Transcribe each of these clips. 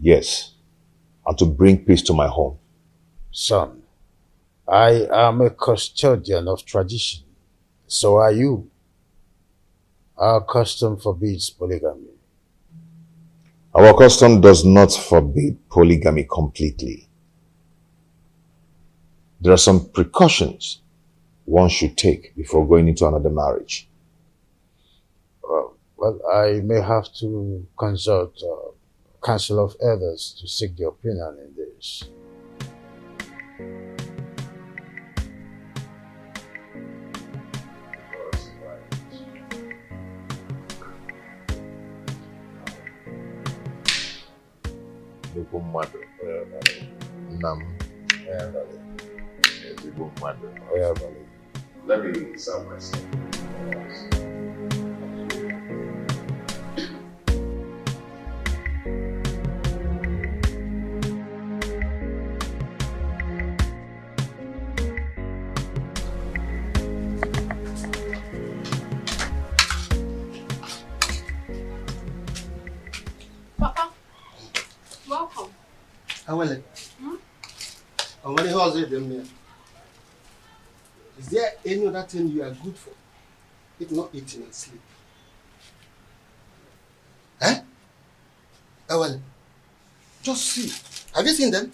Yes, and to bring peace to my home. Son, I am a custodian of tradition. So are you. Our custom forbids polygamy. Our custom does not forbid polygamy completely. There are some precautions one should take before going into another marriage. Well, I may have to consult Council of Elders to seek the opinion in this. Let me serve myself. Papa, welcome. How are you? And when how's it them here? Is there any other thing you are good for? If not eating and sleep. Eh? Well, just see. Have you seen them?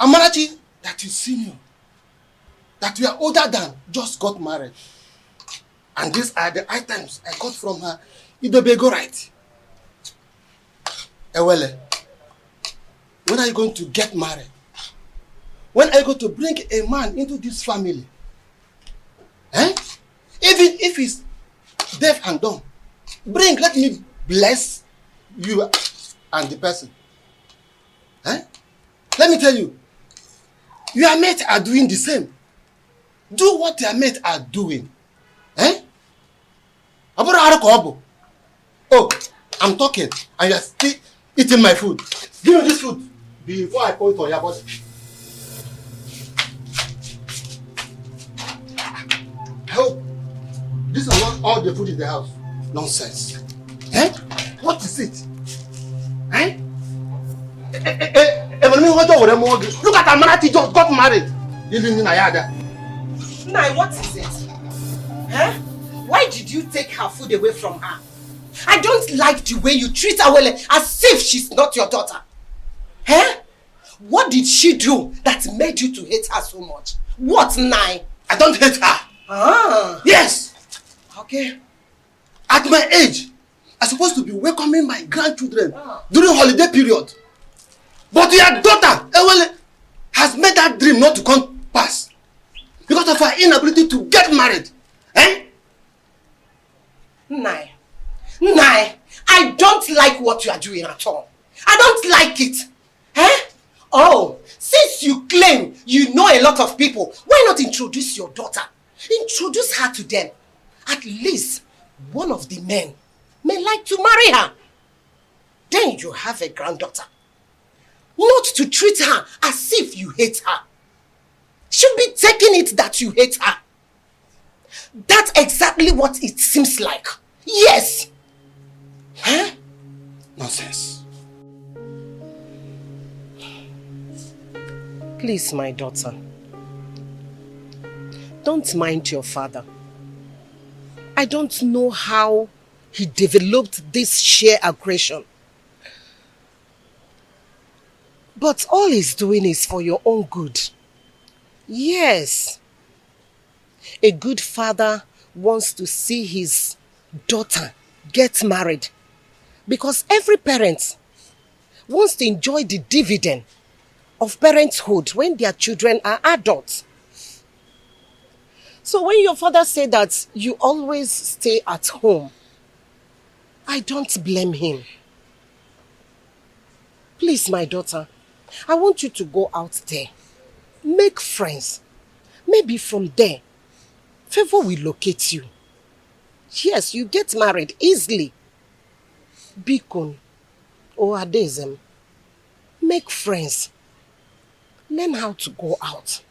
Amarachi, that is senior, that we are older than, just got married. And these are the items I got from her. Idobego right. Ewele, when are you going to get married? When are you going to bring a man into this family? Eh? Even if he's deaf and dumb, bring, let me bless you and the person. Eh? Let me tell you, your mates are doing the same. Do what your mates are doing. Eh? Oh, I'm talking and you're still eating my food. Give me this food before I pour it on your body. I hope this is not all the food in the house. Nonsense. Eh? What is it? Eh? Look at Amanati just got married. Nai, what is it? Huh? Why did you take her food away from her? I don't like the way you treat her well, as if she's not your daughter. Huh? What did she do that made you to hate her so much? What, Nai? I don't hate her. Ah. Yes. Okay. At my age, I'm supposed to be welcoming my grandchildren during holiday period. But your daughter, Ewele, has made that dream not to come pass because of her inability to get married. Eh? Nai, I don't like what you are doing at all. I don't like it. Eh? Oh, since you claim you know a lot of people, why not introduce your daughter? Introduce her to them. At least one of the men may like to marry her. Then you have a granddaughter. Not to treat her as if you hate her. Should be taking it that you hate her. That's exactly what it seems like. Yes. Huh? Nonsense. Please, my daughter, don't mind your father. I don't know how he developed this sheer aggression. But all he's doing is for your own good. Yes. A good father wants to see his daughter get married. Because every parent wants to enjoy the dividend of parenthood when their children are adults. So when your father said that you always stay at home, I don't blame him. Please, my daughter, I want you to go out there. Make friends. Maybe from there, favor will locate you. Yes, you get married easily. Bikon or Adezem. Make friends. Learn how to go out.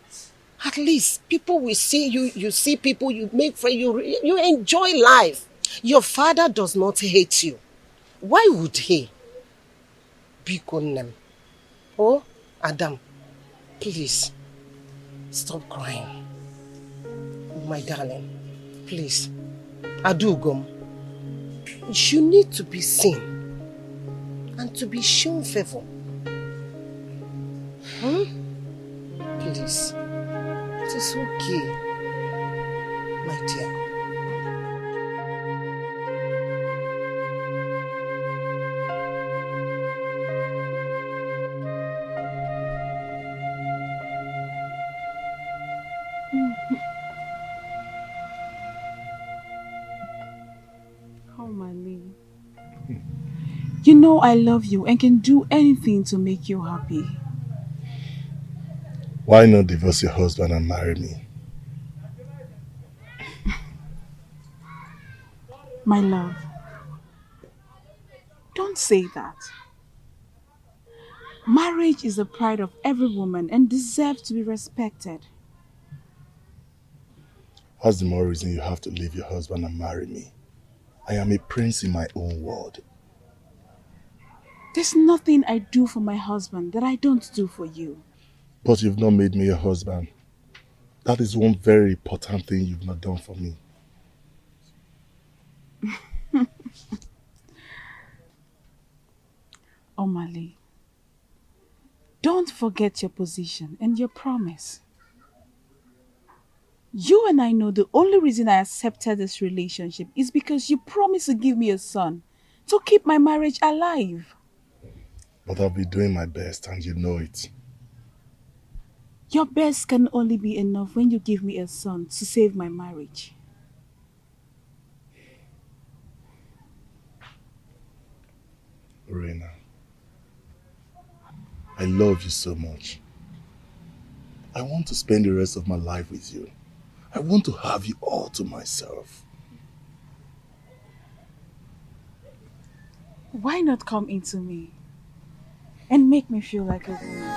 At least people will see you. You see people, you make friends, you enjoy life. Your father does not hate you. Why would he? Big on them. Oh, Adam, please, stop crying. My darling, please. Adugom, you need to be seen and to be shown favor. Please, it is okay, my dear. You know I love you and can do anything to make you happy. Why not divorce your husband and marry me? My love, don't say that. Marriage is the pride of every woman and deserves to be respected. What's the more reason you have to leave your husband and marry me? I am a prince in my own world. There's nothing I do for my husband that I don't do for you. But you've not made me your husband. That is one very important thing you've not done for me. Omale, don't forget your position and your promise. You and I know the only reason I accepted this relationship is because you promised to give me a son to keep my marriage alive. But I'll be doing my best and you know it. Your best can only be enough when you give me a son to save my marriage. Reina, I love you so much. I want to spend the rest of my life with you. I want to have you all to myself. Why not come into me and make me feel like a woman?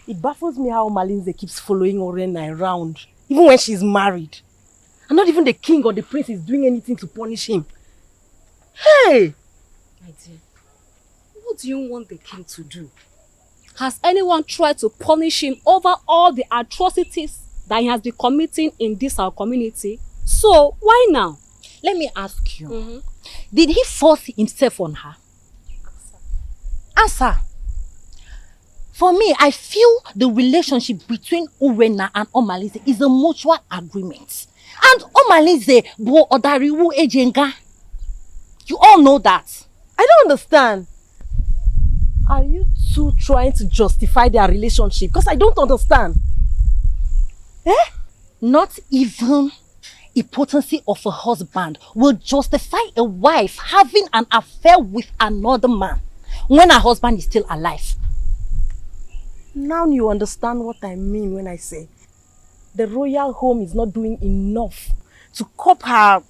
It baffles me how Malinze keeps following Orena around, even when she's married. And not even the king or the prince is doing anything to punish him. Hey! My dear, what do you want the king to do? Has anyone tried to punish him over all the atrocities that he has been committing in this our community? So, why now? Let me ask you, did he force himself on her? Answer. For me, I feel the relationship between Urena and Omalize is a mutual agreement. And Omalize bo odariwu ejenga. You all know that. I don't understand. Are you two trying to justify their relationship? Because I don't understand. Not even a potency of a husband will justify a wife having an affair with another man when her husband is still alive. Now you understand what I mean when I say the royal home is not doing enough to cope her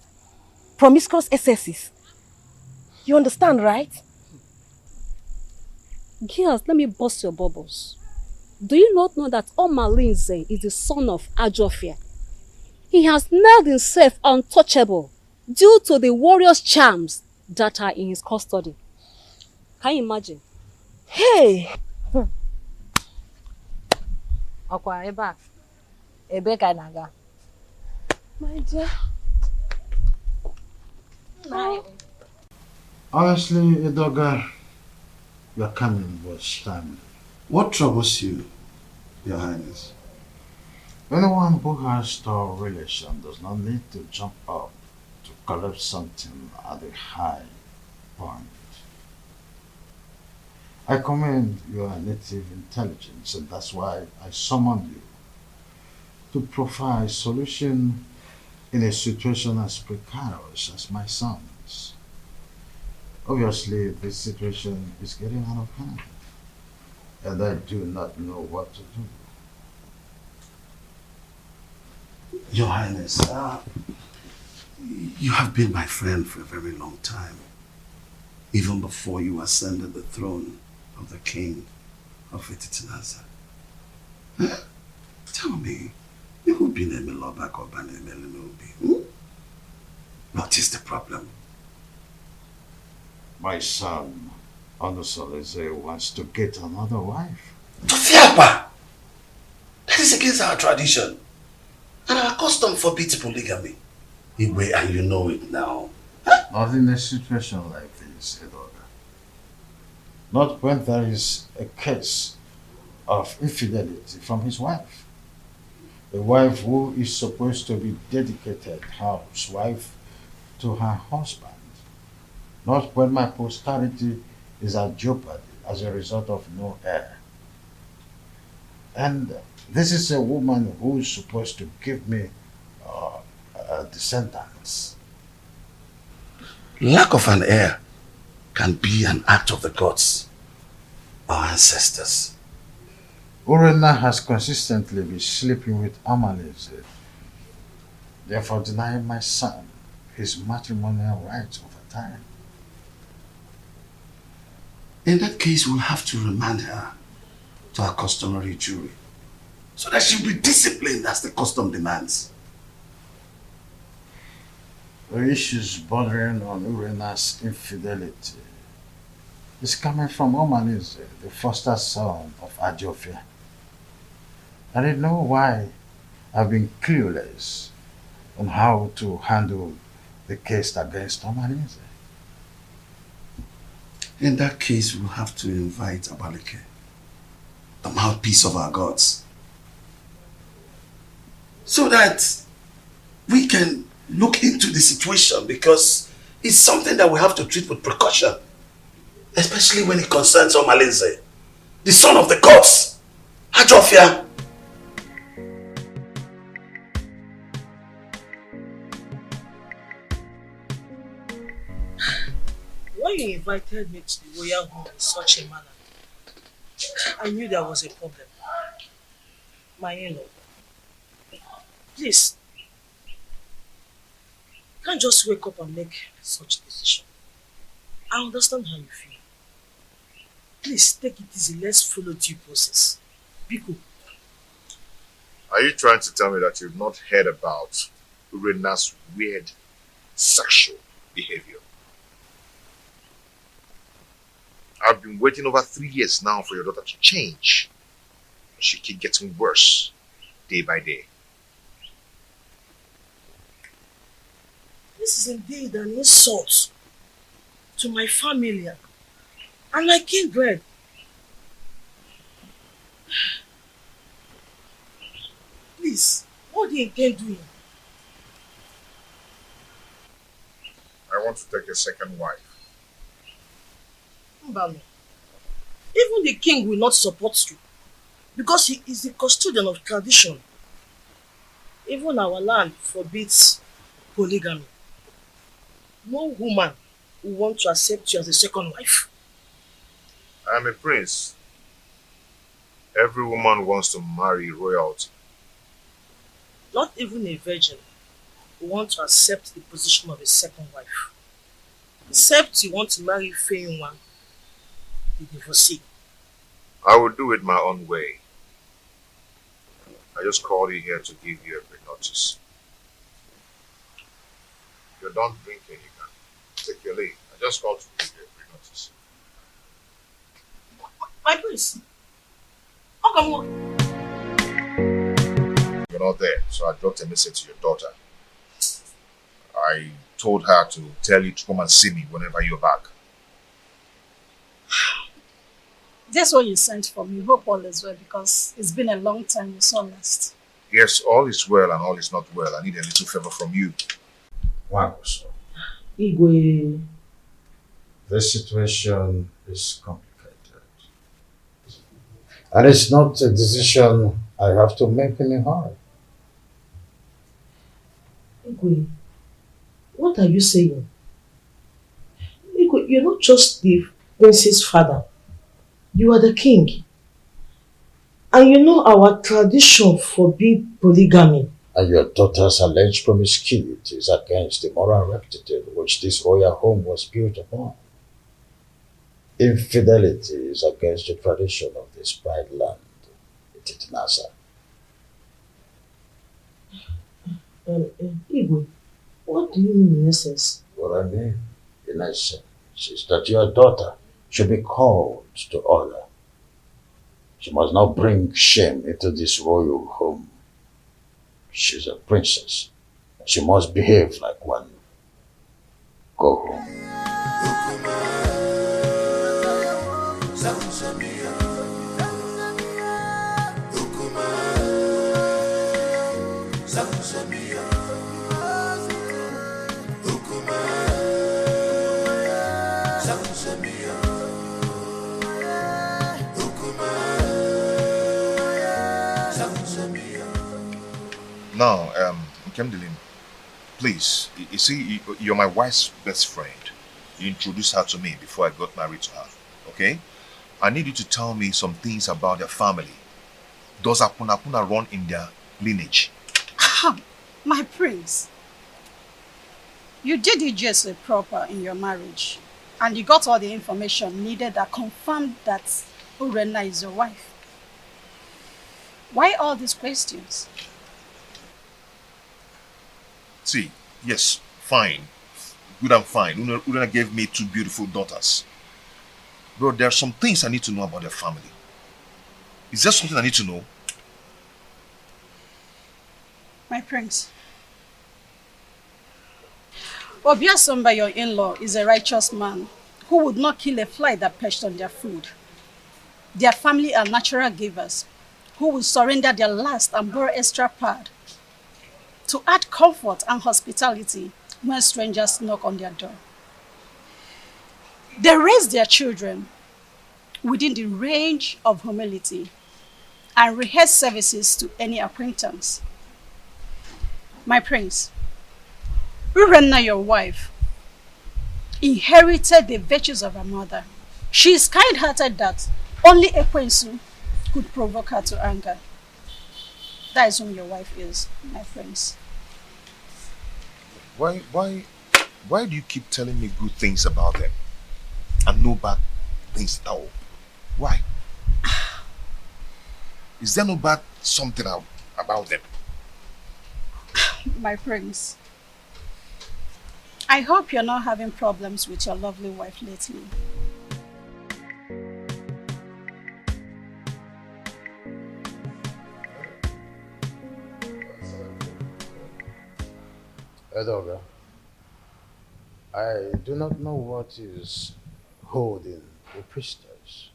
promiscuous excesses. You understand, right? Girls, let me bust your bubbles. Do you not know that Omalinze is the son of Ajofia? He has made himself untouchable due to the warrior's charms that are in his custody. Can you imagine? Hey! Okwa eba. Ebe ka naga. My dear. Honestly, Edoga, your coming was timely. What troubles you, Your Highness? Anyone who has star relation does not need to jump up to collect something at a high point. I commend your native intelligence, and that's why I summoned you to provide solution in a situation as precarious as my son's. Obviously, this situation is getting out of hand, and I do not know what to do. Your Highness, you have been my friend for a very long time, even before you ascended the throne of the king of Ititinaza. Tell me, you've been a Melobak or Banemelinubi. What is the problem? My son, Onusoleze, wants to get another wife. Tofiapa! That is against our tradition. And our custom forbids polygamy. Igwe, and you know it now. Not in a situation like this, Edoga. Not when there is a case of infidelity from his wife. A wife who is supposed to be dedicated housewife to her husband. Not when my posterity is at jeopardy as a result of no heir. And this is a woman who is supposed to give me descendants. Lack of an heir can be an act of the gods, our ancestors. Urena has consistently been sleeping with Amaleze, therefore denying my son his matrimonial rights over time. In that case, we'll have to remand her to our customary jury, so that she'll be disciplined as the custom demands. The issues bordering on Urena's infidelity is coming from Omaneze, the foster son of Ajofia. I didn't know why I've been clueless on how to handle the case against Omaneze. In that case, we'll have to invite Abaleke, the mouthpiece of our gods, so that we can look into the situation, because it's something that we have to treat with precaution, especially when it concerns Omalinze, the son of the gods, Ajofia. When you invited me to the royal home in such a manner, I knew there was a problem. My in-law, please, you can't just wake up and make such a decision. I understand how you feel. Please take it easy, let's follow due process. Biko. Are you trying to tell me that you've not heard about Urena's weird sexual behavior? I've been waiting over 3 years now for your daughter to change. She keeps getting worse day by day. This is indeed an insult to my family and my kindred. Please, what do you intend doing? I want to take a second wife. Mbano, even the king will not support you because he is the custodian of tradition. Even our land forbids polygamy. No woman will want to accept you as a second wife. I'm a prince. Every woman wants to marry royalty. Not even a virgin will want to accept the position of a second wife. Except you want to marry Feyinwa, the divorcee. I will do it my own way. I just called you here to give you a pre-notice. If you're done drinking, you can take your leave. I just called to give you a pre-notice. My prince, how come You're not there, so I dropped a message to your daughter. I told her to tell you to come and see me whenever you're back. That's what you sent for me. Hope all is well, because it's been a long time you saw last. Yes, all is well and all is not well. I need a little favor from you. Wagoso, Igwe, the situation is complicated. And it's not a decision I have to make in a hurry. Igwe, what are you saying? Igwe, you're not just the prince's father. You are the king. And you know our tradition forbids polygamy. And your daughter's alleged promiscuity is against the moral rectitude which this royal home was built upon. Infidelity is against the tradition of this pride land, Titinasa. Igwe, what do you mean in essence? What I mean, in essence, is that your daughter should be called to order. She must not bring shame into this royal home. She's a princess. She must behave like one. Go home. Now, Nkemdelin, please, you see, you're my wife's best friend. You introduced her to me before I got married to her, okay? I need you to tell me some things about their family. Does Apuna run in their lineage? My prince, you did it just proper in your marriage, and you got all the information needed that confirmed that Urena is your wife. Why all these questions? See, yes, fine. Good and fine. Urena gave me 2 beautiful daughters. Bro, there are some things I need to know about their family. Is there something I need to know? My prince, Obiasomba, your in-law, is a righteous man who would not kill a fly that perched on their food. Their family are natural givers who will surrender their last and borrow extra pad to add comfort and hospitality when strangers knock on their door. They raise their children within the range of humility and rehearse services to any acquaintance. My prince, Urena, your wife, inherited the virtues of her mother. She is kind-hearted that only Ekwensu could provoke her to anger. That is whom your wife is, my prince. Why do you keep telling me good things about them and no bad things at all? Why? Is there no bad something about them? My prince, I hope you're not having problems with your lovely wife lately. Edoga, I do not know what is holding the priestess.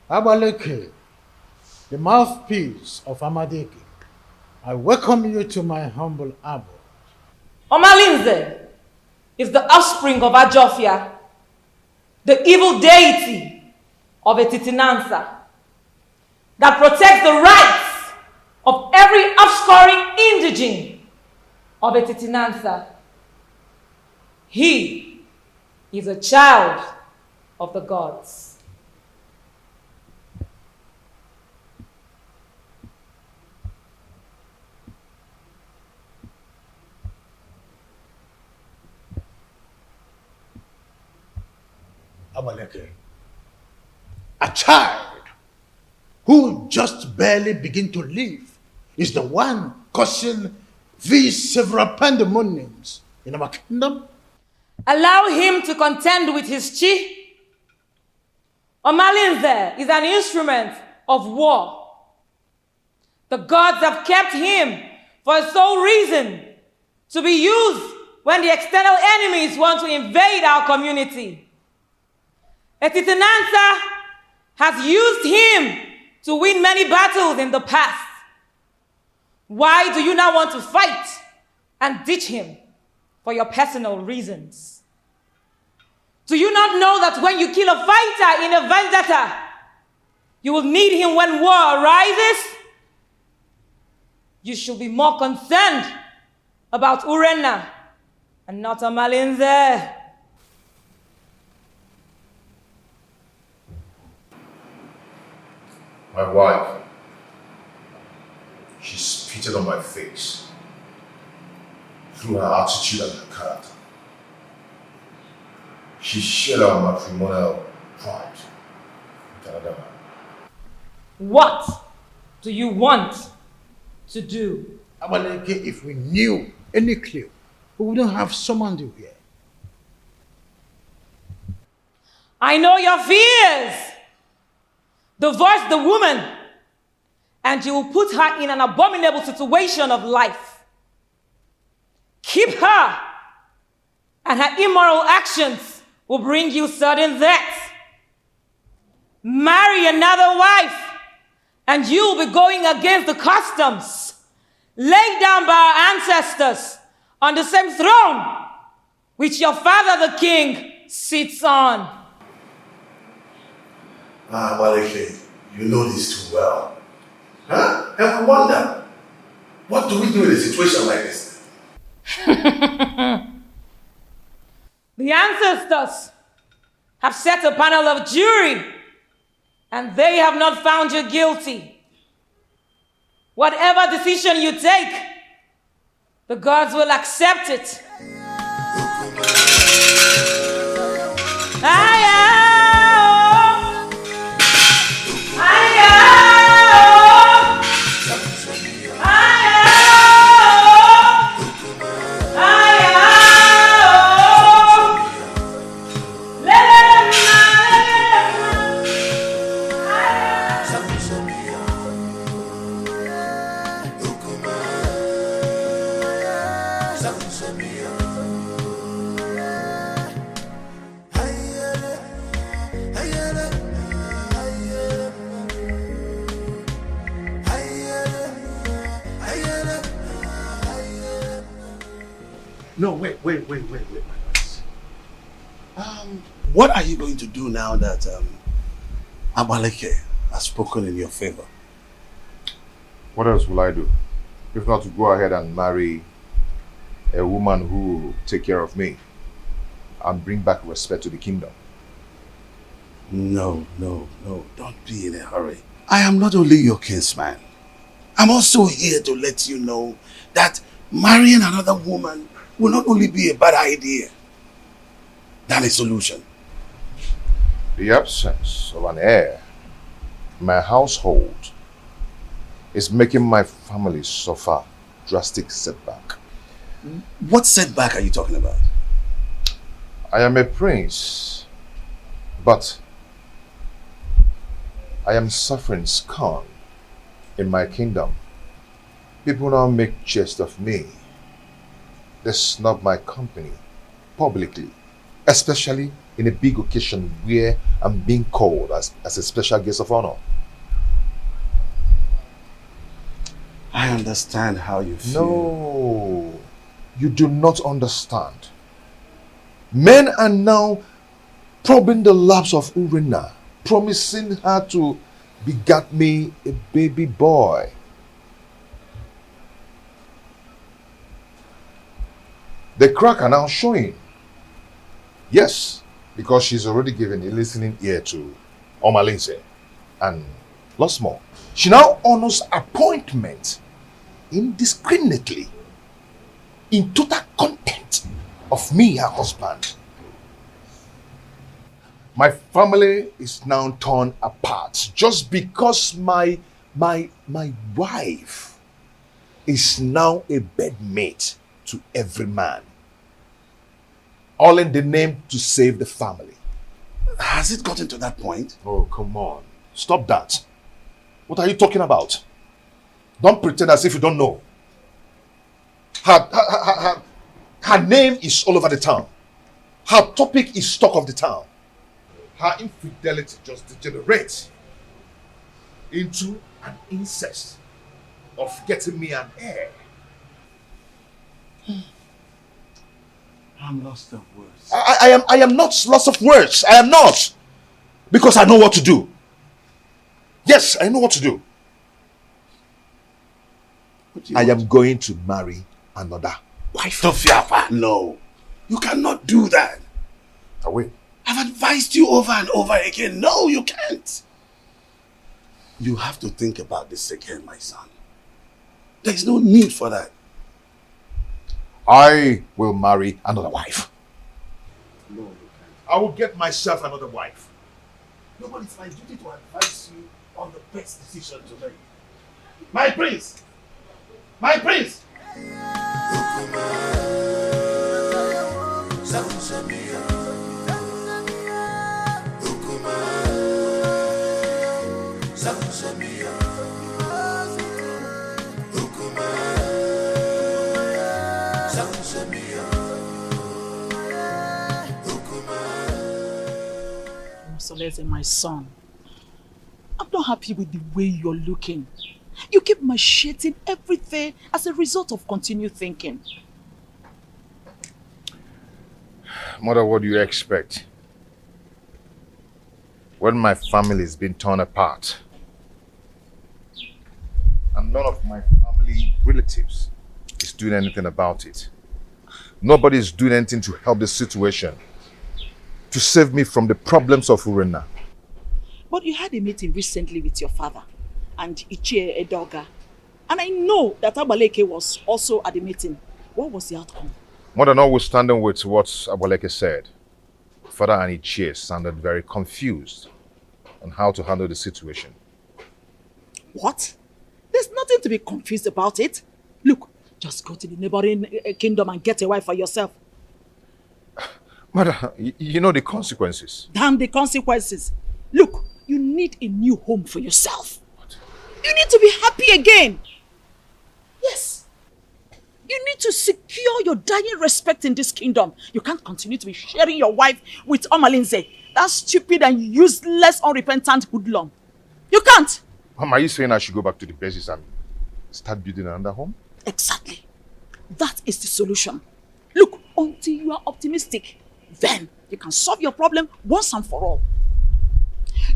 Abaleke, the mouthpiece of Amadeke, I welcome you to my humble abode. Omalinze is the offspring of Ajofia, the evil deity of Etitinansa, that protects the rights of every offscoring indigene of Etitinansa. He is a child of the gods. Abaleke, a child who just barely begin to live is the one causing these several pandemoniums in our kingdom. Allow him to contend with his chi. Omalinze is an instrument of war. The gods have kept him for a sole reason, to be used when the external enemies want to invade our community. Etitinansa has used him to win many battles in the past. Why do you now want to fight and ditch him for your personal reasons? Do you not know that when you kill a fighter in a vendetta, you will need him when war arises? You should be more concerned about Urenna and not Omalinze. My wife, she spitted on my face through her attitude and her character. She shared our matrimonial pride with another man. What do you want to do? Abaleke, if we knew any clue, we wouldn't have summoned you here. I know your fears. Divorce the woman, and you will put her in an abominable situation of life. Keep her, and her immoral actions will bring you sudden death. Marry another wife, and you will be going against the customs laid down by our ancestors on the same throne which your father the king sits on. Maleke, you know this too well. Huh? And we wonder, what do we do in a situation like this? The ancestors have set a panel of jury, and they have not found you guilty. Whatever decision you take, the gods will accept it. No, wait, my boys. What are you going to do now that Abaleke has spoken in your favor? What else will I do? If not to go ahead and marry a woman who will take care of me and bring back respect to the kingdom. No, don't be in a hurry. I am not only your kinsman. I'm also here to let you know that marrying another woman will not only be a bad idea than a solution. The absence of an heir in my household is making my family suffer drastic setback. What setback are you talking about? I am a prince, but I am suffering scorn in my kingdom. People now make jest of me. They snub my company publicly, especially in a big occasion where I'm being called as a special guest of honor. I understand how you feel. No, you do not understand. Men are now probing the laps of Urenna, promising her to beget me a baby boy. The crack are now showing. Yes, because she's already given a listening ear to Omalinze. And lots more. She now honors appointment indiscriminately in total contempt of me, her husband. My family is now torn apart just because my wife is now a bedmate to every man. All in the name to save the family. Has it gotten to that point? Oh, come on. Stop that. What are you talking about? Don't pretend as if you don't know. Her name is all over the town. Her topic is talk of the town. Her infidelity just degenerates into an incest of getting me an heir. I'm lost of words. I am not lost of words. I am not. Because I know what to do. Yes, I know what to do. I am going to marry another wife. Tofiafa, no. You cannot do that. I will. I've advised you over and over again. No, you can't. You have to think about this again, my son. There's no need for that. I will marry another wife. No, you can't. I will get myself another wife. No, but it's my duty to advise you on the best decision to make. My prince! My prince! Solese, my son, I'm not happy with the way you're looking. You keep macheting everything as a result of continued thinking. Mother, what do you expect? When my family is being torn apart, and none of my family relatives is doing anything about it. Nobody is doing anything to help the situation, to save me from the problems of Urena. But you had a meeting recently with your father and Ichie Edoga. And I know that Abaleke was also at the meeting. What was the outcome? Mother, notwithstanding with what Abaleke said, Father and Ichie sounded very confused on how to handle the situation. What? There's nothing to be confused about it. Look, just go to the neighboring kingdom and get a wife for yourself. Mother, you know the consequences. Damn the consequences. Look, you need a new home for yourself. What? You need to be happy again. Yes. You need to secure your dying respect in this kingdom. You can't continue to be sharing your wife with Omalinze, that stupid and useless, unrepentant hoodlum. You can't. Mom, are you saying I should go back to the basis and start building another home? Exactly. That is the solution. Look, until you are optimistic, then you can solve your problem once and for all.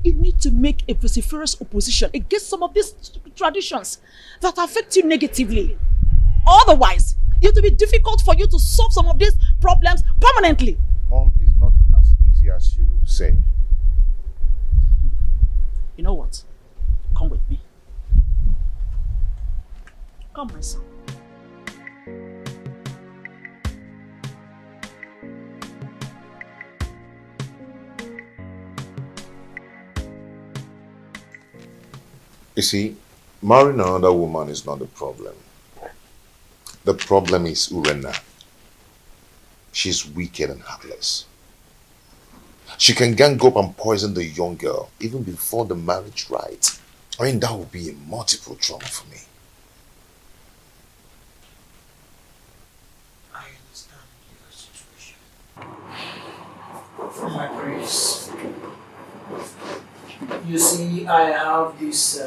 You need to make a vociferous opposition against some of these traditions that affect you negatively. Otherwise, it will be difficult for you to solve some of these problems permanently. Mom, it's not as easy as you say. You know what? Come with me. Come, my son. You see, marrying another woman is not the problem. The problem is Urena. She's wicked and heartless. She can gang up and poison the young girl even before the marriage rite. I mean, that would be a multiple trauma for me. I understand your situation. My prince. You see, I have this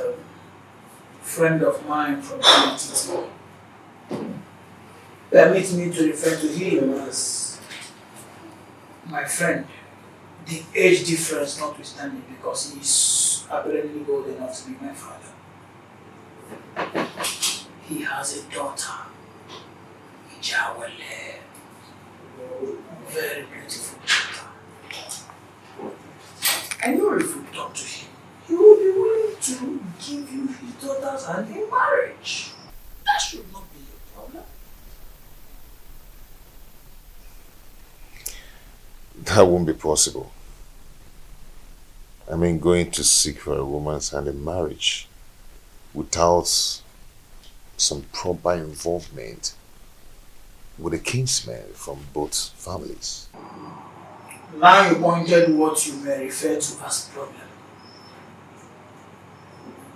friend of mine from the permit me to refer to him as my friend. The age difference notwithstanding, because he's apparently old enough to be my father. He has a daughter, Ijawale, very beautiful daughter. I know if you talk to him, he will be willing to give you his daughter's hand in marriage. That should not be a problem. That won't be possible. I mean, going to seek for a woman's hand in marriage without some proper involvement with the kinsmen from both families. Now you pointed what you may refer to as problem.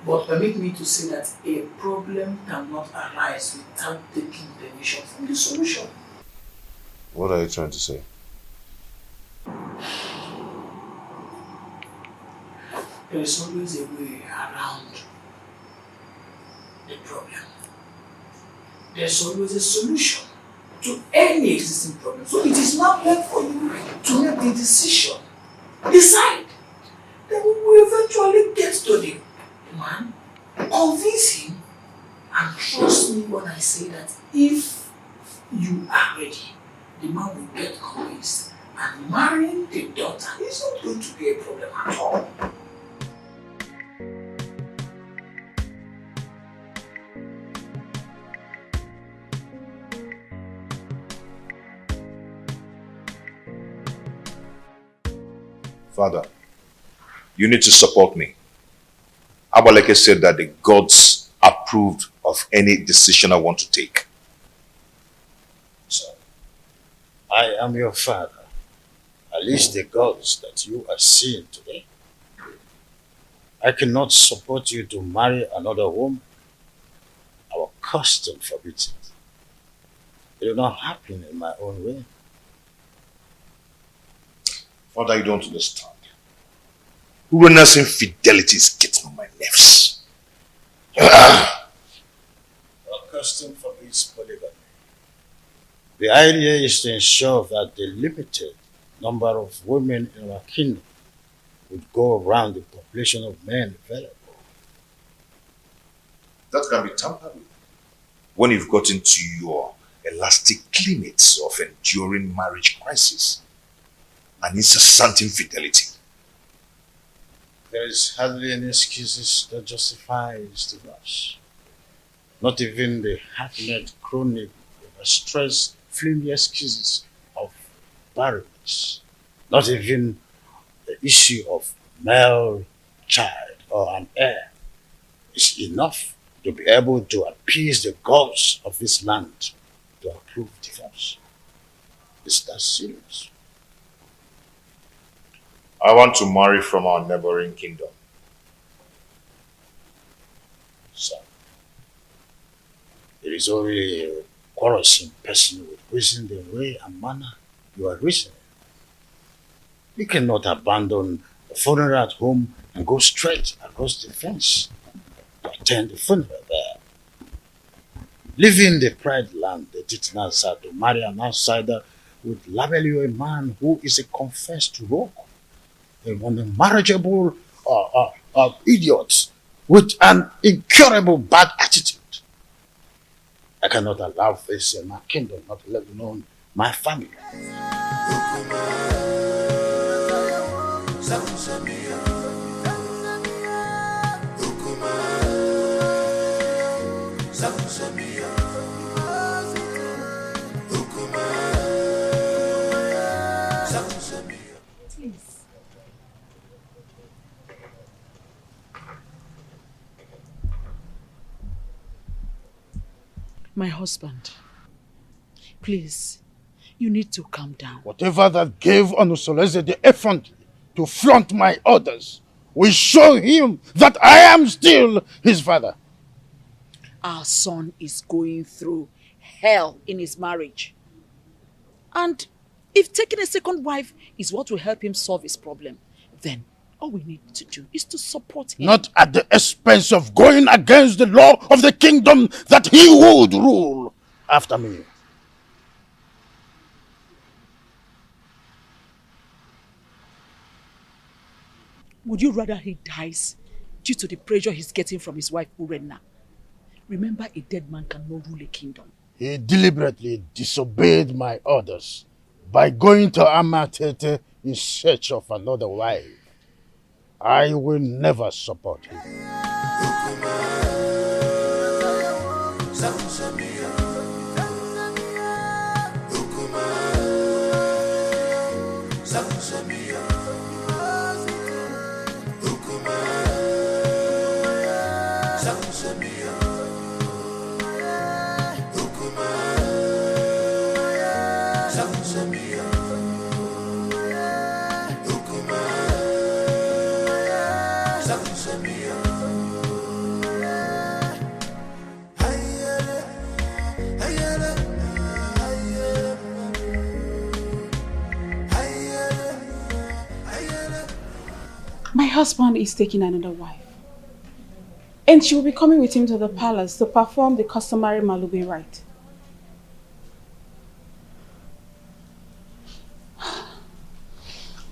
But permit me to say that a problem cannot arise without taking permission from the solution. What are you trying to say? There is always a way around the problem. There's always a solution to any existing problem. So it is now left for you to make the decision. Decide. Then we will eventually get to the man, convince him, and trust me when I say that if you are ready, the man will get convinced, and marrying the daughter is not going to be a problem at all. Father, you need to support me. Abaleke said that the gods approved of any decision I want to take. So, I am your father. At least the gods that you are seeing today. I cannot support you to marry another woman. Our custom forbids it. It will not happen in my own way. Father, you don't understand. Urena's infidelity is getting on my nerves. Our custom forbids polygamy. The idea is to ensure that the limited number of women in our kingdom would go around the population of men available. That can be tampered with when you've got into your elastic limits of enduring marriage crisis and incessant infidelity. There is hardly any excuses that justifies divorce. Not even the half-net chronic stress flimsy excuses of barrenness. Not even the issue of male child or an heir is enough to be able to appease the gods of this land to approve divorce. Is that serious? I want to marry from our neighboring kingdom. So, it is only a quarrelsome person with reason the way and manner you are reasoning. You cannot abandon the funeral at home and go straight across the fence to attend the funeral there. Leaving the pride land, the Titanasa, to marry an outsider would label you a man who is a confessed rogue, an unmarriageable idiot with an incurable bad attitude. I cannot allow this in my kingdom, not let alone my family. Please. My husband, please, you need to calm down. Whatever that gave Onusoleze the effrontery to flaunt my orders will show him that I am still his father. Our son is going through hell in his marriage. And if taking a second wife is what will help him solve his problem, then all we need to do is to support him. Not at the expense of going against the law of the kingdom that he would rule after me. Would you rather he dies due to the pressure he's getting from his wife Urenna? Remember, a dead man cannot rule a kingdom. He deliberately disobeyed my orders by going to Amatete in search of another wife. I will never support him. husband is taking another wife. And she will be coming with him to the palace to perform the customary Malube rite.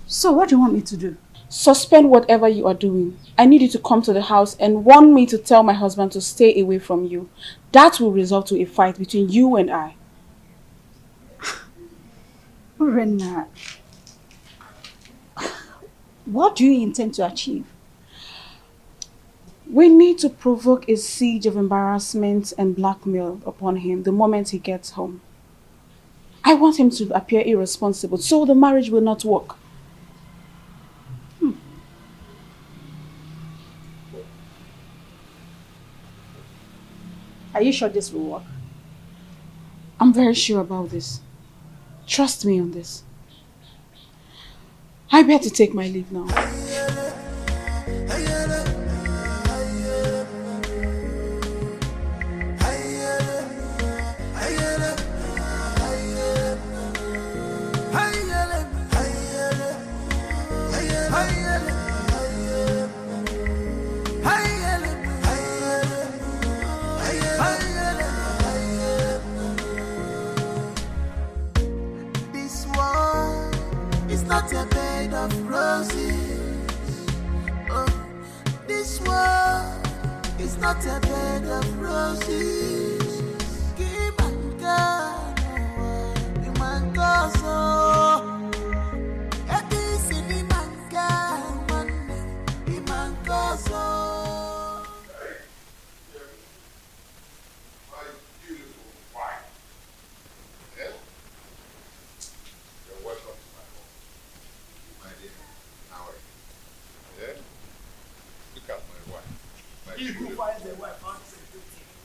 So what do you want me to do? Suspend whatever you are doing. I need you to come to the house and warn me to tell my husband to stay away from you. That will result to a fight between you and I. Rena, what do you intend to achieve? We need to provoke a siege of embarrassment and blackmail upon him the moment he gets home. I want him to appear irresponsible so the marriage will not work. Are you sure this will work? I'm very sure about this. Trust me on this. I better take my leave now. Not a bed of roses. Oh, this world is not a bed of roses. Give and go, the man goes so. At this in the man go, the man goes so. My beautiful wife. Yeah? You're welcome to my home. My dear, how are you? Yeah? Look at my wife. My beautiful wife.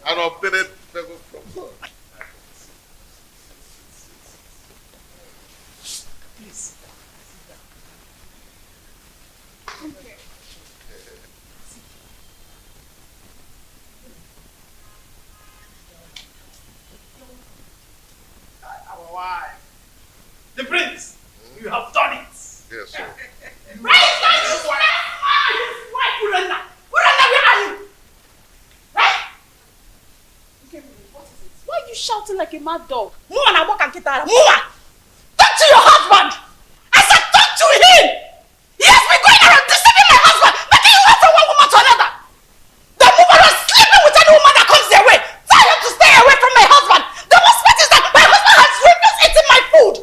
I don't put it from her. Please. Okay. Our wife. The prince, you have done it. Yes, sir. Where is my wife, Urana? Urana, where are you? Right? Okay, what is it? Why are you shouting like a mad dog? Move and walk and get out. Move on. Talk to your husband. I said talk to him. He has been going around deceiving my husband, making you wait from one woman to another. The woman was sleeping with any woman that comes their way. Tell him to stay away from my husband. The most part is that my husband has refused eating my food.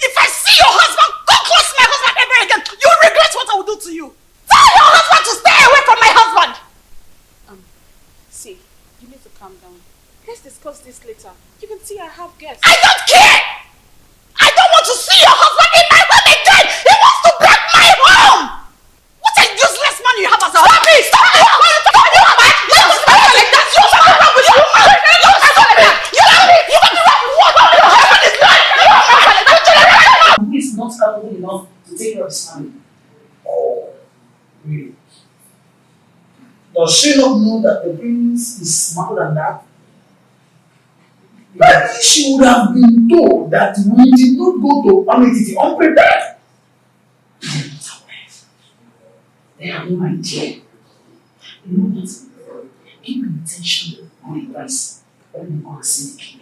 If I see your husband go close to my husband ever again, you will regret what I will do to you. Tell your husband to stay away from my husband. See, you need to calm down. Let's discuss this later. You can see I have guests. I don't care. I don't want to see your husband in my home again. He wants to break my home. What a useless man you have as a husband. Stop me! Stop me! Stop me! You don't like that. You don't wrong with you. You want to run what? Your husband is lying. Who is not capable enough to take care of his family? Oh, really? Does she not know that the prince is smarter than that? Maybe she would have been told that we did not go to Ametiti unprepared. They have no idea. You know what? Keep your attention on the price when you go and see the king.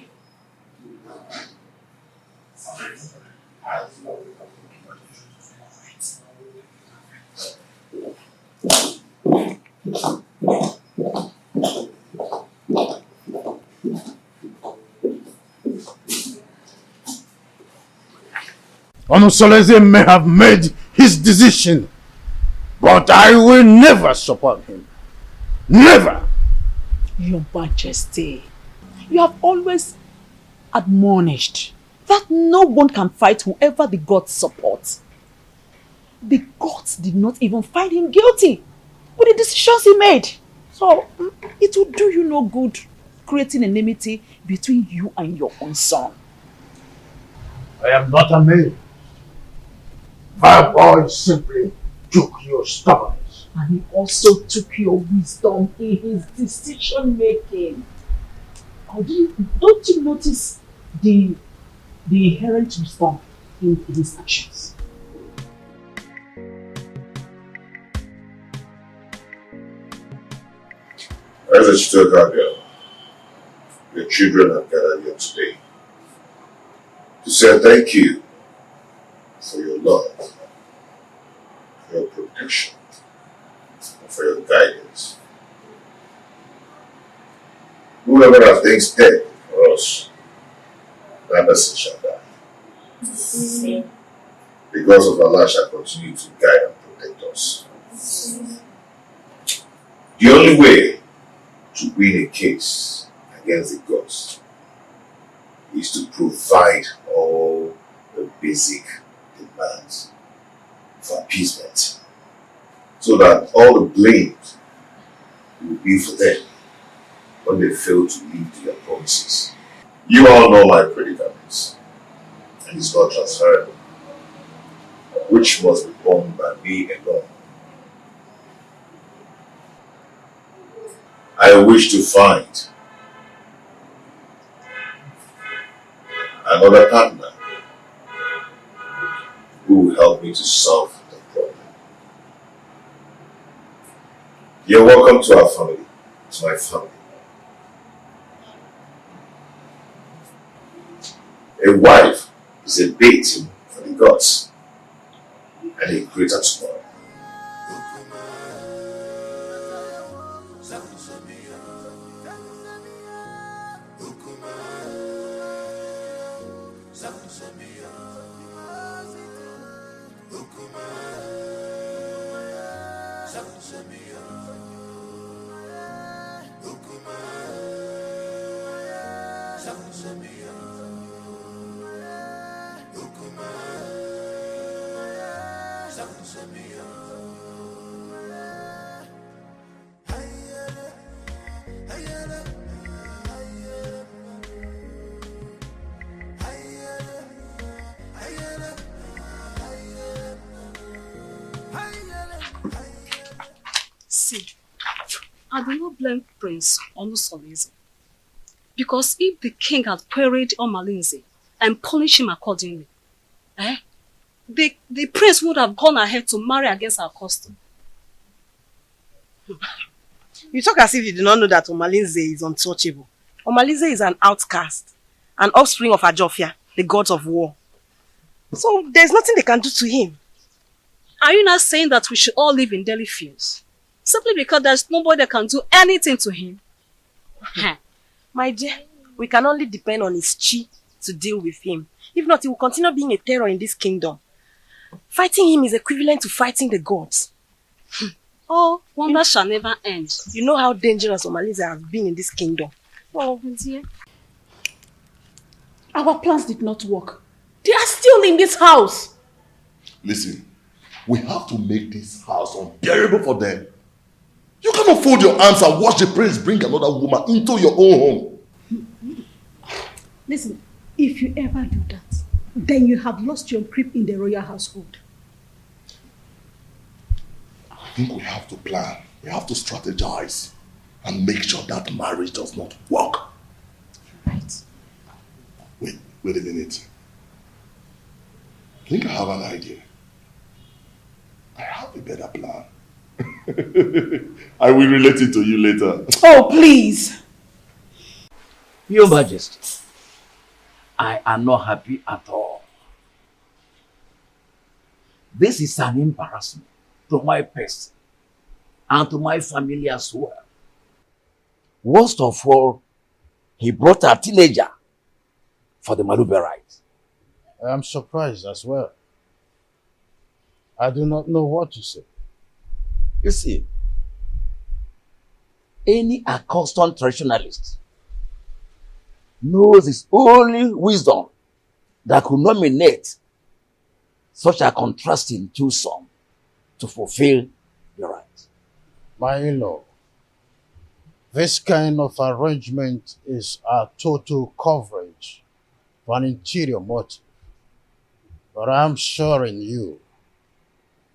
Onosoleze may have made his decision, but I will never support him. Never! Your Majesty, you have always admonished that no one can fight whoever the gods support. The gods did not even find him guilty with the decisions he made. So it will do you no good creating enmity between you and your own son. I am not a man. My boy simply took your stubbornness. And he also took your wisdom in his decision making. Don't you notice the inherent wisdom in his actions? As a Chitoka girl, your children have gathered here today to say thank you for your love, for your protection, and for your guidance. Whoever has things dead for us, that person shall die. Because of Allah shall continue to guide and protect us. The only way to win a case against the gods is to provide all the basic demands for appeasement, so that all the blame will be for them when they fail to live to their promises. You all know my predicaments, and it's not transferable, which must be borne by me alone. I wish to find another partner who will help me to solve the problem. You're welcome to our family, to my family. A wife is a bait for the gods and a greater tomorrow. See, I do not blame Prince Onusolese, because if the king had queried Omalinze and punished him accordingly, the prince would have gone ahead to marry against our custom. You talk as if you do not know that Omalinze is untouchable. Omalinze is an outcast, an offspring of Ajofia, the gods of war. So there's nothing they can do to him. Are you not saying that we should all live in Delhi fields? Simply because there's nobody that can do anything to him? My dear, we can only depend on his chi to deal with him. If not, he will continue being a terror in this kingdom. Fighting him is equivalent to fighting the gods. Oh, wonder shall never end. You know how dangerous Omalinze has been in this kingdom. Oh, dear. Our plans did not work. They are still in this house. Listen, we have to make this house unbearable for them. You cannot fold your arms and watch the prince bring another woman into your own home. Listen, if you ever do that, then you have lost your grip in the royal household. I think we have to plan. We have to strategize and make sure that marriage does not work. Right. Wait a minute. I think I have an idea. I have a better plan. I will relate it to you later. Oh, please. Your Majesty, I am not happy at all. This is an embarrassment to my person and to my family as well. Worst of all, he brought a teenager for the Malube rite. I am surprised as well. I do not know what to say. You see, any accustomed traditionalist knows it's only wisdom that could nominate such a contrasting twosome to fulfill the right. My in-law, this kind of arrangement is a total coverage for an interior motive. But I'm assuring you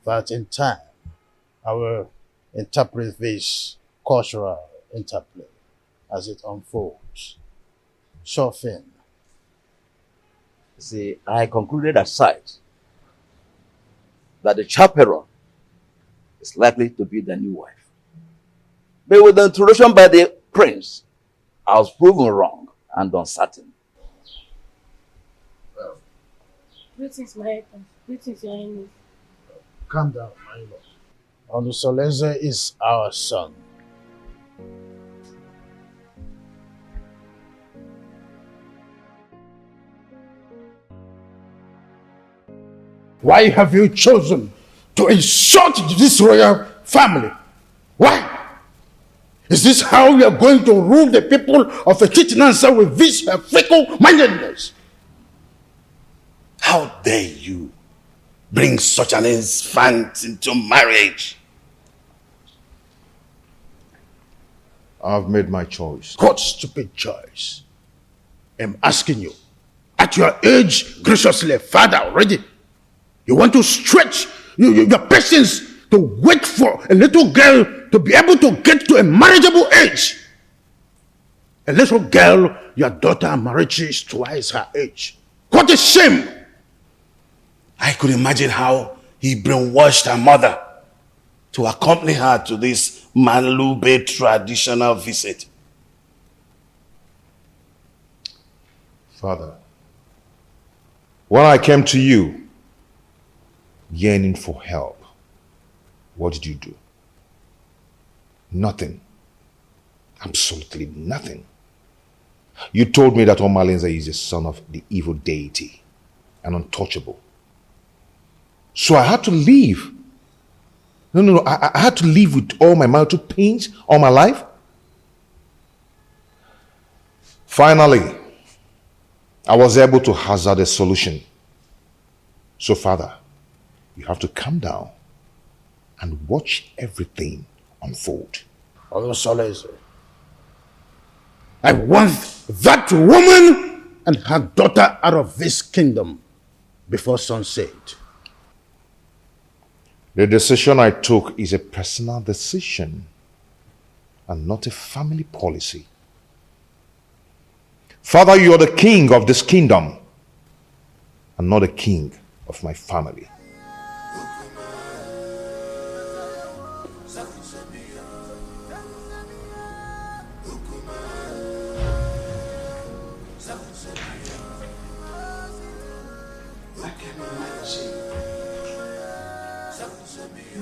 that in time, I will interpret this cultural interplay as it unfolds. Sure thing. See, I concluded aside that the chaperone is likely to be the new wife. But with the introduction by the prince, I was proven wrong and uncertain. Greetings, my husband. Greetings, your highness. Calm down, my lord. Olusoleze is our son. Why have you chosen to insult this royal family? Why? Is this how you are going to rule the people of Echichinansa with this fickle-mindedness? How dare you bring such an infant into marriage? I've made my choice. What stupid choice? I'm asking you. At your age, graciously, father already, you want to stretch your patience to wait for a little girl to be able to get to a marriageable age. A little girl, your daughter marriage is twice her age. What a shame! I could imagine how he brainwashed her mother to accompany her to this Manlube traditional visit. Father, when I came to you, yearning for help, what did you do? Nothing. Absolutely nothing. You told me that Omalenze is the son of the evil deity and untouchable. So I had to leave. No. I had to live with all my marital pains all my life. Finally, I was able to hazard a solution. So, Father, you have to calm down and watch everything unfold. Olusoleze, I want that woman and her daughter out of this kingdom before sunset. The decision I took is a personal decision and not a family policy. Father, you are the king of this kingdom and not the king of my family.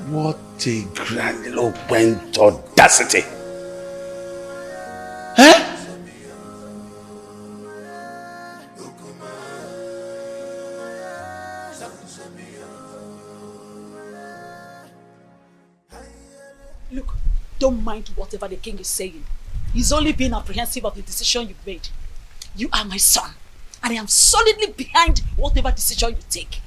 What a grandiloquent audacity! Huh? Look, don't mind whatever the king is saying. He's only being apprehensive of the decision you've made. You are my son, and I am solidly behind whatever decision you take.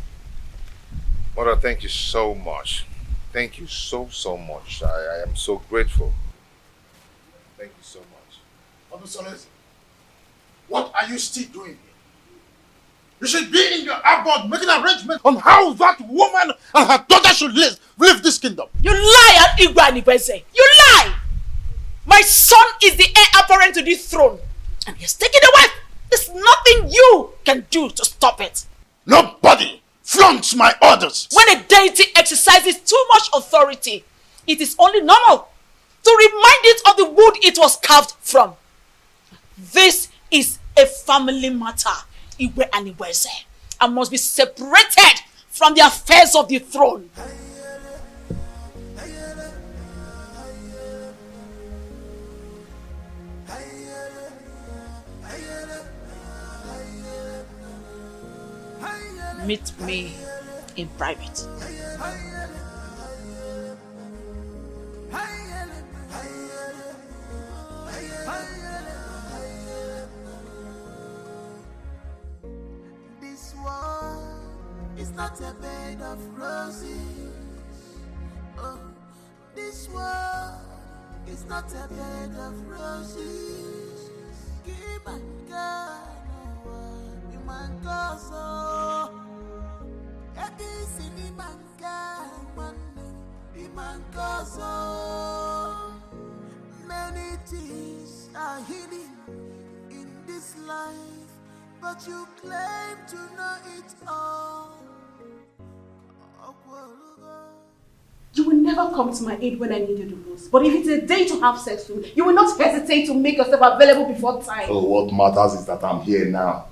Mother, thank you so much. Thank you so much. I am so grateful. Thank you so much. Olusoleze, what are you still doing here? You should be in your abode making arrangements on how that woman and her daughter should leave this kingdom. You lie, Igwe Anibeze. You lie! My son is the heir apparent to this throne, and he has taken a wife. There's nothing you can do to stop it. Nobody flaunts my orders. When a deity exercises too much authority, it is only normal to remind it of the wood it was carved from. This is a family matter, Igwe Anibeze, and must be separated from the affairs of the throne. Meet me in private. This world is not a bed of roses. Oh, this world is not a bed of roses. Keep on going, you man go so. Many things are hidden in this life, but you claim to know it all. You will never come to my aid when I need you the most. But if it's a day to have sex with, you will not hesitate to make yourself available before time. Oh, what matters is that I'm here now.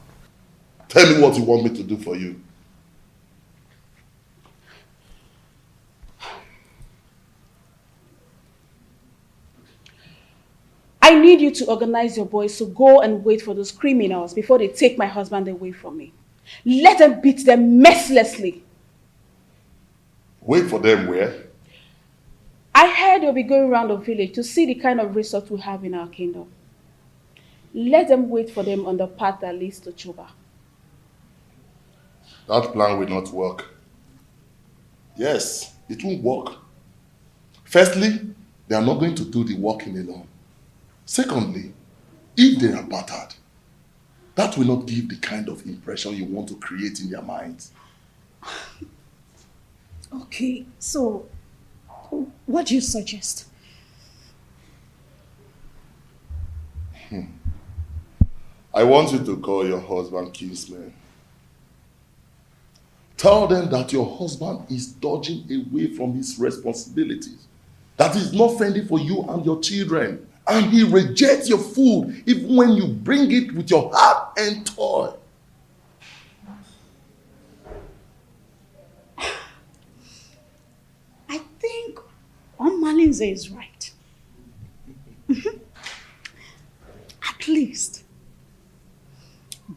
Tell me what you want me to do for you. I need you to organize your boys to go and wait for those criminals before they take my husband away from me. Let them beat them mercilessly. Wait for them where? I heard they'll be going around the village to see the kind of resort we have in our kingdom. Let them wait for them on the path that leads to Chuba. That plan will not work. Yes, it won't work. Firstly, they are not going to do the walking alone. Secondly, if they are battered, that will not give the kind of impression you want to create in their minds. Okay, so what do you suggest? I want you to call your husband kinsman. Tell them that your husband is dodging away from his responsibilities, that he's not friendly for you and your children, and he rejects your food even when you bring it with your heart and toil. I think Malinze is right. At least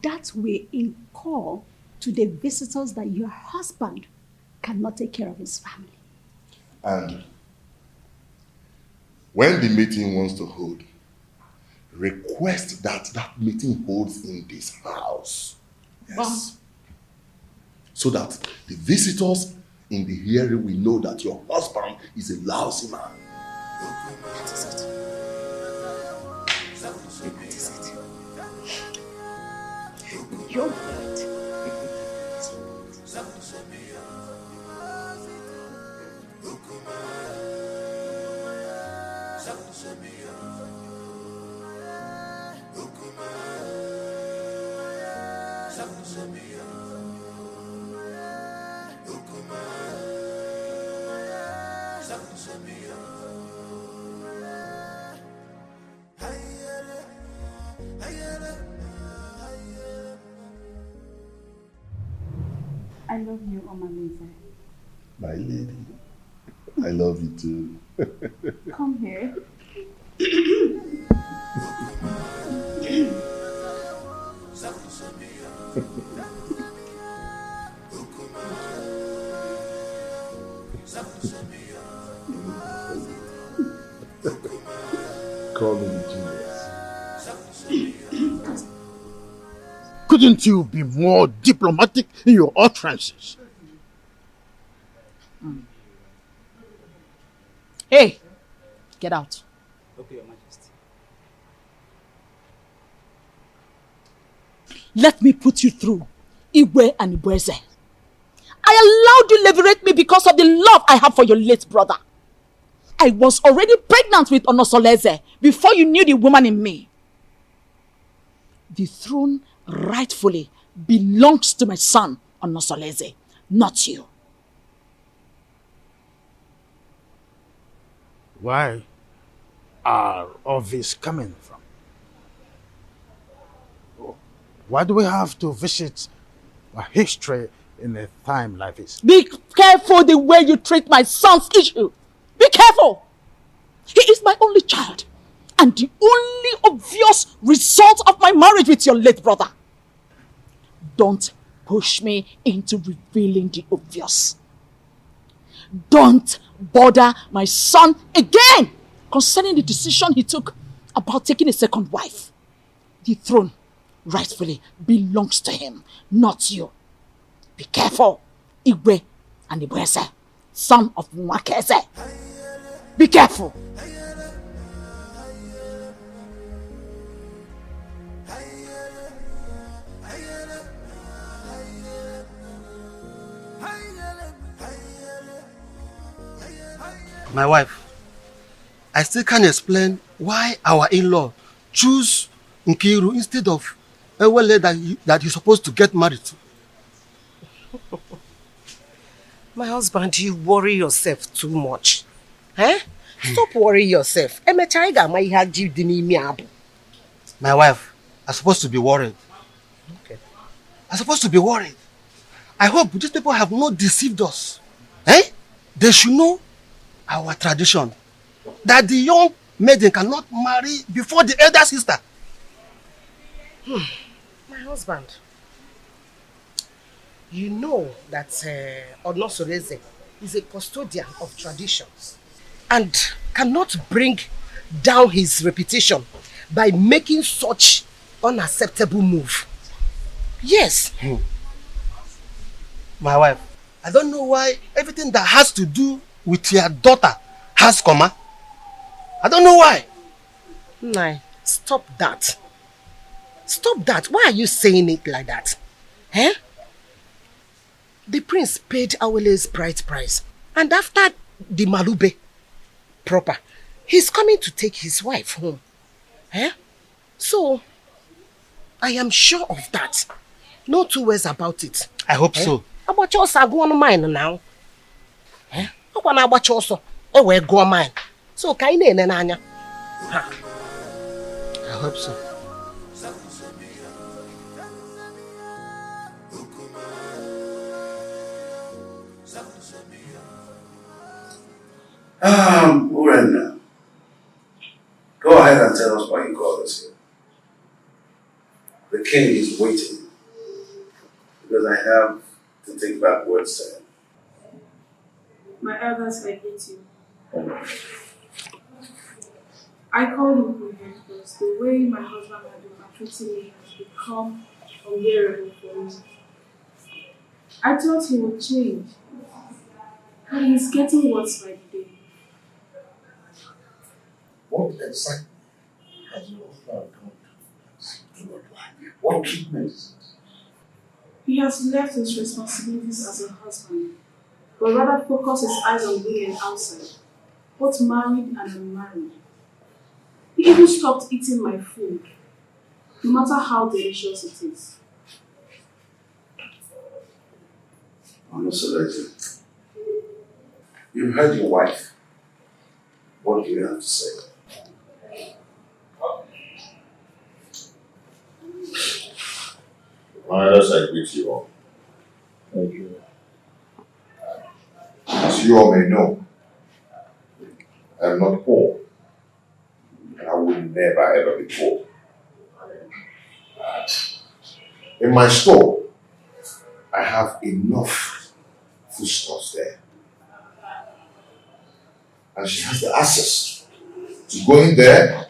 that way in call to the visitors that your husband cannot take care of his family. And when the meeting wants to hold, request that that meeting holds in this house. Yes. So that the visitors in the hearing will know that your husband is a lousy man. That is it. That is it. You're right. I love you, Omalinze. My lady, I love you too. Come here. Call me genius. Couldn't you be more diplomatic in your utterances? Hey, get out. Okay, Your Majesty. Let me put you through, Igwe and Ibweze. I allowed you liberate me because of the love I have for your late brother. I was already pregnant with Onosoleze before you knew the woman in me. The throne rightfully belongs to my son, Onosoleze, not you. Where are all this coming from? Why do we have to visit a history in a time like this? Be careful the way you treat my son's issue. Be careful. He is my only child and the only obvious result of my marriage with your late brother. Don't push me into revealing the obvious. Don't bother my son again concerning the decision he took about taking a second wife. The throne rightfully belongs to him, not you. Be careful, Igwe and Ibweze, son of Mwakeze. Be careful. My wife, I still can't explain why our in-law choose Nkiru instead of Ewele that you're supposed to get married to. My husband, you worry yourself too much. Eh? Stop worrying yourself. My wife, I'm supposed to be worried. Okay. I'm supposed to be worried. I hope these people have not deceived us. Eh? They should know our tradition. That the young maiden cannot marry before the elder sister. My husband, you know that Onosoreze is a custodian of traditions and cannot bring down his reputation by making such unacceptable move. Yes. My wife, I don't know why everything that has to do with your daughter has comma. I don't know why. Nah, stop that. Stop that. Why are you saying it like that? Eh? The prince paid Awele's bride price. And after the Malube proper, he's coming to take his wife home. Eh? So, I am sure of that. No two ways about it. I hope so. About your go on mine now. Eh? I want about your so. Oh, well, go on mine. So, kaine nanya. I hope so. Urena, go ahead and tell us why you called us here. The king is waiting because I have to take back words to him. My elders, I hate you. I called him here because the way my husband had been maltreating me has become unbearable for me. I thought he would change, and he's getting worse by the day. What exactly has your husband done to your wife? What treatment is it? He has left his responsibilities as a husband, but rather focus his eyes on women outside, both married and unmarried. He even stopped eating my food, no matter how delicious it is. Honestly, you've heard your wife. What do you have to say? My elders, I greet you all. Thank you. As you all may know, I am not poor, and I will never ever be poor. In my store, I have enough foodstuffs there. And she has the access to go in there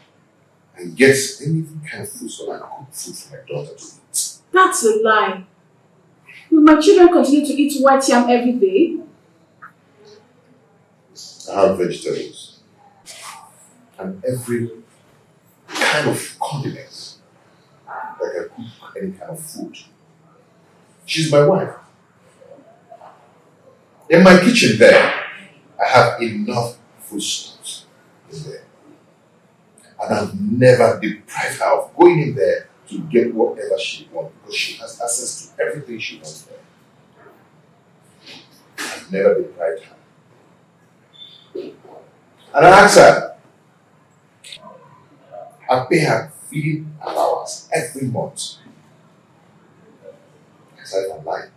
and get any kind of food so I can cook food for my daughter to eat. That's a lie. Will my children continue to eat white yam every day? I have vegetables and every kind of condiments that can cook any kind of food. She's my wife. In my kitchen there, I have enough foodstuffs in there. And I've never deprived her of going in there to get whatever she wants because she has access to everything she wants there. I've never deprived her. And I ask her, I pay her feeding allowance every month. Aside from life.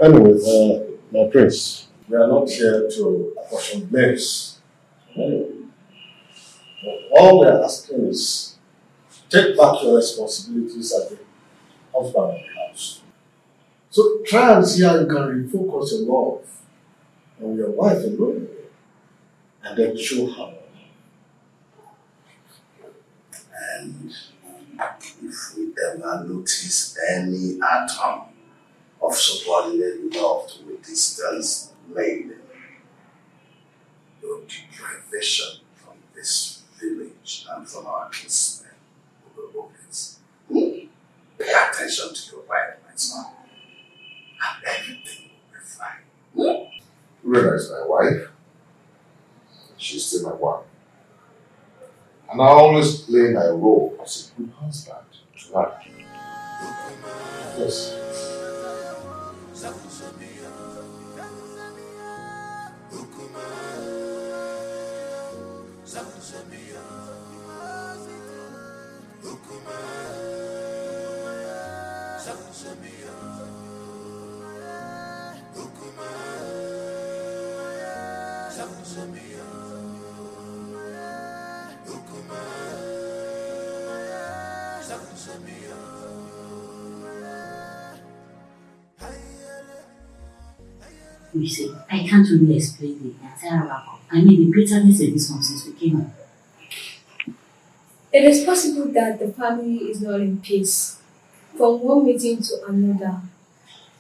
Anyway, my prince, we are not here to apportion blames. All we are asking is take back your responsibilities as the husband of the house. So try and see how you can refocus your love on your wife alone and then show her. And if we ever notice any atom of subordinate love to a distance maiden, your deprivation from this village and from our kinsmen will be obvious. Pay attention to your wife, my son, and everything will be fine. Rena is my wife. She's still my wife. And I always play my role as a good husband to her. Yes. You see, I can't really explain the entire wrap-up. I mean, the bitterness in this one since we came home. It is possible that the family is not in peace. From one meeting to another,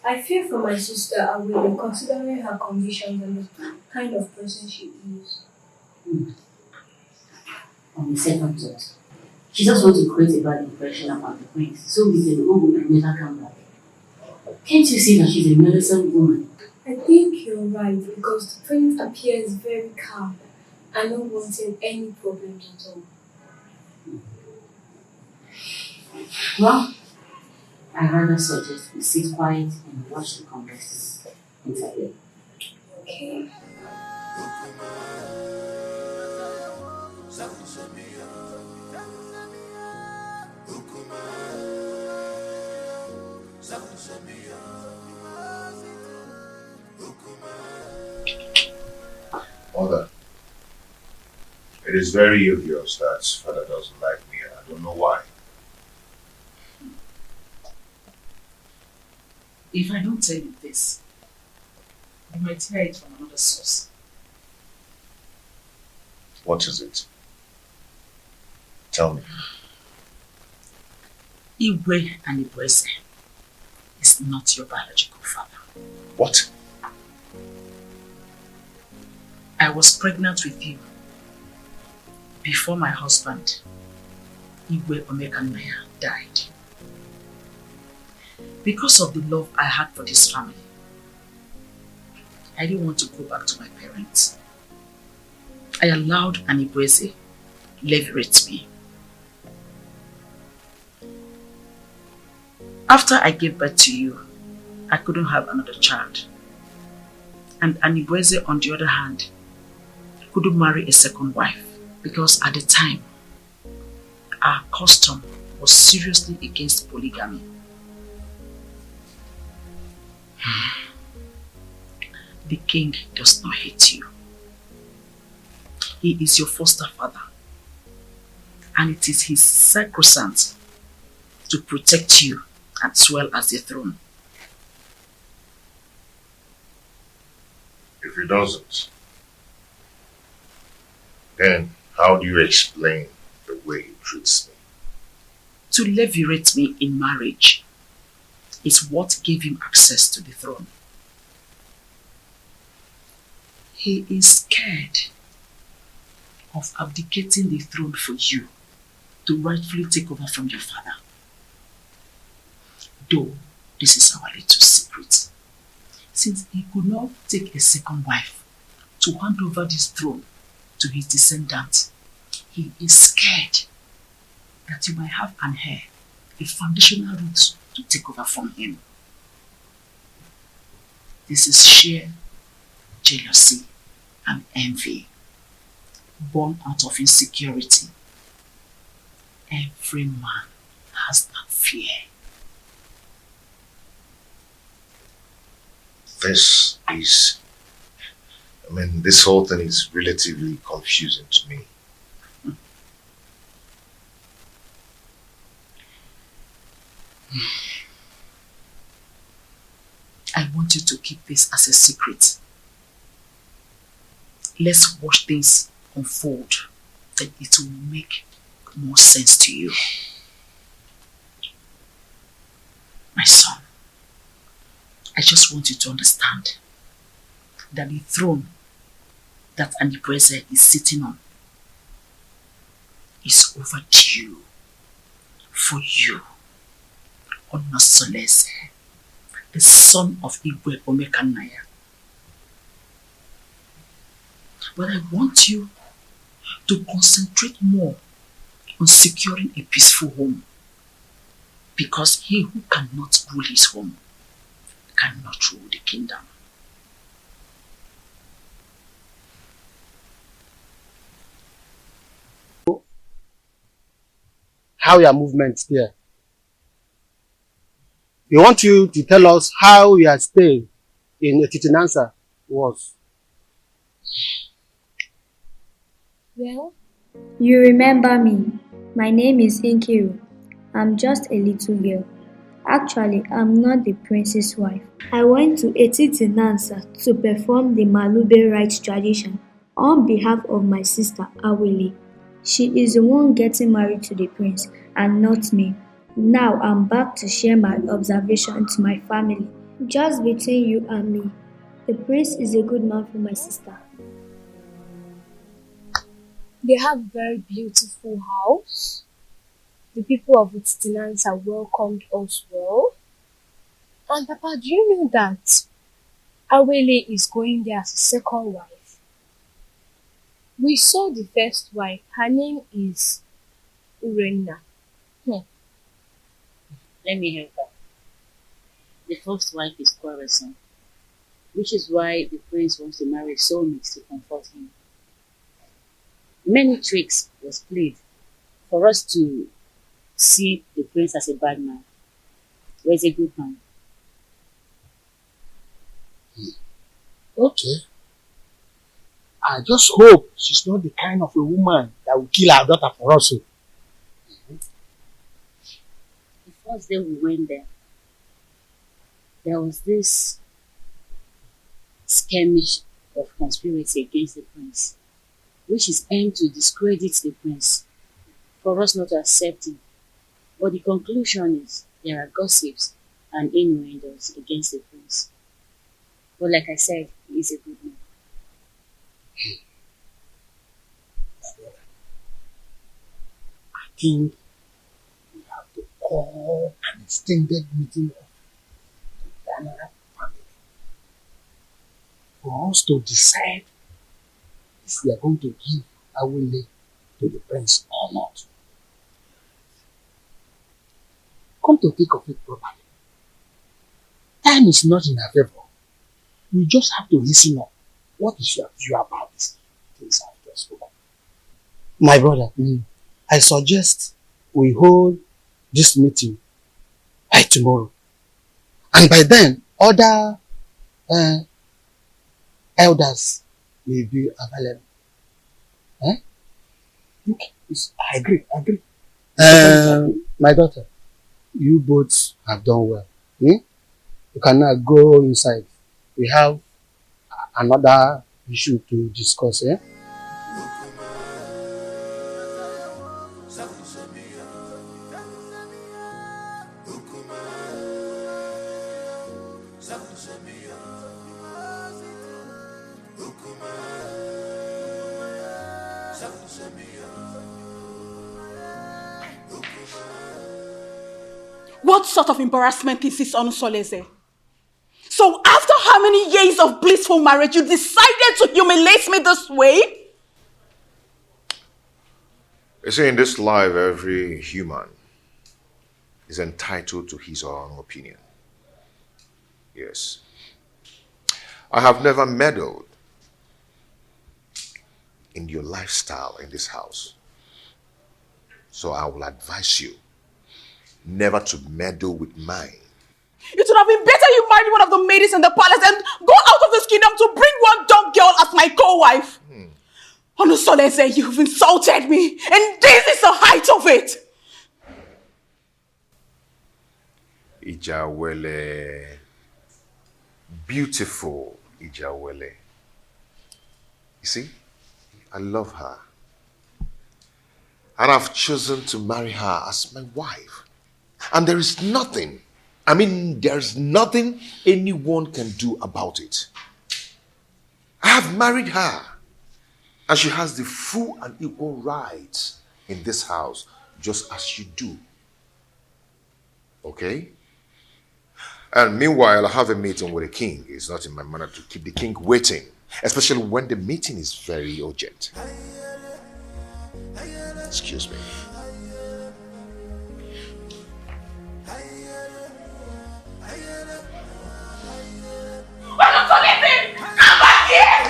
I fear for my sister and will be considering her conditions and the kind of person she is. On the second thought, she just wants to create a bad impression about the prince so we can go home and never come back. Can't you see that she's a meddlesome woman? I think you're right because the prince appears very calm and not wanting any problems at all. Well, I rather suggest we sit quiet and watch the conversations interview. Okay. Mother, it is very obvious that father doesn't like me and I don't know why. If I don't tell you this, you might hear it from another source. What is it? Tell me. Igwe and Ibueze is not your biological father. What? I was pregnant with you before my husband, Igwe Omekanaya, died. Because of the love I had for this family, I didn't want to go back to my parents. I allowed an Ibueze leverage me. After I gave birth to you, I couldn't have another child. And Anibueze, on the other hand, couldn't marry a second wife because at the time, our custom was seriously against polygamy. The king does not hate you. He is your foster father, and it is his sacrosanct to protect you as well as the throne. If he doesn't, then how do you explain the way he treats me? To levirate me in marriage is what gave him access to the throne. He is scared of abdicating the throne for you to rightfully take over from your father. Though this is our little secret, since he could not take a second wife to hand over this throne to his descendants, he is scared that you might have an heir, a foundational root to take over from him. This is sheer jealousy and envy, born out of insecurity. Every man has that fear. This whole thing is relatively confusing to me. I want you to keep this as a secret. Let's watch things unfold, then it will make more sense to you. My son, I just want you to understand that the throne that Anibueze is sitting on is overdue for you, Onosolese, the son of Igwe Omekanaya. But I want you to concentrate more on securing a peaceful home, because he who cannot rule his home cannot rule the kingdom. How your movements there? We want you to tell us how your stay in Etitinansa was. Well, you remember me. My name is Inkiru. I'm just a little girl. Actually, I'm not the prince's wife. I went to Etitinansa to perform the Malube rites tradition on behalf of my sister Awele. She is the one getting married to the prince and not me. Now I'm back to share my observation to my family. Just between you and me, the prince is a good man for my sister. They have a very beautiful house. The people of Etitinansa welcomed us well. And Papa, do you know that Awele is going there as a second wife? We saw the first wife. Her name is Urena. Let me help her. The first wife is quarrelsome, which is why the prince wants to marry soulmates to comfort him. Many tricks was played for us to see the prince as a bad man. Where's a good man? Okay. I just hope she's not the kind of a woman that will kill her daughter for us. The first day we went there was this skirmish of conspiracy against the prince, which is aimed to discredit the prince, for us not to accept him. But the conclusion is there are gossips and innuendos against the prince. But like I said, he is a good man. I think we have to call an extended meeting of the Daniel family for us to decide if we are going to give Awele to the prince or not. Come to think of it properly, time is not in our favor. We just have to listen up. What is your view about this things I've just spoken? My brother, I suggest we hold this meeting by tomorrow. And by then, other elders will be available. Okay, I agree. My daughter, you both have done well. You can now go inside. We have another issue to discuss. What sort of embarrassment is this on Soleze? So after how many years of blissful marriage, you decided to humiliate me this way? You see, in this life, every human is entitled to his or her own opinion. Yes. I have never meddled in your lifestyle in this house. So I will advise you never to meddle with mine. It would have been better you married one of the maidens in the palace and go out of this kingdom to bring one dumb girl as my co-wife. Onusolese, you've insulted me, and this is the height of it. Ijawele. Beautiful Ijawele. You see, I love her. And I've chosen to marry her as my wife. And there is nothing, there's nothing anyone can do about it. I have married her. And she has the full and equal rights in this house, just as you do. Okay? And meanwhile, I have a meeting with the king. It's not in my manner to keep the king waiting, especially when the meeting is very urgent. Excuse me. Come back here!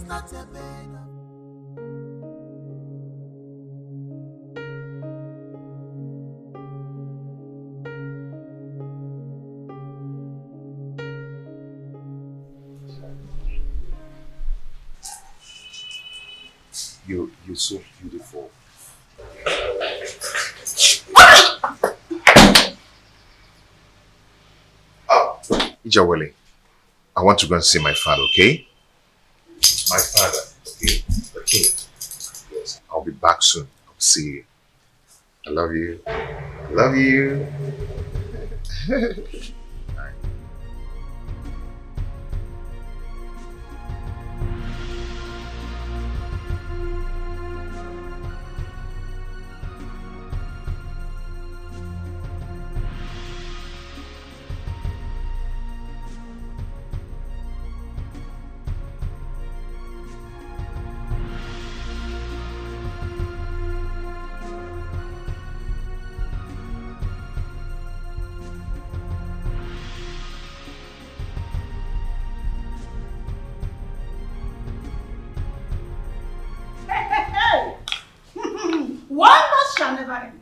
not a bed of You're so beautiful. Ijawele, I want to go and see my father, okay? My father, okay? The king. Yes, I'll be back soon. I'll see you. I love you. I love you. One must shall never end.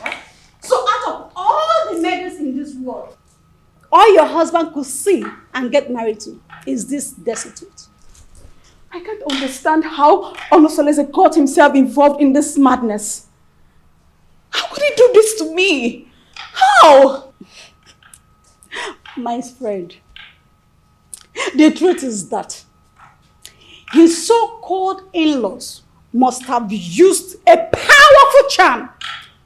Yeah? So out of all the maidens in this world, all your husband could see and get married to is this destitute. I can't understand how Onosolese got himself involved in this madness. How could he do this to me? How? My friend, the truth is that his so-called in-laws must have used a powerful charm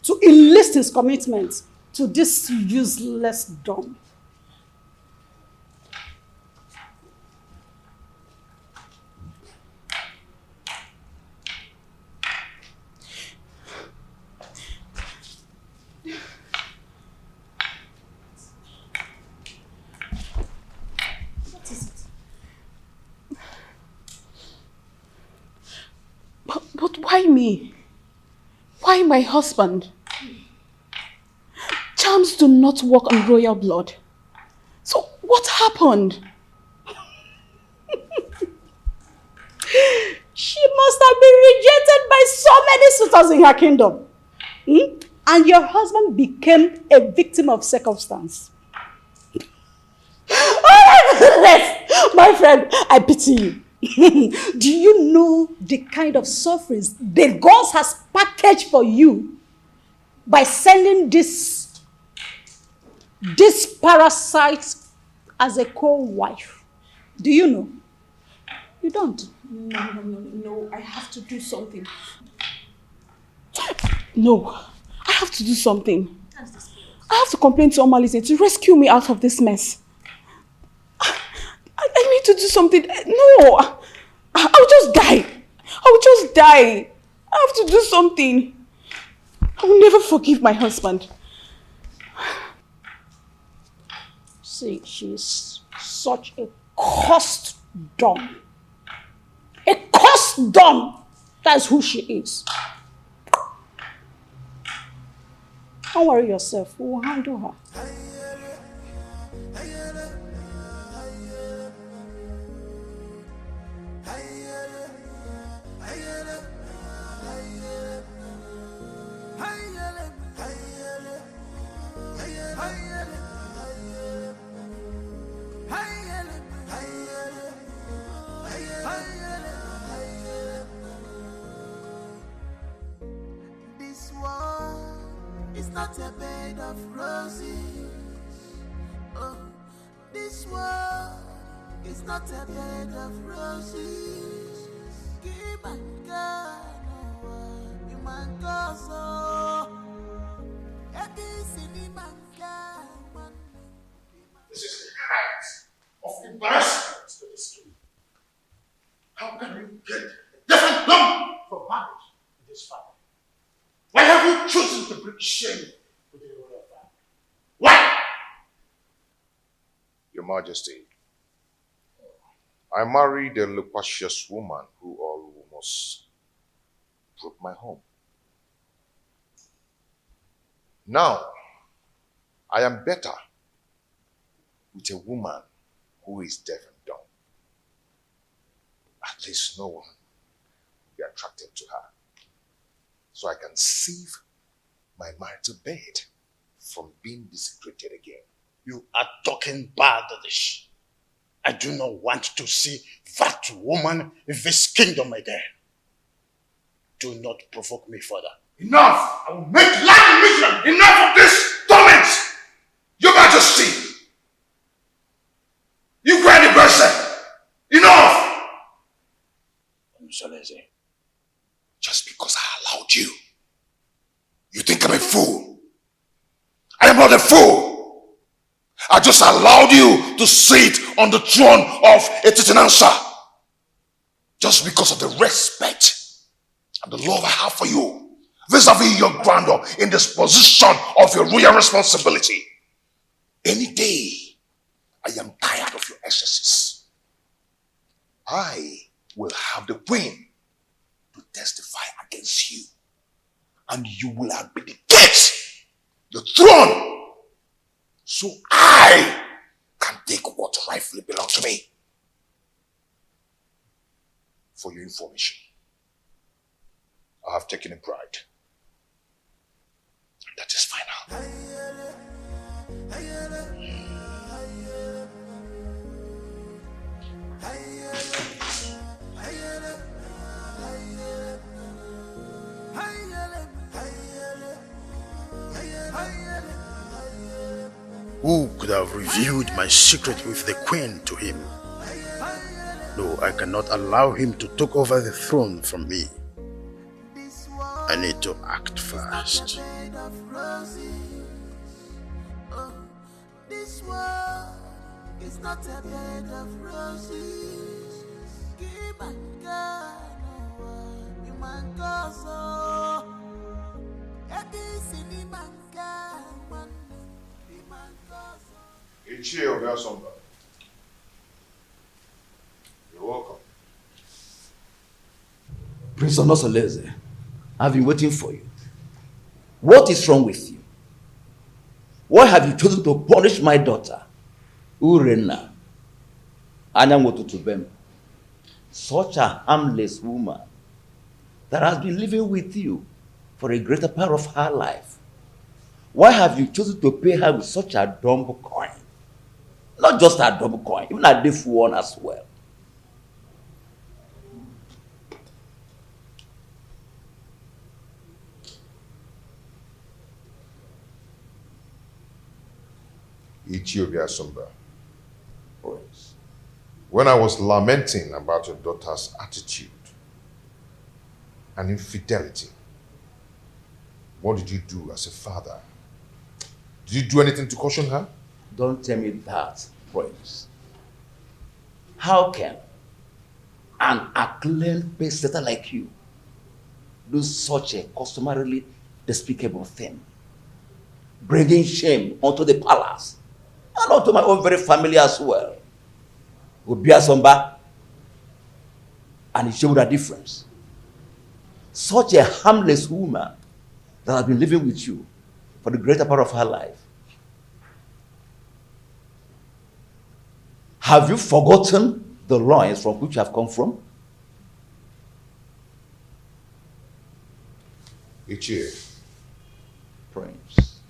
to enlist his commitment to this useless dumb. What is it? But why me? Why my husband? Charms do not work on royal blood. So what happened? She must have been rejected by so many suitors in her kingdom. And your husband became a victim of circumstance. Oh my goodness! My friend, I pity you. Do you know the kind of sufferings the gods has packaged for you by sending this parasite as a co-wife? Do you know? You don't. No, I have to do something. No, I have to do something. I have to complain to Omalise to rescue me out of this mess. I need to do something. No, I'll just die. I'll just die. I have to do something. I will never forgive my husband. See, she's such a cursed dumb. A cursed dumb. That's who she is. Don't worry yourself. We will handle her. this world is not a bed of roses. Oh, this world is not a bed of roses. Give my God, you my God, so this is the height of embarrassment to this street. How can you get a different lump for marriage in this family? Why have you chosen to bring shame within your royal family? Why? Your Majesty, I married a loquacious woman who almost broke my home. Now, I am better with a woman who is deaf and dumb. At least no one will be attracted to her. So I can save my marital bed from being desecrated again. You are talking baddish. I do not want to see that woman in this kingdom again. Do not provoke me further. Enough! I will make life miserable! Enough of this torment! Your Majesty! You cry the person! Enough! Soleze. Just because I allowed you, you think I'm a fool? I am not a fool! I just allowed you to sit on the throne of a Titanansa just because of the respect and the love I have for you vis-a-vis your grandeur in this position of your royal responsibility. Any day, I am tired of your excesses. I will have the queen to testify against you, and you will abdicate the throne so I can take what rightfully belongs to me. For your information, I have taken a bride. And that is final. Who could have revealed my secret with the queen to him? No, I cannot allow him to take over the throne from me. I need to act fast. This world is not a bed of roses. Keep on going, man goes so. You're welcome. Prince Onosoleze, I've been waiting for you. What is wrong with you? Why have you chosen to punish my daughter, Urena Anyamotutubem, such a harmless woman that has been living with you for a greater part of her life? Why have you chosen to pay her with such a dumb coin? Not just a dumb coin, even a deaf one as well. Ethiopia Sumba. When I was lamenting about your daughter's attitude and infidelity, what did you do as a father? Did you do anything to caution her? Don't tell me that, Prince. How can an acclaimed pace-setter like you do such a customarily despicable thing? Bringing shame onto the palace and onto my own very family as well. Obiasomba and it showed a difference. Such a harmless woman that has been living with you for the greater part of her life. Have you forgotten the loins from which you have come from? Ichie. Prince.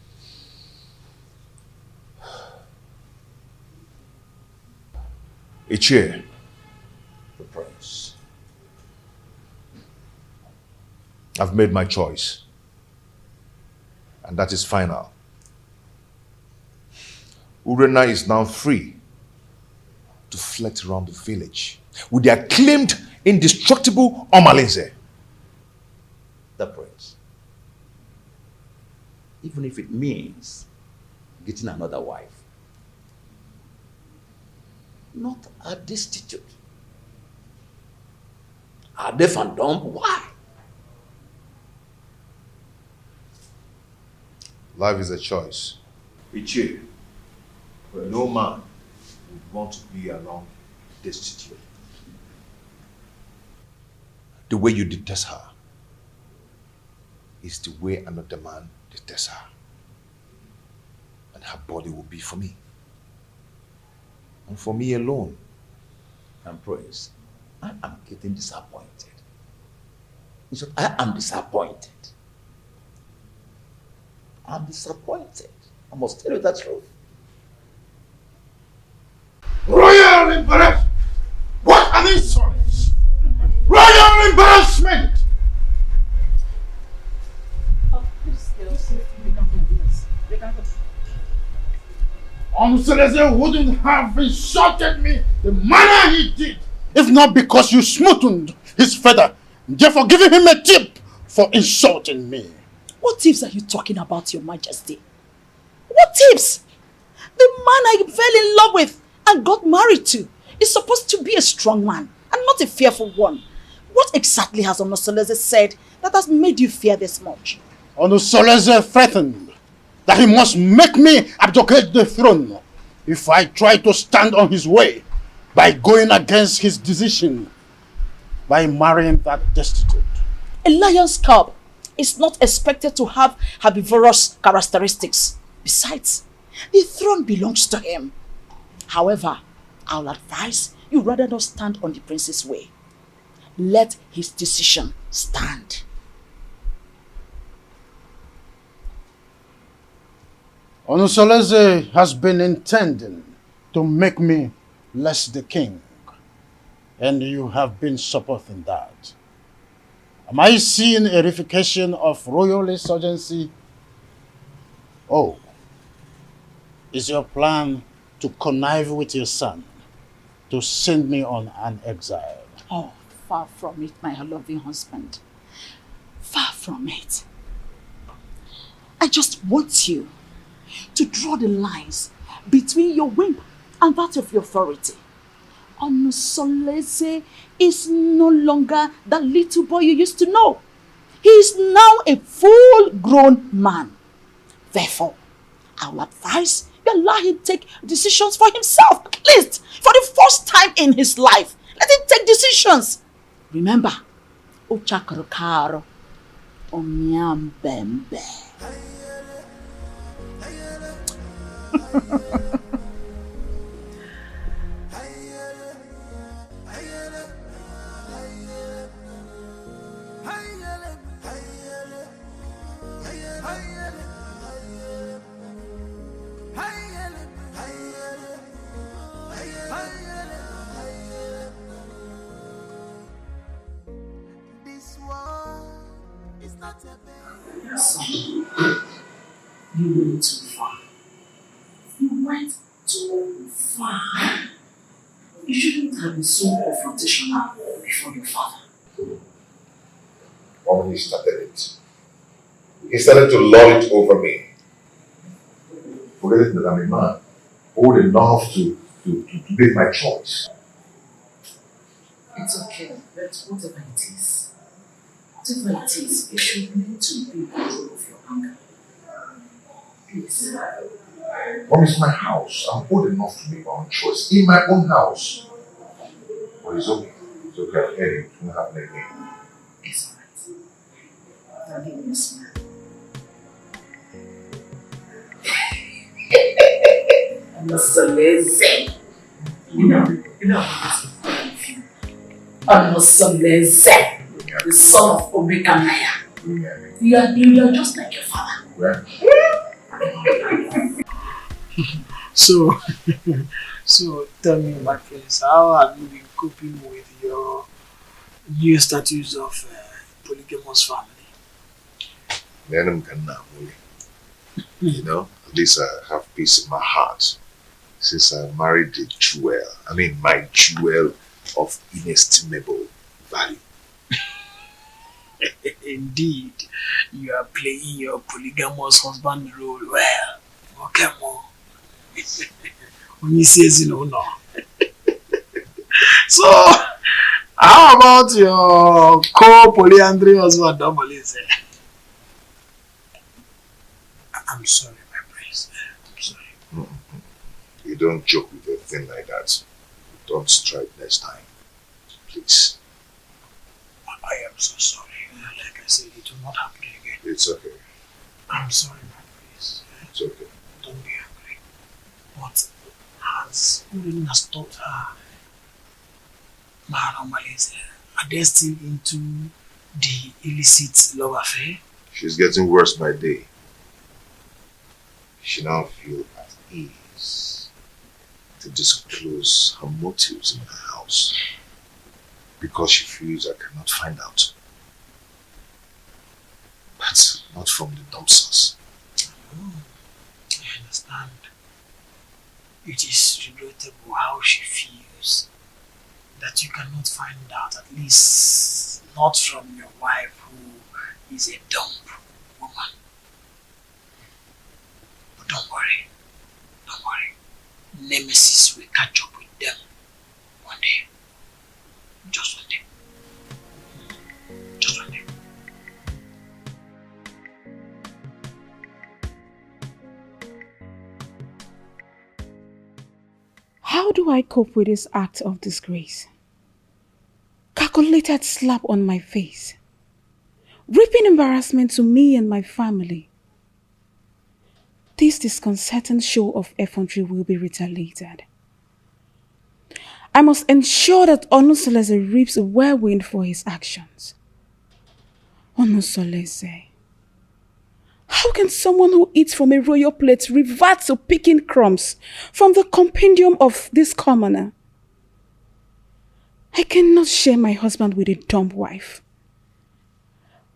Ichie. The prince. I've made my choice. And that is final. Urena is now free to flit around the village with the acclaimed indestructible Omalinze. The prince. Even if it means getting another wife. Not a destitute. A deaf and dumb? Why? Life is a choice. Ichie, no man would want to be alone destitute. The way you detest her is the way another man detests her. And her body will be for me. And for me alone. And Prince, I am getting disappointed. In short, I am disappointed. I'm disappointed. I must tell you the truth. Royal embarrassment! What an insolence! Royal embarrassment! Seleze wouldn't have insulted me the manner he did if not because you smoothened his feather, therefore giving him a tip for insulting me. What tips are you talking about, Your Majesty? What tips? The man I fell in love with and got married to is supposed to be a strong man and not a fearful one. What exactly has Onosoleze said that has made you fear this much? Onosoleze threatened that he must make me abdicate the throne if I try to stand on his way by going against his decision by marrying that destitute. A lion's cub is not expected to have herbivorous characteristics. Besides, the throne belongs to him. However, I'll advise you rather not stand on the prince's way. Let his decision stand. Onosoleze has been intending to make me less the king, and you have been supporting that. Am I seeing a reification of royal insurgency? Oh, is your plan to connive with your son to send me on an exile? Oh, far from it, my loving husband. Far from it. I just want you to draw the lines between your whim and that of your authority. Onosoleze is no longer that little boy you used to know. He is now a full-grown man. Therefore, I will advise you allow him take decisions for himself, at least for the first time in his life. Let him take decisions. Remember, Ochakarokaro, Omiambembe. Son, you went too far. You went too far. You shouldn't have been so confrontational before your father. When he started it, he started to lord it over me. Forget that I'm a man, old enough to make my choice. It's okay, but whatever it is, you should learn to be in control of your anger. Please. Mom, it's my house. I'm old enough to make my own choice. In my own house. But it's okay. It's okay. I'll hear you. It won't happen again. It's alright. Daddy, yes, ma'am. Onosoleze. You know Onosoleze, the son of Obekanaya. You are just like your father. Where? So tell me, my friends, how have you been coping with your new status of polygamous family? You know, at least I have peace in my heart since I married the jewel. I mean, my jewel of inestimable value. Indeed, you are playing your polygamous husband role well. Okay, more. When he says no. So, how about your co-polyandry husband, Domolize? I'm sorry, my prince. I'm sorry. You don't joke with a thing like that. Don't strike next time. Please. I am so sorry. Like I said, it will not happen again. It's okay. I'm sorry, my prince. It's okay. Don't be angry. But has Urina stopped her Man, normally are they still into the illicit love affair? She's getting worse by day. She now feels at ease to disclose her motives in her house because she feels I cannot find out. But not from the dumpsters. Oh, I understand. It is regrettable how she feels that you cannot find out, at least not from your wife who is a dumb woman. But don't worry. Nemesis will catch up with them one day. Just one day. Just one day. How do I cope with this act of disgrace? Calculated slap on my face. Reaping embarrassment to me and my family. This disconcerting show of effrontery will be retaliated. I must ensure that Onusolese reaps a whirlwind for his actions. Onusolese. How can someone who eats from a royal plate revert to picking crumbs from the compendium of this commoner? I cannot share my husband with a dumb wife.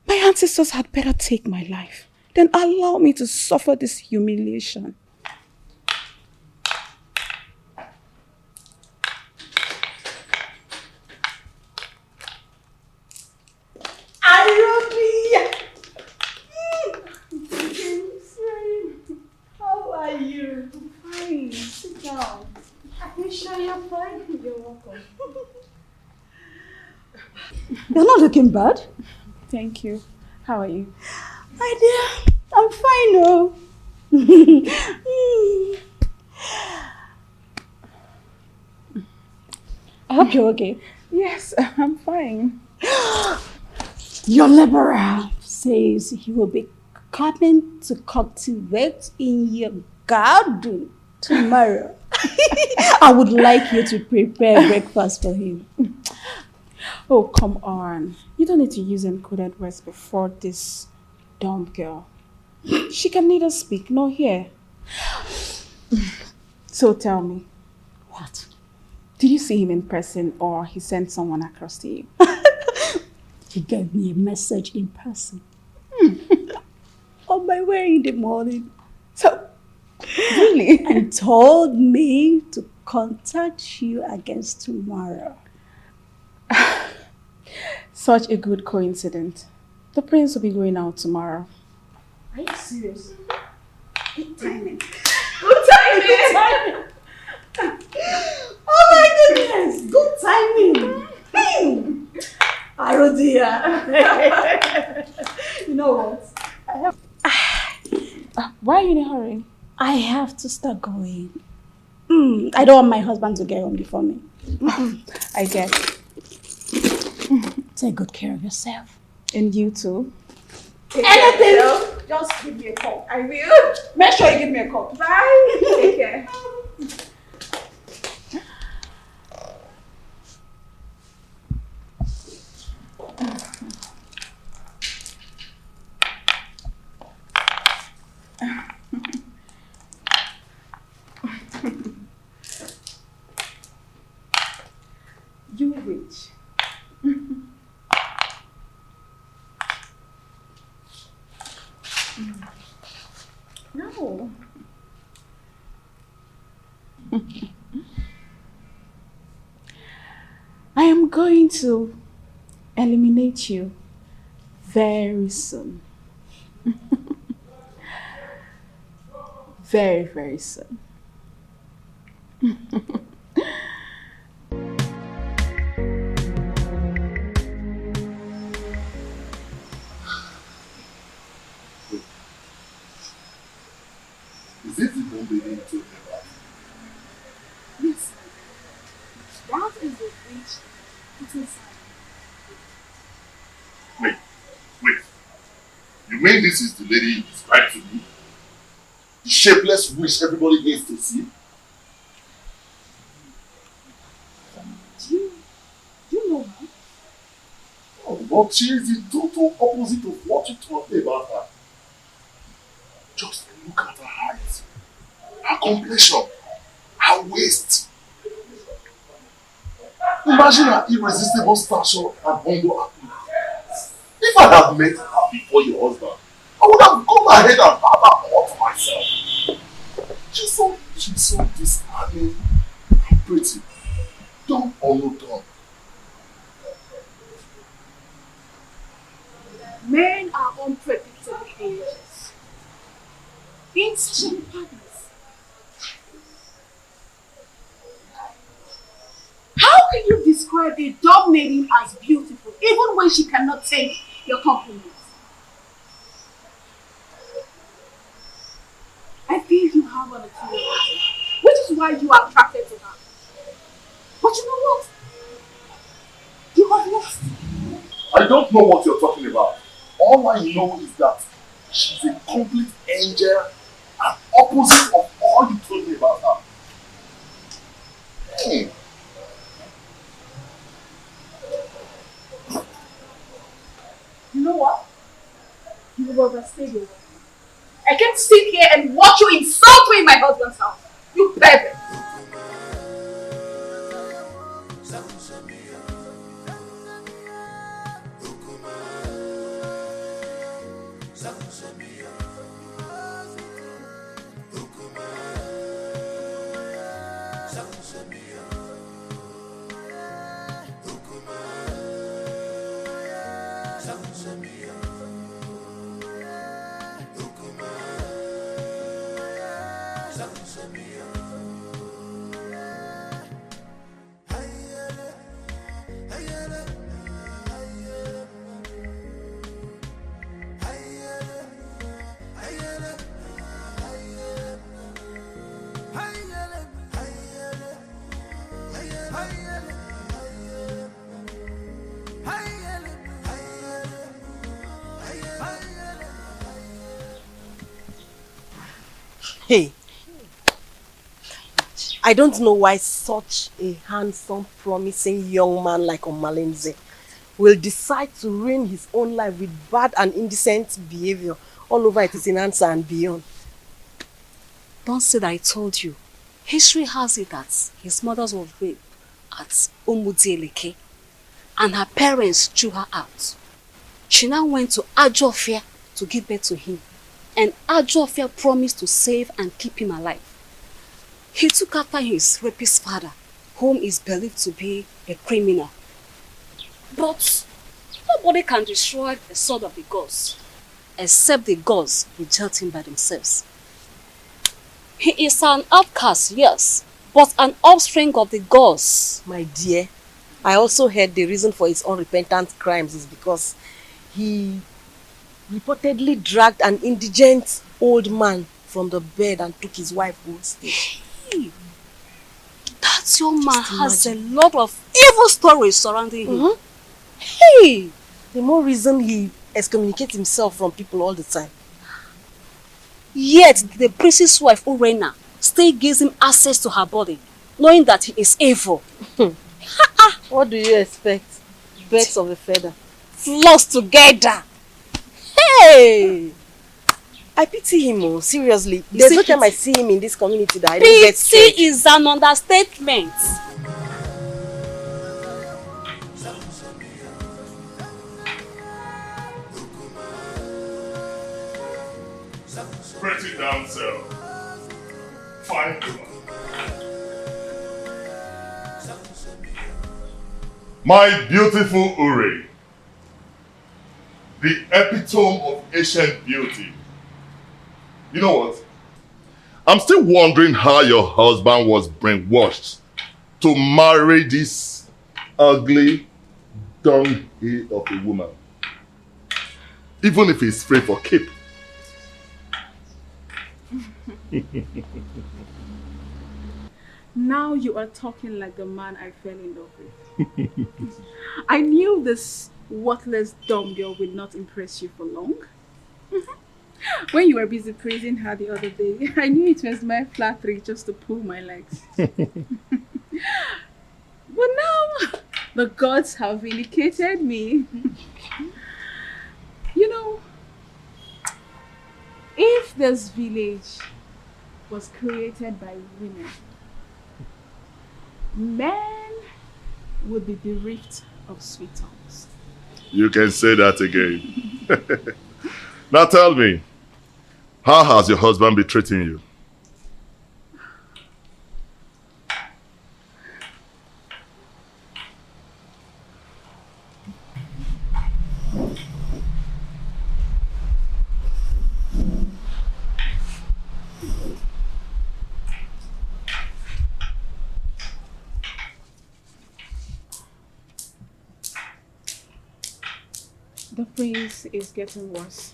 My ancestors had better take my life than allow me to suffer this humiliation. How are you? I'm fine. Sit down. Are you sure you're fine? You're welcome. You're not looking bad. Thank you. How are you? My dear, I'm fine, oh. I hope you're okay. Yes, I'm fine. Your liberal says he will be coming to cultivate in your garden tomorrow. I would like you to prepare breakfast for him. Oh, come on. You don't need to use encoded words before this dumb girl. She can neither speak nor hear. So tell me. What? Did you see him in person or he sent someone across to you? He gave me a message in person. On my way in the morning. So, really? And told me to contact you against tomorrow. Such a good coincidence. The prince will be going out tomorrow. Are you serious? Good timing. Good timing! Oh my goodness! Good timing! Oh dear. You know what? Why are you in a hurry? I have to start going. I don't want my husband to get home before me. I get. Take good care of yourself. And you too. Anything? Just give me a call. I will. Make sure you give me a call. Bye. Take care. You rich. No. I am going to eliminate you very soon. Very, very soon. Is this the bomb baby you told me about? Yes. That is the witch. It is. Wait. You mean this is the lady you described to me? The shapeless witch everybody hates to see? Do But she is the total opposite of what you told me about her. Just look at her height, her complexion, her waist. Imagine her irresistible stature and humble appearance. If I had met her before your husband, I would have gone ahead and had her all to myself. She's so disarming and pretty. Dumb or no dumb. Men are unpredictable angels. Instant partners. How can you describe a dog maiden as beautiful even when she cannot take your compliments? I feel you have an inferiority, which is why you are attracted to her. But you know what? You have lost. I don't know what you're talking about. All I know is that she's a complete angel and opposite of all you told me about her. Hey. You know what? You have overstayed your welcome. I can't sit here and watch you insult me in my husband's house. You pervert. Hey, I don't know why such a handsome, promising young man like Omalenze will decide to ruin his own life with bad and indecent behavior all over Etisinansa and beyond. Don't say that I told you. History has it that his mother was raped at Umudieleke and her parents threw her out. She now went to Ajofia to give birth to him, and Ajofia promised to save and keep him alive. He took after his rapist father, whom is believed to be a criminal. But nobody can destroy the sword of the gods, except the gods reject him by themselves. He is an outcast, yes, but an offspring of the gods. My dear, I also heard the reason for his unrepentant crimes is because he reportedly dragged an indigent old man from the bed and took his wife hostage. Hey, that young man has a lot of evil stories surrounding him. Hey, the more reason he excommunicates himself from people all the time. Yet the priest's wife, Urena, still gives him access to her body, knowing that he is evil. What do you expect? Birds of a feather. Flocks together. Hey! I pity him, seriously. There's no time I see him in this community that I don't get scared. Pity is an understatement. Pretty damsel. Fine woman. My beautiful Uri, the epitome of ancient beauty. You know what? I'm still wondering how your husband was brainwashed to marry this ugly dunghill of a woman. Even if he's free for keep. Now you are talking like the man I fell in love with. I knew this worthless dumb girl would not impress you for long. When you were busy praising her the other day, I knew it was my flattery just to pull my legs. But now, The gods have vindicated me. You know, if this village was created by women, men would be bereft of sweet tongues. You can say that again. Now tell me, how has your husband been treating you? The prince is getting worse.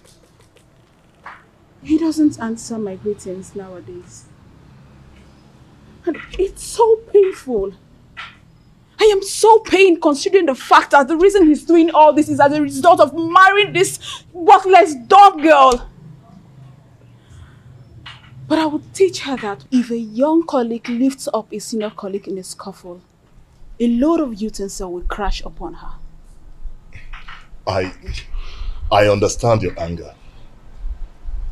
He doesn't answer my greetings nowadays. And it's so painful. I am so pained considering the fact that the reason he's doing all this is as a result of marrying this worthless dog girl. But I will teach her that if a young colleague lifts up a senior colleague in a scuffle, a load of utensil will crash upon her. I understand your anger.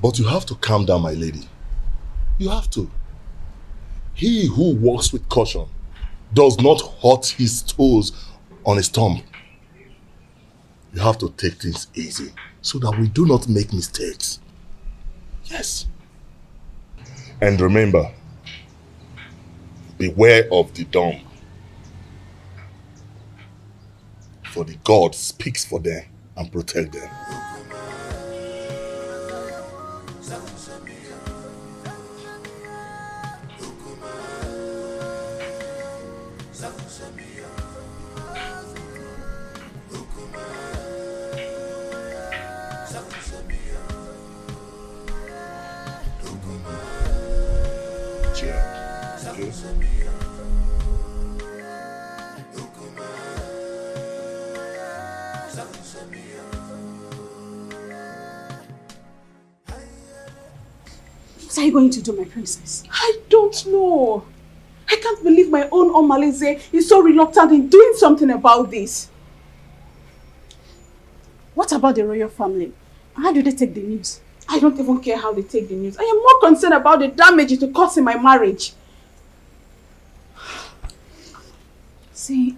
But you have to calm down, my lady. You have to. He who walks with caution does not hurt his toes on a stump. You have to take things easy so that we do not make mistakes. Yes. And remember, beware of the dumb. For the God speaks for them and protect them. What are you going to do, my princess? I don't know. I can't believe my own Omalize is so reluctant in doing something about this. What about the royal family? How do they take the news? I don't even care how they take the news. I am more concerned about the damage it will cause in my marriage. See,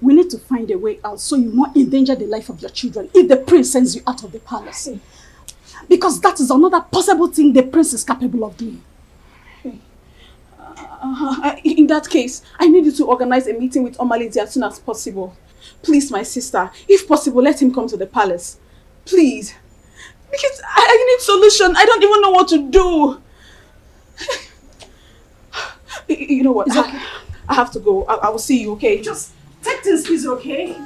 we need to find a way out so you won't endanger the life of your children if the prince sends you out of the palace. Because that is another possible thing the prince is capable of doing. In that case, I need you to organize a meeting with Omalize as soon as possible. Please, my sister, if possible, let him come to the palace. Please. Because I need solution. I don't even know what to do. You know what? It's okay. I have to go. I will see you, okay? Just take things easy, okay?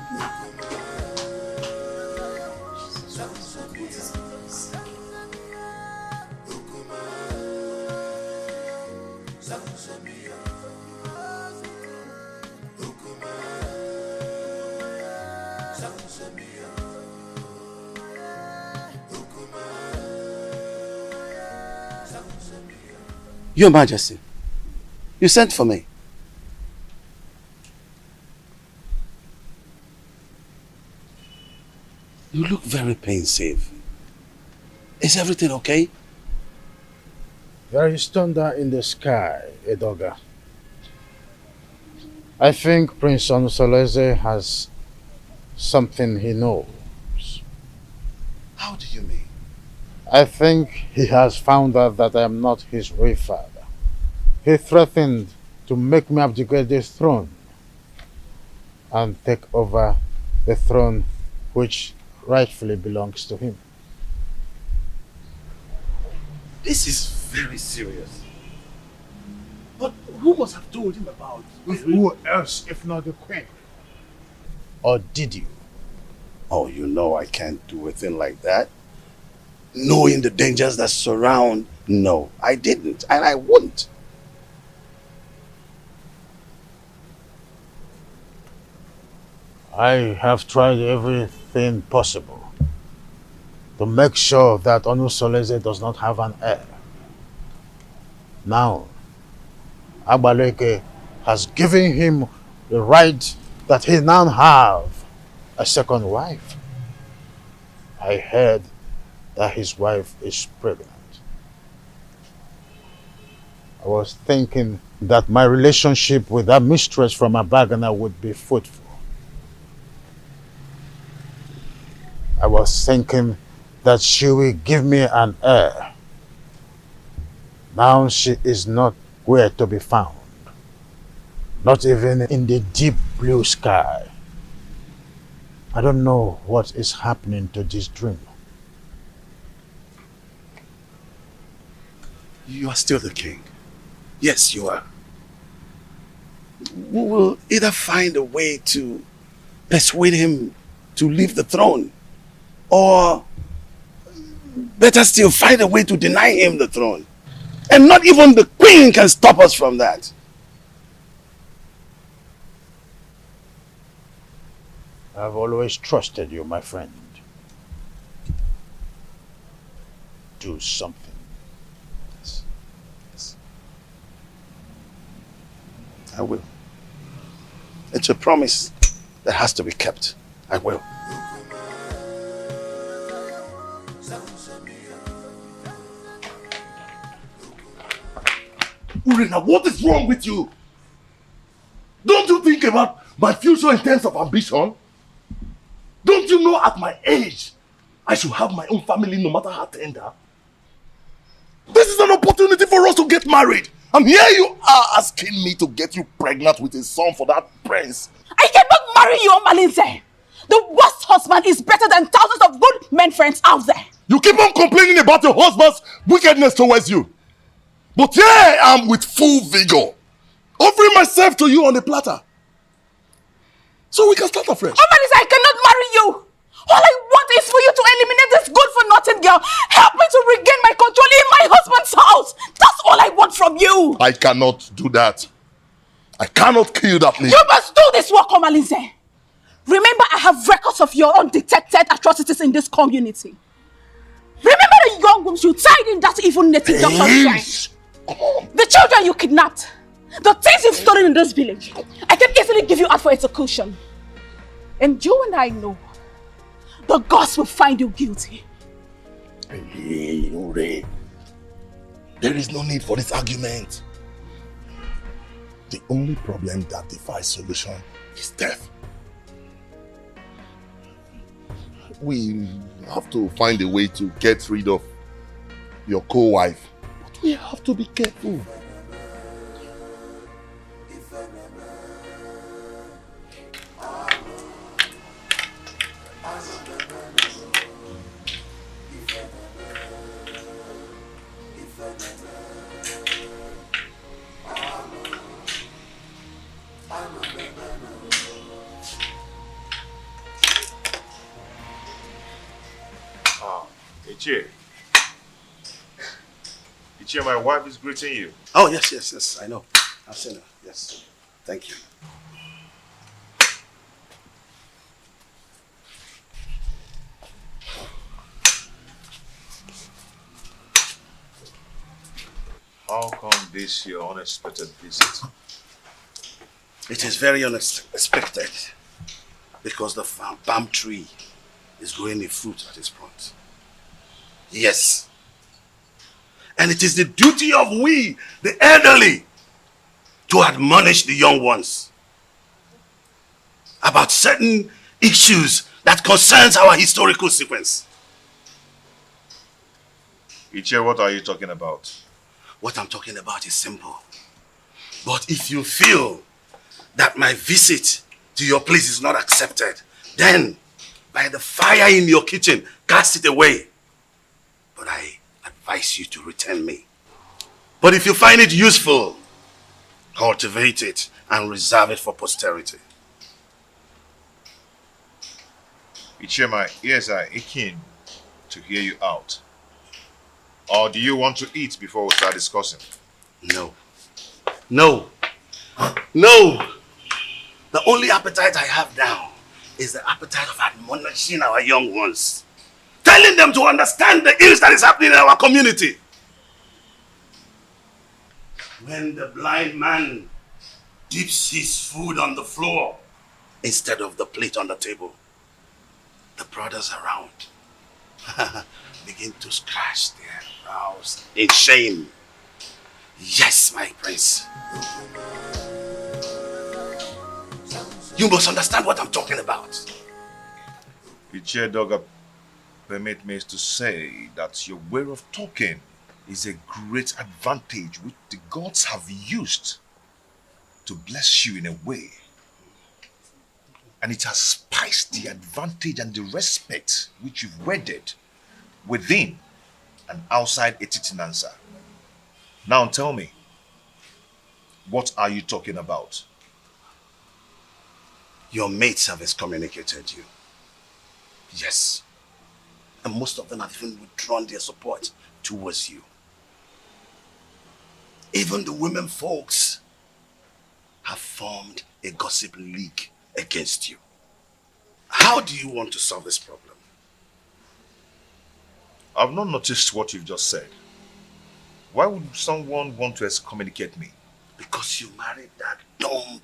Your Majesty, you sent for me. You look very pensive. Is everything okay? There is thunder in the sky, Edoga. I think Prince Onusoleze has something he knows. How do you mean? I think he has found out that I am not his real father. He threatened to make me abdicate the throne and take over the throne which rightfully belongs to him. This is very serious. But who must have told him about it? Who else if not the queen? Or did you? Oh, you know I can't do a thing like that. Knowing the dangers that surround. No, I didn't, and I wouldn't. I have tried everything possible to make sure that Onusoleze does not have an heir. Now, Abaleke has given him the right that he now have a second wife. I heard that his wife is pregnant. I was thinking that my relationship with that mistress from Abagana would be fruitful. I was thinking that she will give me an heir. Now she is not where to be found. Not even in the deep blue sky. I don't know what is happening to this dream. You are still the king. Yes, you are. We will either find a way to persuade him to leave the throne, or better still, find a way to deny him the throne. And not even the queen can stop us from that. I've always trusted you, my friend. Do something. Yes. I will. It's a promise that has to be kept. I will. Urena, what is wrong with you? Don't you think about my future in terms of ambition? Don't you know at my age, I should have my own family no matter how tender? This is an opportunity for us to get married. And here you are asking me to get you pregnant with a son for that prince. I cannot marry you, Omalinze. The worst husband is better than thousands of good men friends out there. You keep on complaining about your husband's wickedness towards you. But here I am with full vigor, offering myself to you on a platter. So we can start afresh. Omalinze, I cannot marry you. All I want is for you to eliminate this good-for-nothing girl. Help me to regain my control in my husband's house. That's all I want from you. I cannot do that. I cannot kill that nigga. You must do this work, Omalinze. Remember, I have records of your undetected atrocities in this community. Remember the young wombs you tied in that evil native doctor's the children you kidnapped. The things you've stolen in this village. I can easily give you out for execution. And you and I know the gods will find you guilty. Hey, Ure. There is no need for this argument. The only problem that defies solution is death. We have to find a way to get rid of your co-wife. But we have to be careful. Ichie, my wife is greeting you. Oh, yes, I know. I've seen her, yes. Thank you. How come this your unexpected visit? It is very unexpected because the palm tree is growing a fruit at this point. Yes. And it is the duty of we, the elderly, to admonish the young ones about certain issues that concerns our historical sequence. Ichie, what are you talking about? What I'm talking about is simple. But if you feel that my visit to your place is not accepted, then by the fire in your kitchen, cast it away. But I advise you to return me. But if you find it useful, cultivate it and reserve it for posterity. Ichie, my ears are aching to hear you out. Or do you want to eat before we start discussing? No. No. No. The only appetite I have now is the appetite of admonishing our young ones. Telling them to understand the ills that is happening in our community. When the blind man dips his food on the floor instead of the plate on the table. The brothers around begin to scratch their brows in shame. Yes, my prince. You must understand what I'm talking about. Ichie permit me to say that your way of talking is a great advantage which the gods have used to bless you in a way. And it has spiced the advantage and the respect which you've wedded within and outside Etitinansa. Now tell me, what are you talking about? Your mates have excommunicated you. Yes. And most of them have even withdrawn their support towards you. Even the women folks have formed a gossip league against you. How do you want to solve this problem? I've not noticed what you've just said. Why would someone want to excommunicate me? Because you married that dumb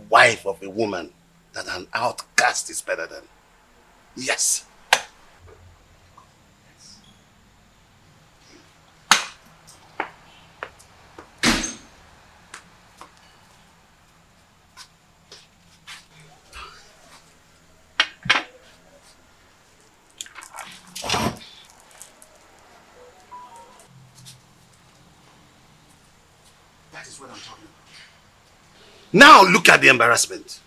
wife of a woman that an outcast is better than. Yes. That is what I'm talking about. Now look at the embarrassment.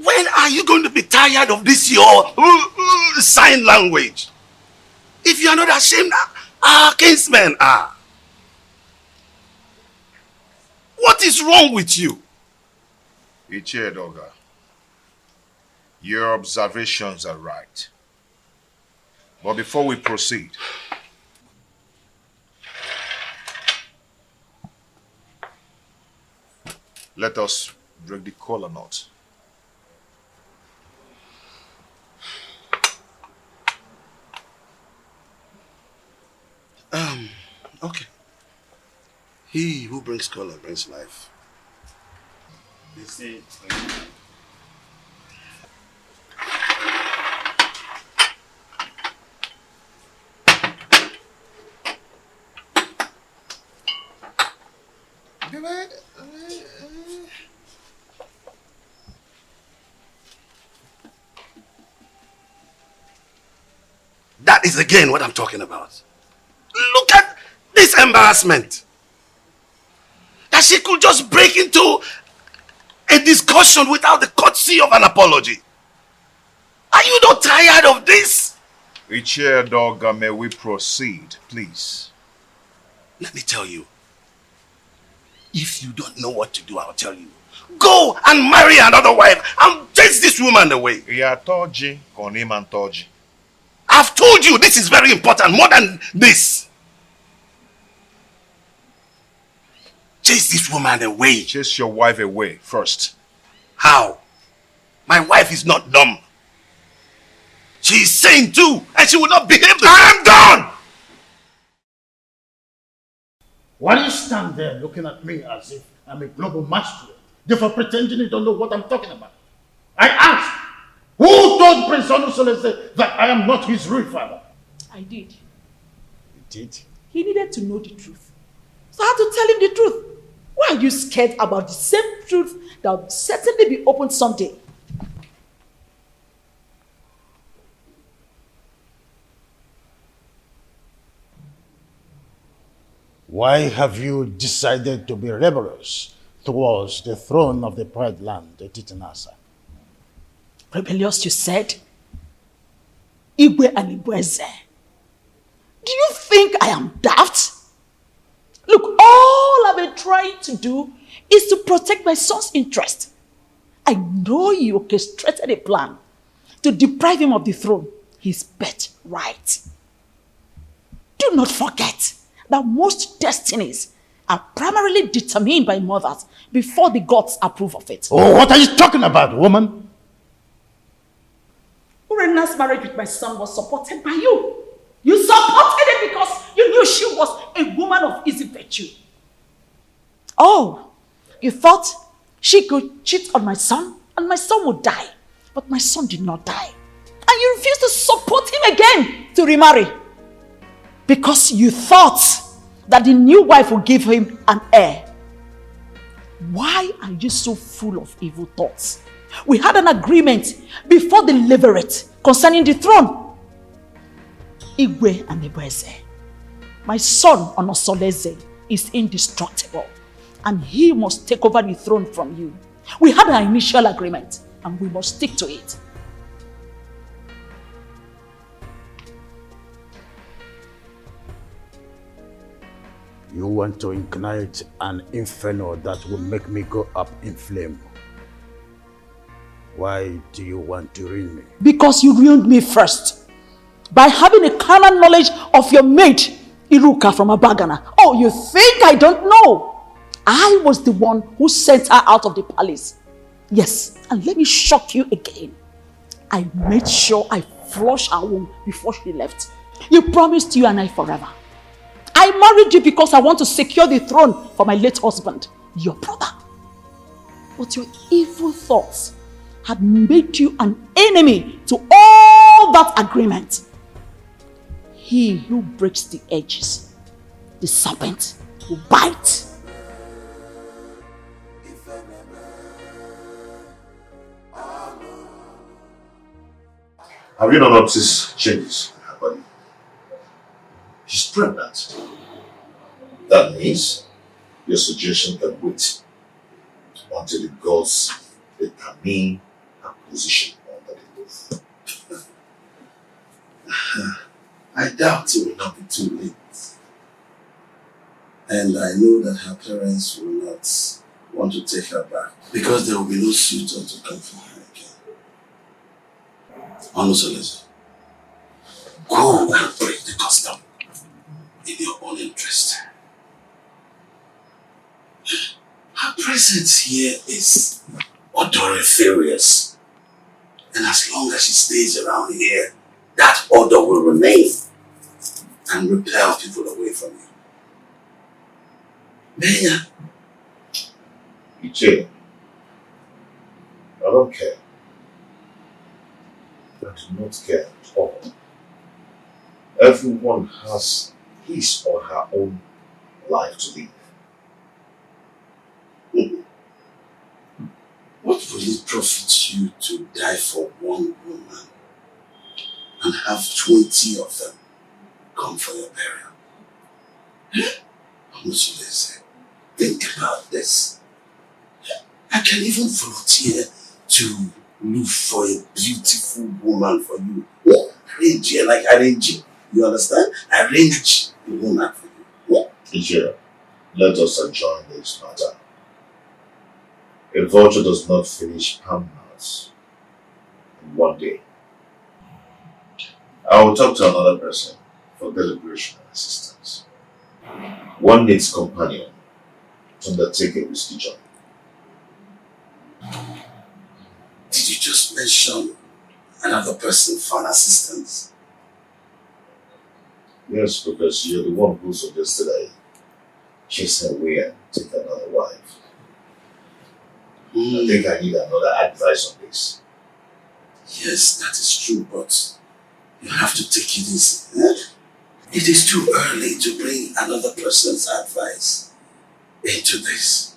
When are you going to be tired of this your sign language? If you are not ashamed, our kinsmen are. What is wrong with you? Ichie Doga, your observations are right. But before we proceed, let us break the kola knot. Okay. He who brings color brings life. They say. That is again what I'm talking about. Look at this embarrassment. That she could just break into a discussion without the courtesy of an apology. Are you not tired of this? Ichie Doga, may we proceed, please? Let me tell you. If you don't know what to do, I'll tell you. Go and marry another wife and chase this woman away. I've told you this is very important, more than this. Chase this woman away. Chase your wife away first. How? My wife is not dumb. She is sane too, and she will not behave the I am done! Why do you stand there looking at me as if I'm a global masquerade, therefore pretending you don't know what I'm talking about? I asked, who told Prince Onusolese that I am not his real father? I did. You did? He needed to know the truth. So I had to tell him the truth. Why are you scared about the same truth that will certainly be opened someday? Why have you decided to be rebellious towards the throne of the Pride Land, Etitinasa? Rebellious, you said? Igwe and Igweze. Do you think I am daft? Look, all I've been trying to do is to protect my son's interest. I know you orchestrated a plan to deprive him of the throne, his birthright. Do not forget that most destinies are primarily determined by mothers before the gods approve of it. Oh, what are you talking about, woman? Urena's marriage with my son was supported by you. You supported it because you knew she was a woman of easy virtue. Oh, you thought she could cheat on my son and my son would die. But my son did not die. And you refused to support him again to remarry. Because you thought that the new wife would give him an heir. Why are you so full of evil thoughts? We had an agreement before the levirate concerning the throne. Igwe and Ebeze. My son Onosoleze is indestructible and he must take over the throne from you. We had our initial agreement and we must stick to it. You want to ignite an inferno that will make me go up in flame. Why do you want to ruin me? Because you ruined me first. By having a carnal knowledge of your mate, Iruka from Abagana. Oh, you think I don't know? I was the one who sent her out of the palace. Yes, and let me shock you again. I made sure I flushed her womb before she left. You promised you and I forever. I married you because I want to secure the throne for my late husband, your brother. But your evil thoughts had made you an enemy to all that agreement. He who breaks the edges, the serpent will bite. Have you not noticed changes in her body? She's pregnant. That means your suggestion can wait until the gods determine her position under the roof. I doubt it will not be too late. And I know that her parents will not want to take her back because there will be no suitor to come for her again. Onosoleze, go and break the custom in your own interest. Her presence here is odoriferous. And as long as she stays around here, that odor will remain and repel people away from you. Benya. Iche, I don't care. I do not care at all. Everyone has his or her own life to live. What will it profit you to die for one woman and have 20 of them come for your burial? Onosoleze, think about this. I can even volunteer to look for a beautiful woman for you. Arrange her like arrange. You understand? Arrange the woman for you. Teacher, let us adjourn this matter. A vulture does not finish palm nuts in one day. I will talk to another person for deliberation and assistance. One needs companion to undertake a risky journey. Did you just mention another person for an assistance? Yes, because you're the one who suggested I chase her away and take another wife. I think I need another advice on this. Yes, that is true, but you have to take it easy. It is too early to bring another person's advice into this.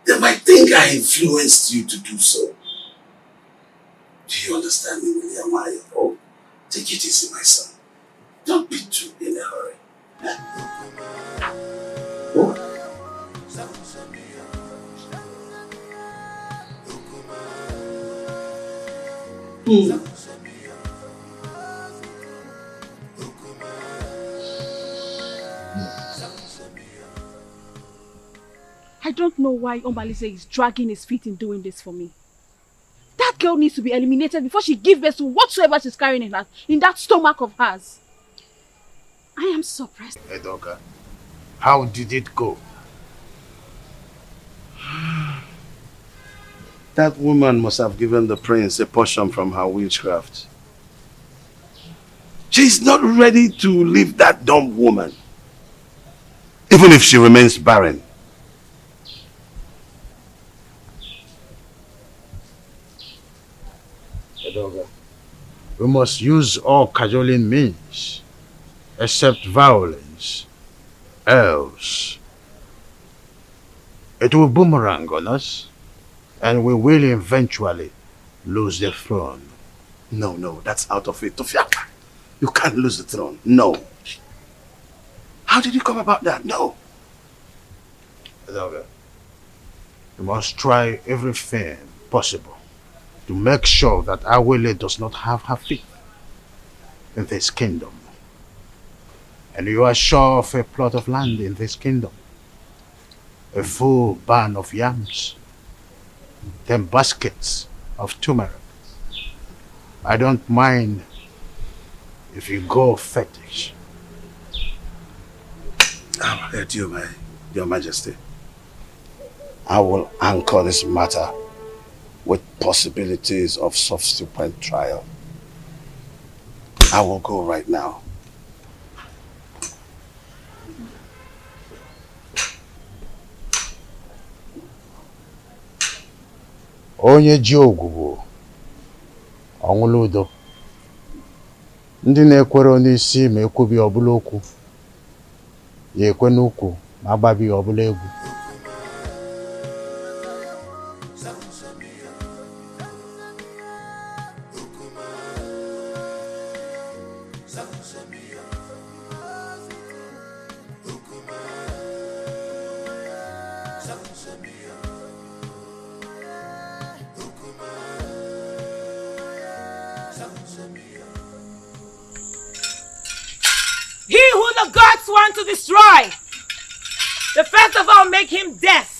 They might think I influenced you to do so. Do you understand me, William? Oh, take it easy, my son. Don't be too in a hurry. Oh. I don't know why Omalise is dragging his feet in doing this for me. That girl needs to be eliminated before she gives birth to whatsoever she's carrying in that stomach of hers. I am surprised. Edoka, how did it go? That woman must have given the prince a portion from her witchcraft. She's not ready to leave that dumb woman. Even even if she remains barren. Edoga, we must use all cajoling means, except violence. Else, it will boomerang on us, and we will eventually lose the throne. No, that's out of it. Tofiaka, you can't lose the throne. No. How did you come about that? No. Edoga, we must try everything possible to make sure that Awele does not have her feet in this kingdom. And you are sure of a plot of land in this kingdom, a full barn of yams, 10 baskets of turmeric. I don't mind if you go fetish. Your Majesty, I will anchor this matter with possibilities of subsequent trial. I will go right now. Onye ji ogwugwu ọnwụla udo. Ndị na-ekwere onye isi ma ekwubi ọbụla okwu, ya ekwe n'ukwu ma agbabi ọbụla egwu. He who the gods want to destroy, the first of all make him death.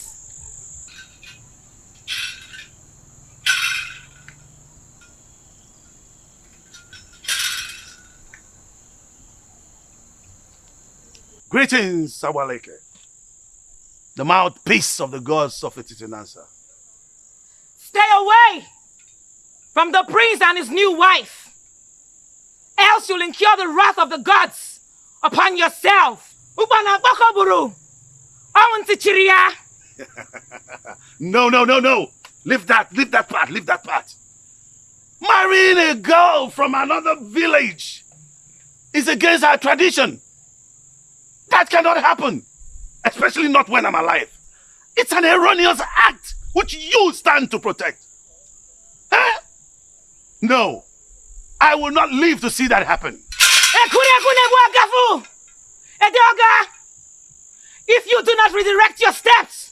Greetings, Sawaleke, the mouthpiece of the gods of Etitinansa. Stay away from the prince and his new wife, else you'll incur the wrath of the gods upon yourself. No. Leave that part. Marrying a girl from another village is against our tradition. That cannot happen, especially not when I'm alive. It's an erroneous act which you stand to protect. Huh? No, I will not live to see that happen. If you do not redirect your steps,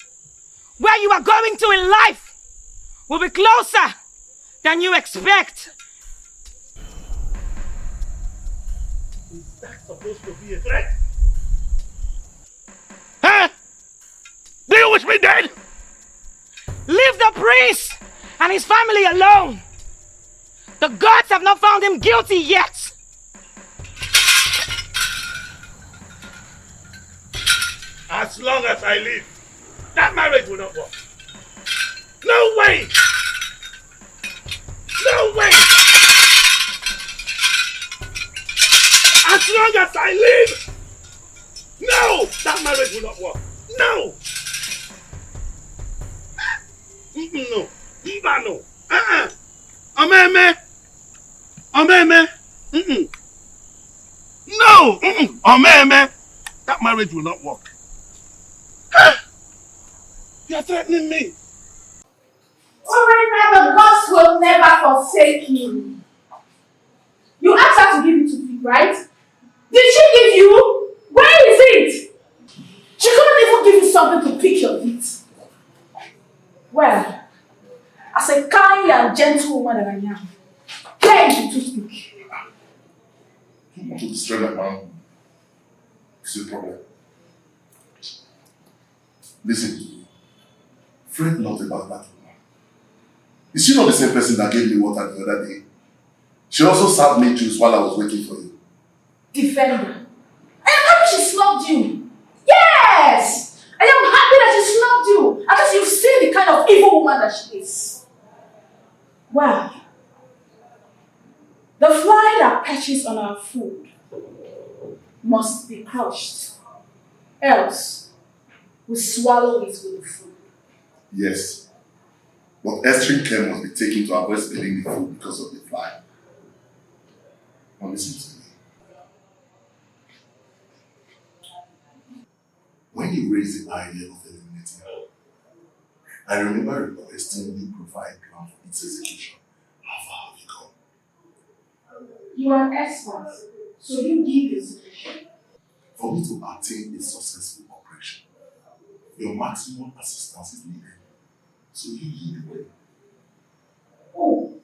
where you are going to in life will be closer than you expect. Is that supposed to be a threat? Huh? Do you wish me dead? Leave the prince and his family alone. The gods have not found him guilty yet. As long as I live, that marriage will not work. No way! No way! As long as I live, no! That marriage will not work. No! No. No. Omeme! No! Omeme! That marriage will not work. You're threatening me. Alright, now the gods will never forsake you. You asked her to give you 2 feet, right? Did she give you? Where is it? She couldn't even give you something to pick your feet. Well, as a kind and gentle woman that I am, here is the toothpick. To destroy my mom is a problem. Listen, fret not about that woman. Is she not the same person that gave me water the other day? She also served me juice while I was waiting for you. Defender. I am happy she snubbed you. Yes! I am happy that she snubbed you. At least you've seen the kind of evil woman that she is. Well, the fly that perches on our food must be crushed. Else, we swallow it with the food. Yes. But extreme care must be taken to avoid spilling the food because of the fly. Now listen to me. When you raised the idea of eliminating her, I remember requesting you provide a plan for its execution. How far have you gone? You are an expert, so you give the solution. For me to attain a successful operation, your maximum assistance is needed. So you lead the way. Oh.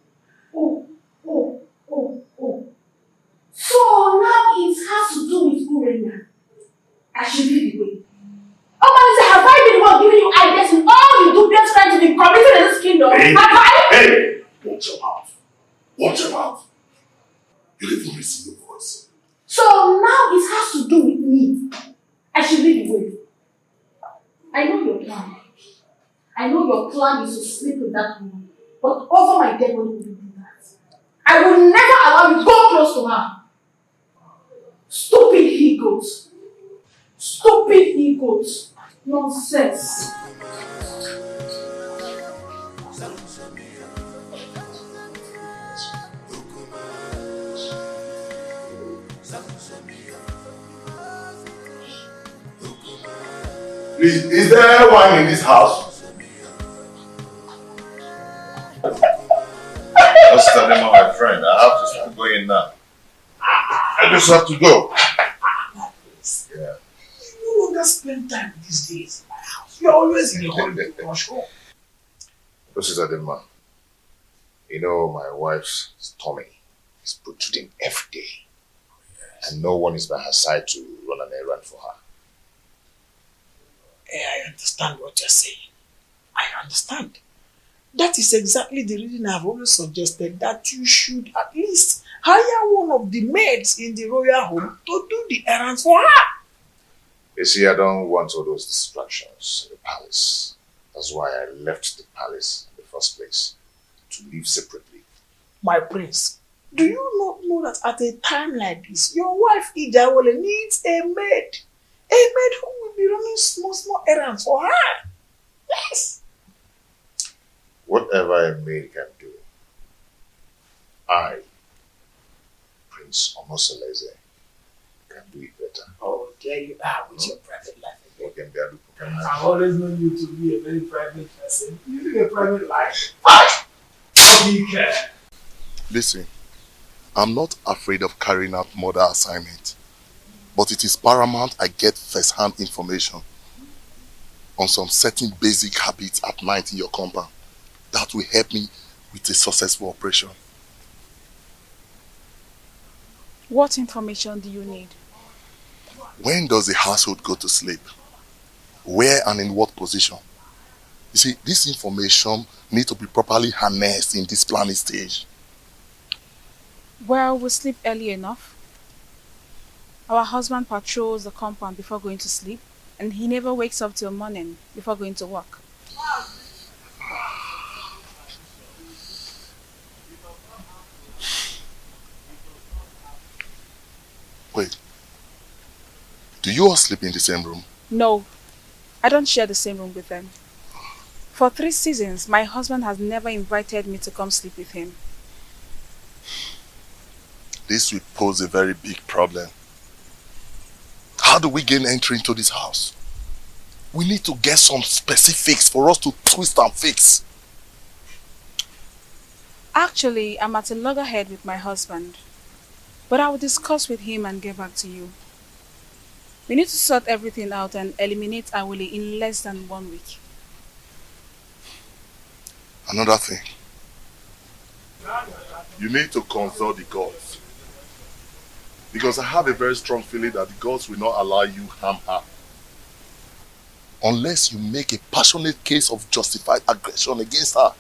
So now it has to do with Urena. I should lead the way. Oh, have I been the one giving you ideas in all you do just trying to be committed in this kingdom? Have I? Hey! Watch your mouth. Watch your mouth. You don't even receive your voice. So now it has to do with me. I should lead the way. I know your plan. I know your plan is to sleep with that woman. But over my dead body, will you do that? I will never allow you to go close to her. Stupid egos. Stupid egos. Nonsense. Please, is there wine in this house? Just tell them, my friend, I have to start going now. I just have to go. Yeah. You no longer spend time these days in my house. You're always in a hurry to rush home. This is Adema. You know, my wife's tummy is protruding every day. And no one is by her side to run an errand for her. I understand what you're saying. I understand. That is exactly the reason I've always suggested that you should at least hire one of the maids in the royal home to do the errands for her. You see, I don't want all those distractions in the palace. That's why I left the palace in the first place, to live separately. My prince, do you not know that at a time like this, your wife Ijawole needs a maid? A maid who will be running small errands for her. Yes. Whatever a maid can do, I, Prince Omosoleze, can do it better. Oh, there you are with your private life again. Okay, I've always known you to be a very private person. You live a private life. What? Be careful. Listen, I'm not afraid of carrying out murder assignment, but it is paramount I get first-hand information on some certain basic habits at night in your compound. That will help me with a successful operation. What information do you need? When does the household go to sleep? Where and in what position? You see, this information needs to be properly harnessed in this planning stage. Well, we sleep early enough. Our husband patrols the compound before going to sleep, and he never wakes up till morning before going to work. Wait, do you all sleep in the same room? No, I don't share the same room with them. For 3 seasons, my husband has never invited me to come sleep with him. This will pose a very big problem. How do we gain entry into this house? We need to get some specifics for us to twist and fix. Actually, I'm at a loggerhead with my husband. But I will discuss with him and get back to you. We need to sort everything out and eliminate Awole in less than 1 week. Another thing. You need to consult the gods. Because I have a very strong feeling that the gods will not allow you harm her. Unless you make a passionate case of justified aggression against her.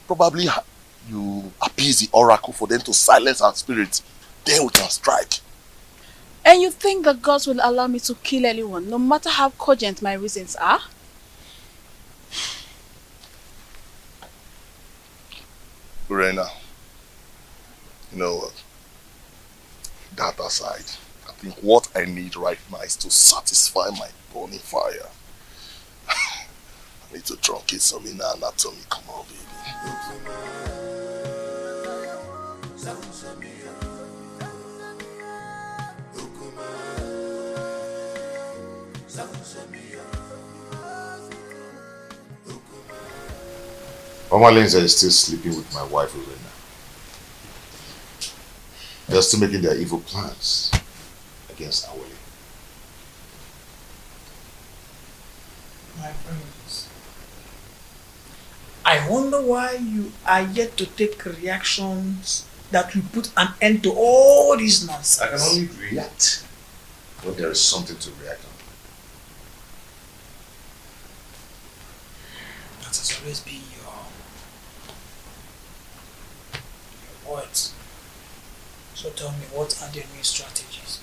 Probably you appease the oracle for them to silence her spirit. Then we can strike. And you think the gods will allow me to kill anyone, no matter how cogent my reasons are? Lorena, you know what? That aside, I think what I need right now is to satisfy my burning fire. I need to truncate some inner anatomy. Come on, baby. Mama Lindsay is still sleeping with my wife Urena. They're still making their evil plans against Awele. My friends, I wonder why you are yet to take reactions that will put an end to all this nonsense. I can only react when there is something to react on. That has always been your words. So tell me, what are the new strategies?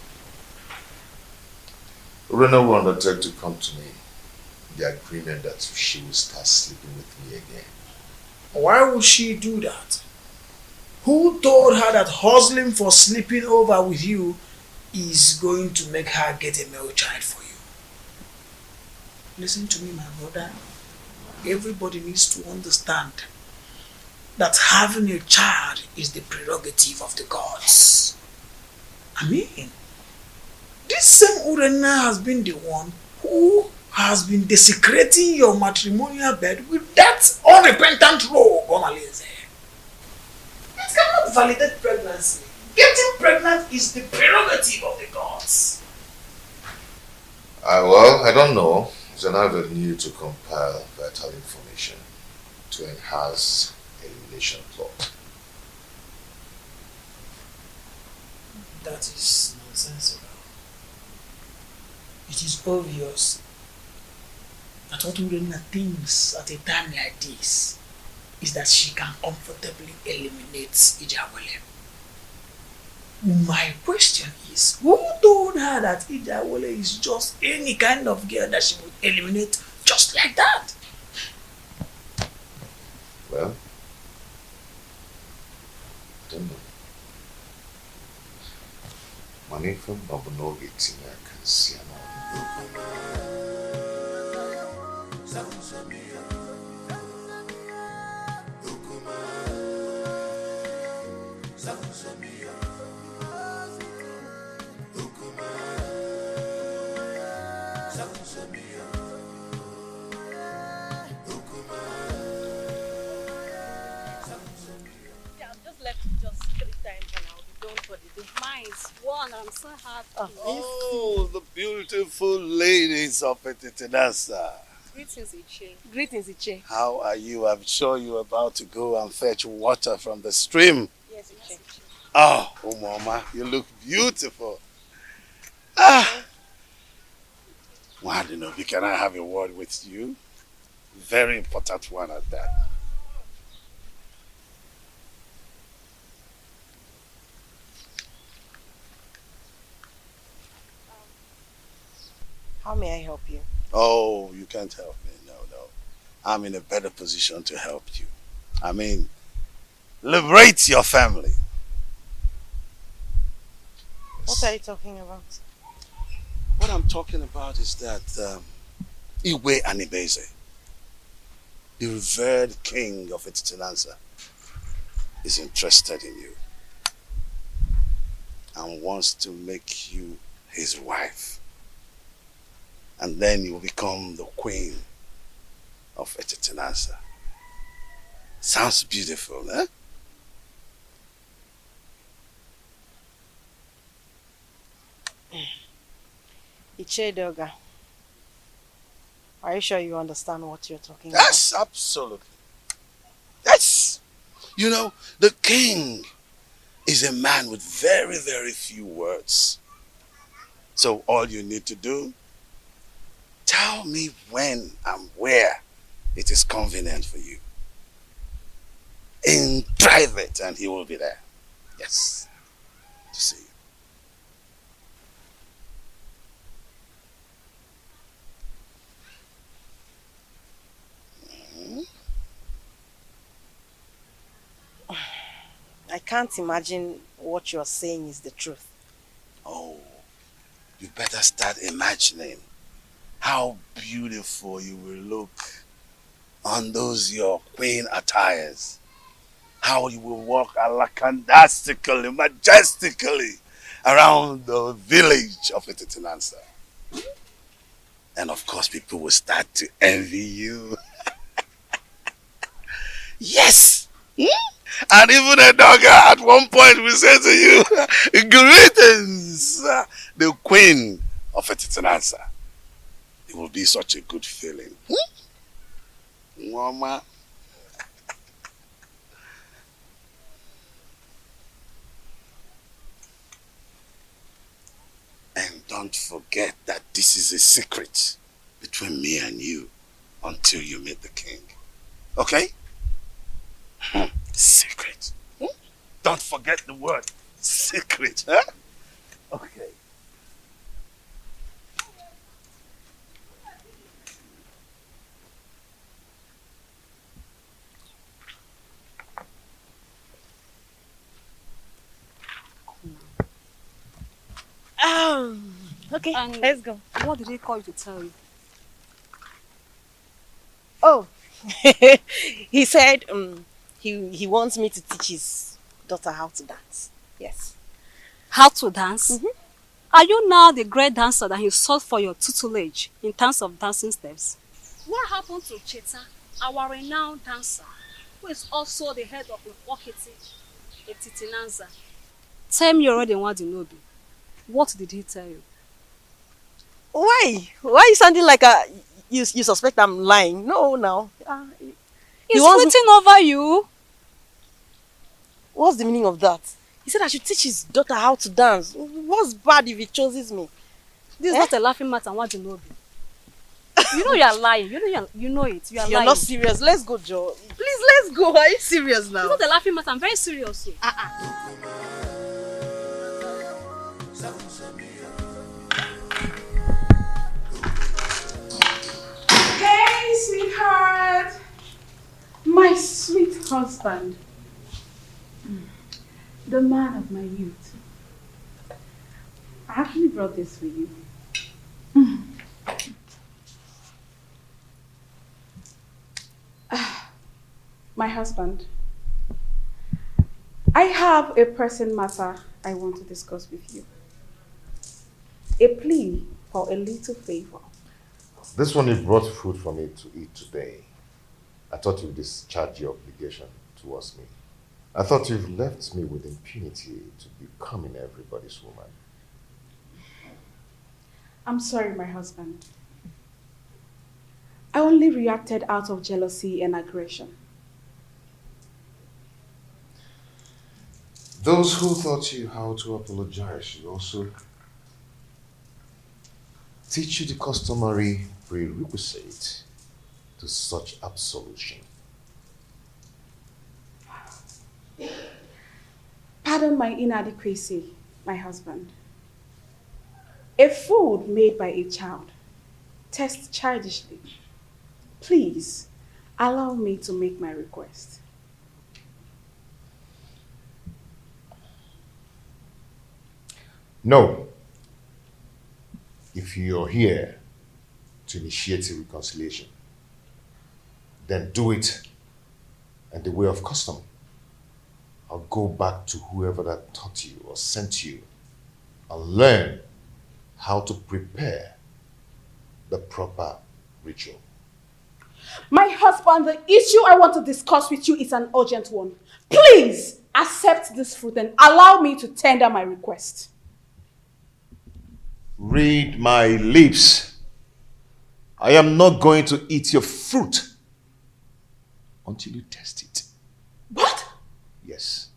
Urena will undertake to come to me the agreement that she will start sleeping with me again. Why would she do that? Who told her that hustling for sleeping over with you is going to make her get a male child for you? Listen to me, my brother. Everybody needs to understand that having a child is the prerogative of the gods. I mean, this same Urena has been the one who has been desecrating your matrimonial bed with that unrepentant rogue, Omalinze. It cannot validate pregnancy. Getting pregnant is the prerogative of the gods. Well, I don't know. It's an avenue to compile vital information to enhance elimination plot. That is nonsensical. It is obvious that what Urena thinks at a time like this is that she can comfortably eliminate Ijawele. My question is, who told her that Ijawele is just any kind of girl that she would eliminate just like that? Well, I don't know. Money from Babunogi Tina can see I'm so happy. Oh, the beautiful ladies of Etitinasa. Greetings, Iche. Greetings, Iche. How are you? I'm sure you're about to go and fetch water from the stream. Yes, Iche. Oh, Mama, you look beautiful. Ah! Wadinobi, can I have a word with you? Very important one at that. How may I help you? Oh, you can't help me. No. I'm in a better position to help you. I mean, liberate your family. What are you talking about? What I'm talking about is that Iwe Anibeze, the revered king of Etitinansa, is interested in you and wants to make you his wife. And then you will become the queen of Etitinansa. Sounds beautiful, eh? Ichedoga, are you sure you understand what you're talking about? Yes, absolutely. Yes. You know, the king is a man with very, very few words. So all you need to do, tell me when and where it is convenient for you. In private, and he will be there. Yes. To see you. I can't imagine what you're saying is the truth. Oh, you better start imagining how beautiful you will look on those your queen attires. How you will walk alakandastically, majestically around the village of Ititinansa. And of course, people will start to envy you. Yes! And even a dog at one point will say to you, greetings, the queen of Ititinansa. It will be such a good feeling. Mama. And don't forget that this is a secret between me and you until you meet the king. Okay? Secret. Don't forget the word secret. Huh? Okay. Okay, And let's go. What did he call you to tell you? Oh, he said he wants me to teach his daughter how to dance. Yes. How to dance? Are you now the great dancer that he sought for your tutelage in terms of dancing steps? What happened to Cheta, our renowned dancer, who is also the head of Okiti, Etitinanza? Tell me already what you know. What did he tell you? Why? Why are you sounding like you suspect I'm lying? No, now. He's waiting over you. What's the meaning of that? He said I should teach his daughter how to dance. What's bad if he chooses me? This is not a laughing matter. What you know? You know you are lying. You know it. You are lying. You're not serious. Let's go, Joe. Please, let's go. Are you serious now? It's not a laughing matter. I'm very serious. Hey, sweetheart. My sweet husband. The man of my youth. I actually brought this for you. My husband. I have a pressing matter I want to discuss with you. A plea for a little favor. This one you brought food for me to eat today. I thought you'd discharge your obligation towards me. I thought you've left me with impunity to becoming everybody's woman. I'm sorry, my husband. I only reacted out of jealousy and aggression. Those who taught you how to apologize should also teach you the customary prerequisite to such absolution. Pardon my inadequacy, my husband. A food made by a child tastes childishly. Please, allow me to make my request. No. If you're here to initiate a reconciliation, then do it in the way of custom. I'll go back to whoever that taught you or sent you and learn how to prepare the proper ritual. My husband, the issue I want to discuss with you is an urgent one. Please accept this fruit and allow me to tender my request. Read my lips. I am not going to eat your fruit until you test it. What? Yes.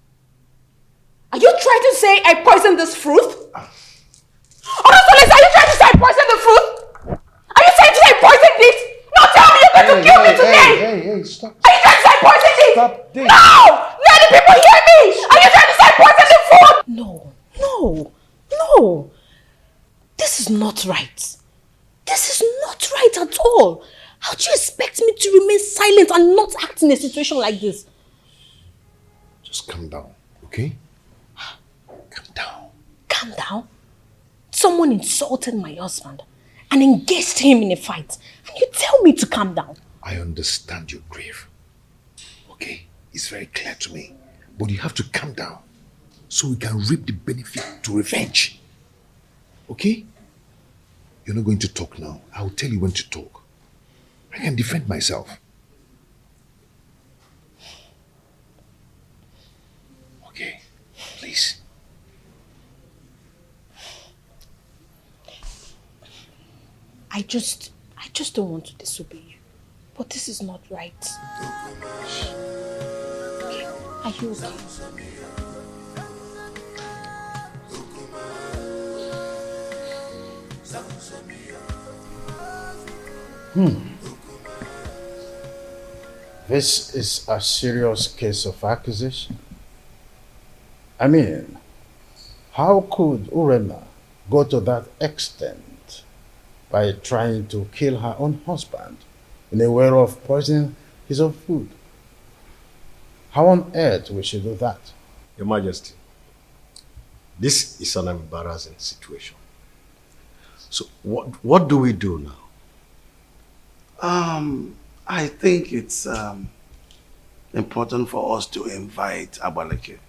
Are you trying to say I poisoned this fruit? Honestly, are you trying to say I poisoned the fruit? Are you trying to say I poisoned it? No, tell me you're going to kill me today! Hey, stop. Are you trying to say I poisoned it? Stop this. No! Let the people hear me! Are you trying to say I poisoned the food? No. This is not right. This is not right at all. How do you expect me to remain silent and not act in a situation like this? Just calm down, okay? Calm down? So Someone insulted my husband and engaged him in a fight. And you tell me to calm down. I understand your grief. Okay? It's very clear to me. But you have to calm down so we can reap the benefit to revenge. Okay? You're not going to talk now. I'll tell you when to talk. I can defend myself. Okay? Please. I just don't want to disobey you. But this is not right. Okay. Are you okay? This is a serious case of accusation. I mean, how could Urena go to that extent by trying to kill her own husband in a way of poisoning his own food? How on earth will she do that? Your Majesty, this is an embarrassing situation. So what do we do now? I think it's important for us to invite Abaleke,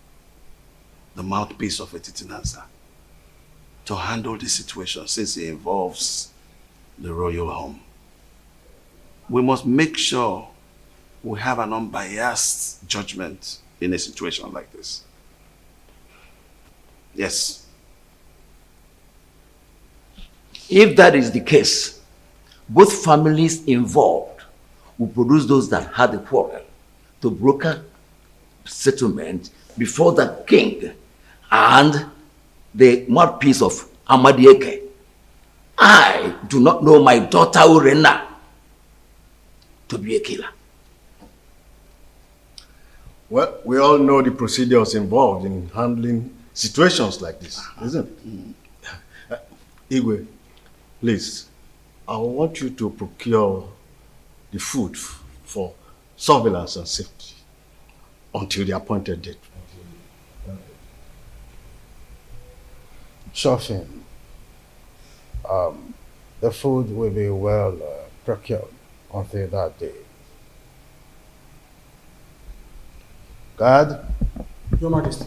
the mouthpiece of Etitinansa, to handle the situation since it involves the royal home. We must make sure we have an unbiased judgment in a situation like this. Yes. If that is the case, both families involved will produce those that had the quarrel to broker settlement before the king and the mouthpiece of Amadieke. I do not know my daughter Urena to be a killer. Well, we all know the procedures involved in handling situations like this, isn't it? Igwe, please, I want you to procure the food for surveillance and safety until the appointed date. Sure thing. The food will be well procured until that day. Guard. Your Majesty.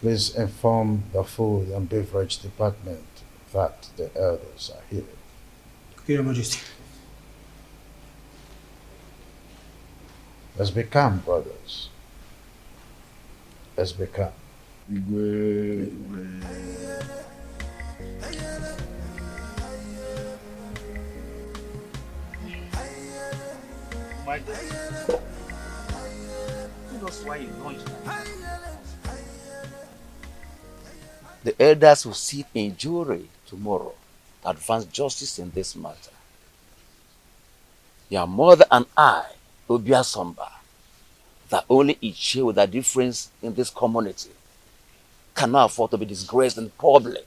Please inform the food and beverage department that the elders are here. Okay, Your Majesty. Let's be calm, brothers. Let's be calm. The elders will sit in jury tomorrow to advance justice in this matter. Your mother and I, Obia Somba, the only Iche with a difference in this community, cannot afford to be disgraced in public.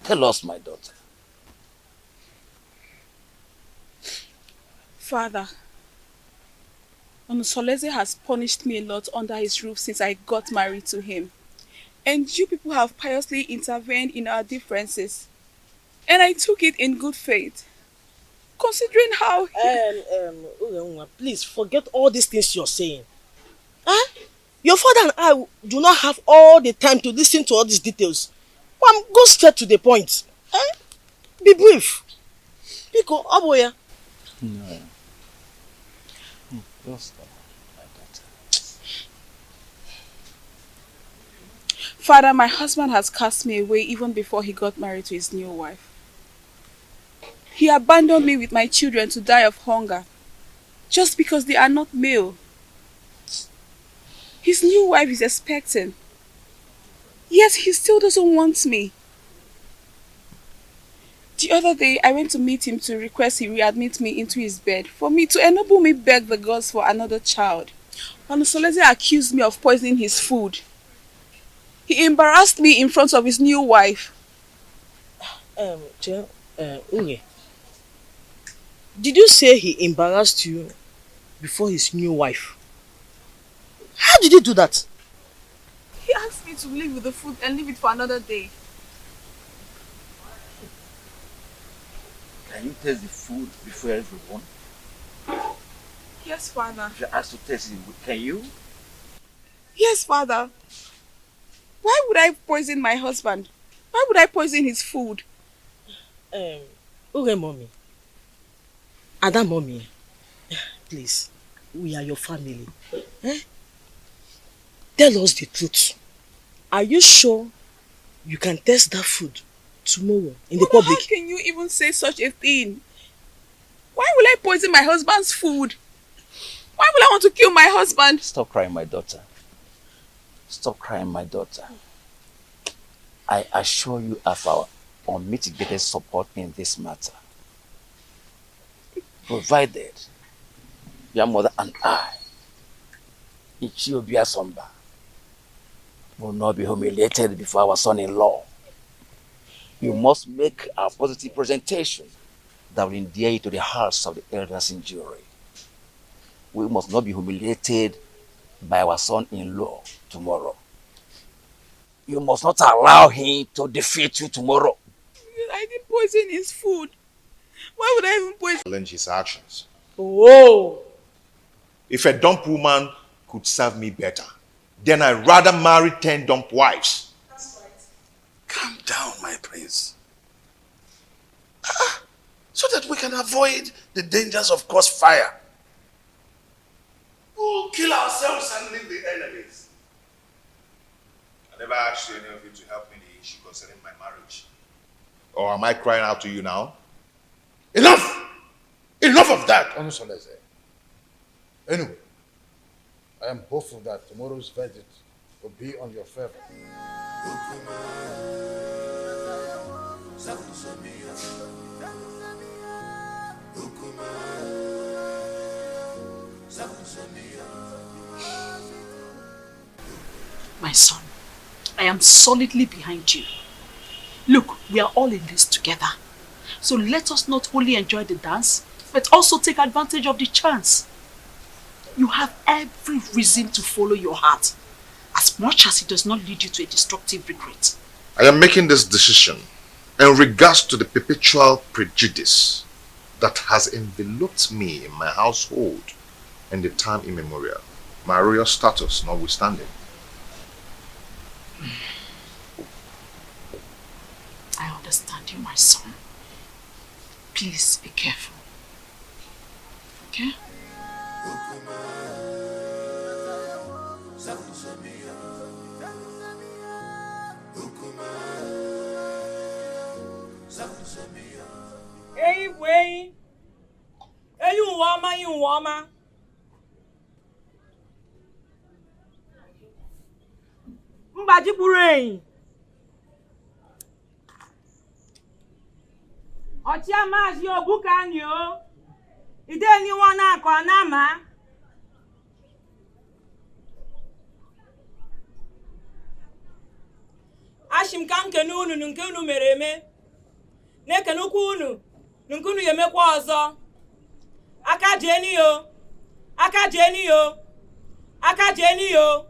Tell us, my daughter. Father, Onusoleze has punished me a lot under his roof since I got married to him. And you people have piously intervened in our differences. And I took it in good faith. Considering how... Please forget all these things you're saying. Huh? Your father and I do not have all the time to listen to all these details. Go straight to the point. Huh? Be brief. Pico, Aboya. No. Just my daughter. Father, my husband has cast me away even before he got married to his new wife. He abandoned me with my children to die of hunger, just because they are not male. His new wife is expecting, yet he still doesn't want me. The other day, I went to meet him to request he readmit me into his bed for me to enable me beg the gods for another child. Onusoleze accused me of poisoning his food. He embarrassed me in front of his new wife. Uye, did you say he embarrassed you before his new wife? How did he do that? He asked me to leave with the food and leave it for another day. Can you taste the food before everyone? Yes, Father. If you're asked to taste it, can you? Yes, Father. Why would I poison my husband? Why would I poison his food? Okay, mommy. Ada mommy, please, we are your family. Tell us the truth. Are you sure you can taste that food tomorrow in the Mama, public? how can you even say such a thing? Why will I poison my husband's food? Why will I want to kill my husband? Stop crying, my daughter. Stop crying, my daughter. I assure you of our unmitigated support in this matter. Provided your mother and I, Ichiobia Somba, will not be humiliated before our son-in-law. You must make a positive presentation that will endear you to the hearts of the elders in jury. We must not be humiliated by our son-in-law tomorrow. You must not allow him to defeat you tomorrow. I didn't poison his food. Why would I even poison? Challenge his actions. Oh! If a dump woman could serve me better, then I'd rather marry 10 dump wives. That's right. Calm down, my prince. So that we can avoid the dangers of crossfire. We'll kill ourselves and leave the enemies. I never asked any of you to help me in the issue concerning my marriage. Or am I crying out to you now? Enough! Enough of that! Anyway, I am hopeful that tomorrow's verdict will be on your favor. My son, I am solidly behind you. Look, we are all in this together. So let us not only enjoy the dance, but also take advantage of the chance. You have every reason to follow your heart, as much as it does not lead you to a destructive regret. I am making this decision in regards to the perpetual prejudice that has enveloped me in my household in the time immemorial, my royal status notwithstanding. I understand you, my son. Please be careful. Okay? Hey, boy. Hey, you woman. Mbaji Burain. Ọchịa maazị Obuka anyị o. Ide ni wọn na-akọ n'ama. Ashim ka nkene unu nke unu mere eme. Na-ekene ukwu unu nke unu yemekwa ọzọ. Aka jeni yo. Aka jeni yo. Aka jeni yo.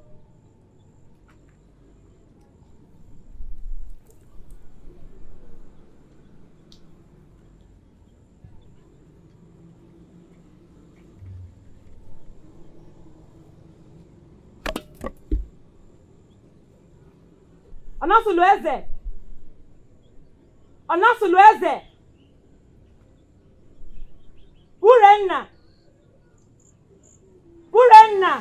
Onasulu eze. Onasulu eze. Urenna. Urenna.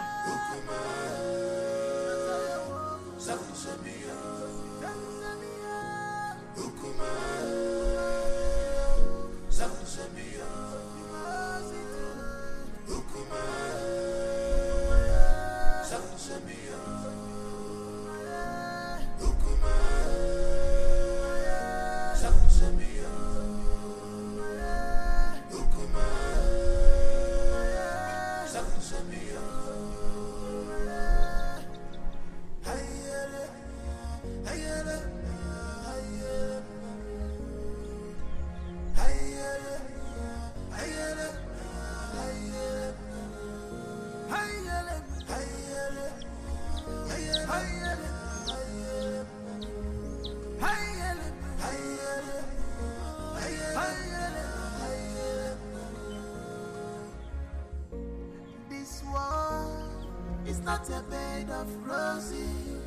not a bed of roses.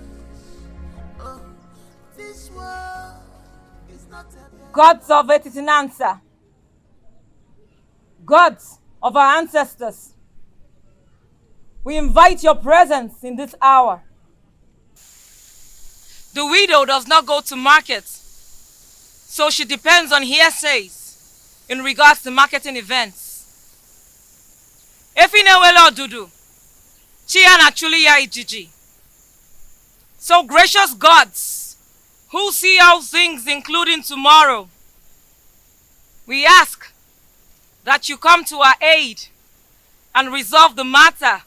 Oh, this world is not a bed. Gods of Etitinansa, gods of our ancestors, we invite your presence in this hour. The widow does not go to market, so she depends on hearsays in regards to marketing events. Efinewele Odudu, Chia Nachuli ya Ijiji. So gracious gods, who see all things including tomorrow, we ask that you come to our aid and resolve the matter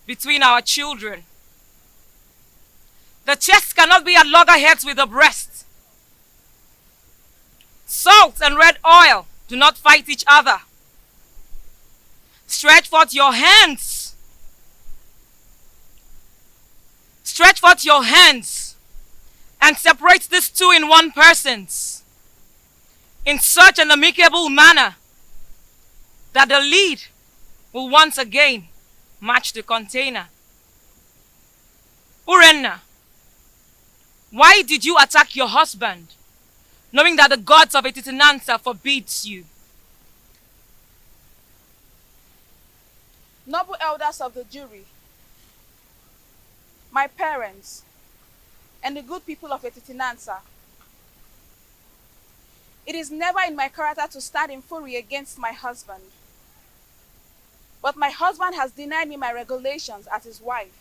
between our children. The chest cannot be at loggerheads with the breast. Salt and red oil do not fight each other. Stretch forth your hands. Stretch forth your hands and separate these two in one persons in such an amicable manner that the lead will once again match the container. Urenna, why did you attack your husband, knowing that the gods of Etitinansa forbids you? Noble elders of the jury, my parents, and the good people of Etitinansa, it is never in my character to stand in fury against my husband. But my husband has denied me my regulations as his wife.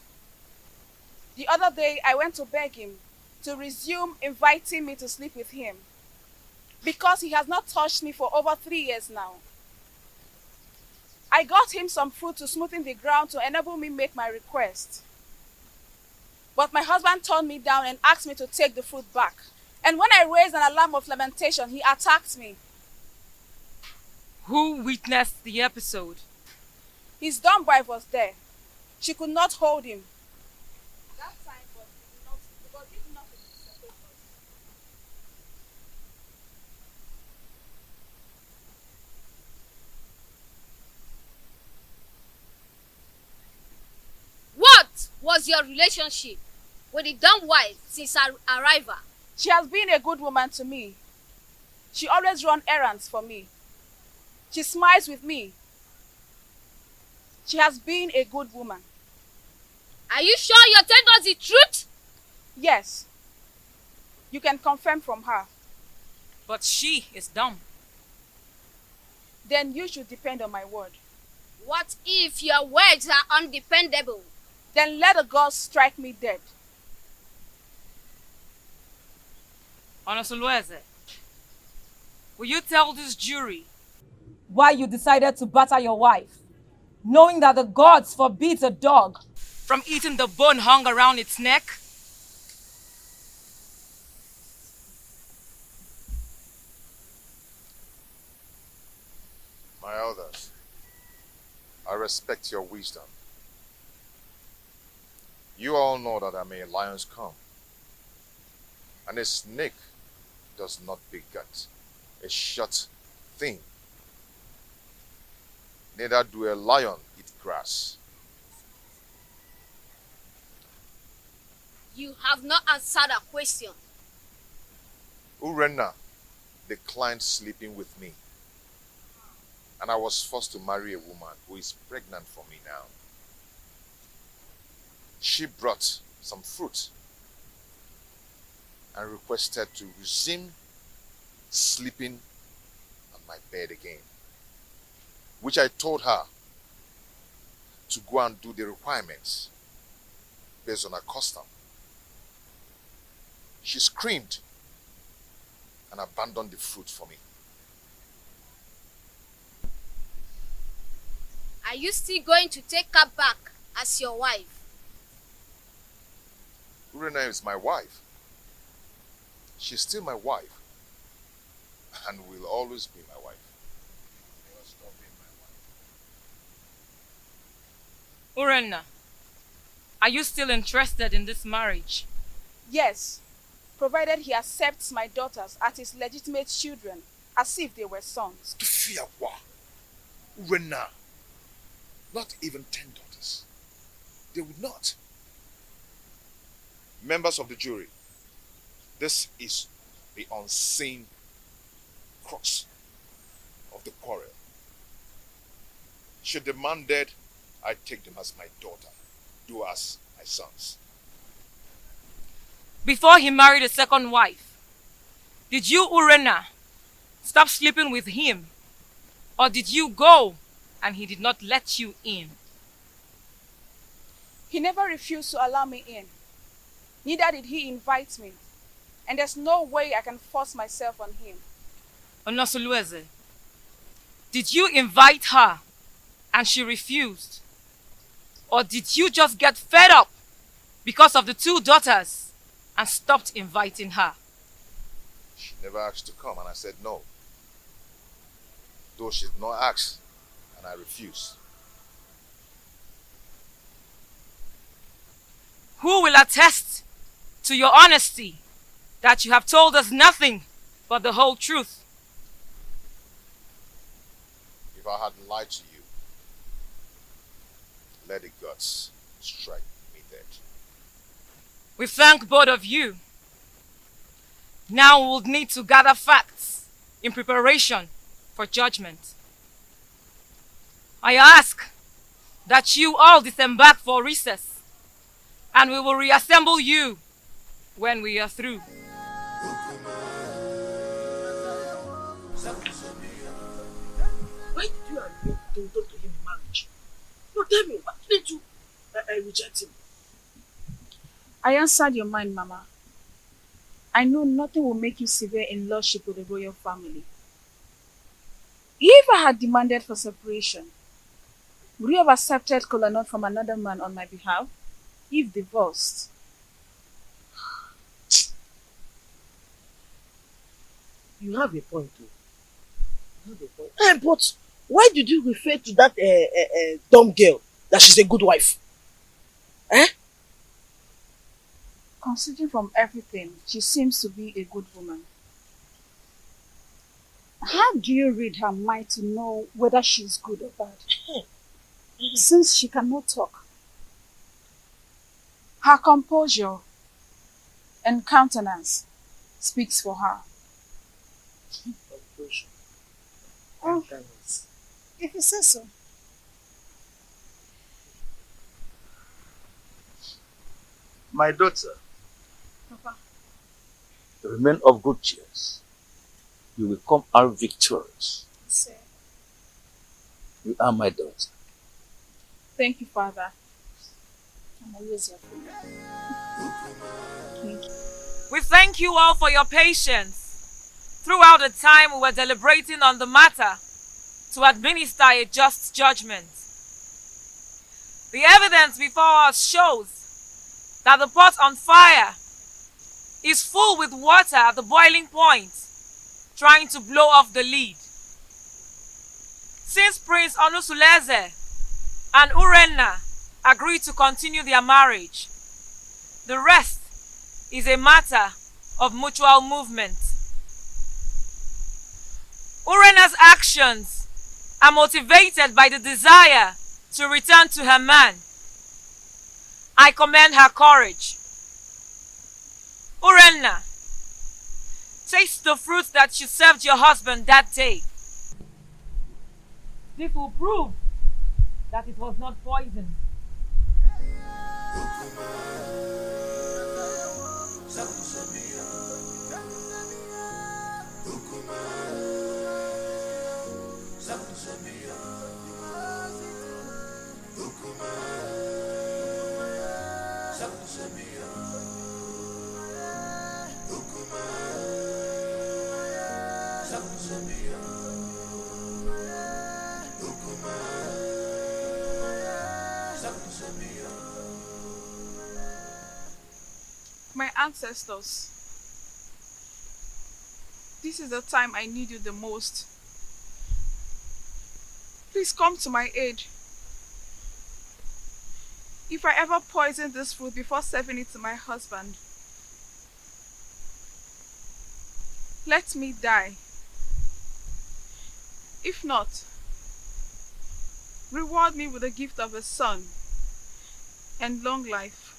The other day, I went to beg him to resume inviting me to sleep with him because he has not touched me for over 3 years now. I got him some food to smoothen the ground to enable me make my request. But my husband turned me down and asked me to take the food back. And when I raised an alarm of lamentation, he attacked me. Who witnessed the episode? His dumb wife was there. She could not hold him. That time was not, because he did not separate us. What was your relationship with the dumb wife since her arrival? She has been a good woman to me. She always runs errands for me. She smiles with me. She has been a good woman. Are you sure you're telling us the truth? Yes. You can confirm from her. But she is dumb. Then you should depend on my word. What if your words are undependable? Then let the gods strike me dead. Onosulueze, will you tell this jury why you decided to batter your wife, knowing that the gods forbid a dog from eating the bone hung around its neck? My elders, I respect your wisdom. You all know that I'm a lion's come, and a snake does not beget a short thing. Neither do a lion eat grass. You have not answered a question. Urenna declined sleeping with me, and I was forced to marry a woman who is pregnant for me now. She brought some fruit and requested to resume sleeping on my bed again, which I told her to go and do the requirements based on her custom. She screamed and abandoned the fruit for me. Are you still going to take her back as your wife? Urena is my wife. She's still my wife and will always be my wife. Never stop being my wife. Urenna, are you still interested in this marriage? Yes, provided he accepts my daughters as his legitimate children, as if they were sons. Tufiawa, Urena, not even 10 daughters. They would not. Members of the jury, this is the unseen crux of the quarrel. Should the man dead, I take them as my daughter, do as my sons. Before he married a second wife, did you, Urena, stop sleeping with him? Or did you go and he did not let you in? He never refused to allow me in. Neither did he invite me. And there's no way I can force myself on him. Onosulueze, did you invite her and she refused? Or did you just get fed up because of the two daughters and stopped inviting her? She never asked to come and I said no. Though she did not ask and I refused. Who will attest to your honesty that you have told us nothing but the whole truth? If I had lied to you, let the gods strike me dead. We thank both of you. Now we will need to gather facts in preparation for judgment. I ask that you all disembark for recess, and we will reassemble you when we are through. Why did you agree to talk to him in marriage? No, tell me, why didn't you reject him? I answered your mind, Mama. I know nothing will make you severe in lordship with the royal family. If I had demanded for separation, would you have accepted Kolanut from another man on my behalf? If divorced? You have a point, too. You have a point. But why did you refer to that dumb girl that she's a good wife? Eh? Considering from everything, she seems to be a good woman. How do you read her mind to know whether she's good or bad? Since she cannot talk. Her composure and countenance speaks for her. Oh, if you say so. My daughter, Papa. remain of good cheer. You will come out victorious. Sir. You are my daughter. Thank you, Father. I'm always your friend. Thank you. We thank you all for your patience throughout the time we were deliberating on the matter to administer a just judgment. The evidence before us shows that the pot on fire is full with water at the boiling point, trying to blow off the lid. Since Prince Onusuleze and Urenna agreed to continue their marriage, the rest is a matter of mutual movement. Urenna's actions are motivated by the desire to return to her man. I commend her courage. Urenna, taste the fruit that you served your husband that day. This will prove that it was not poison. My ancestors, this is the time I need you the most. Please come to my aid. If I ever poison this food before serving it to my husband, let me die. If not, reward me with the gift of a son and long life.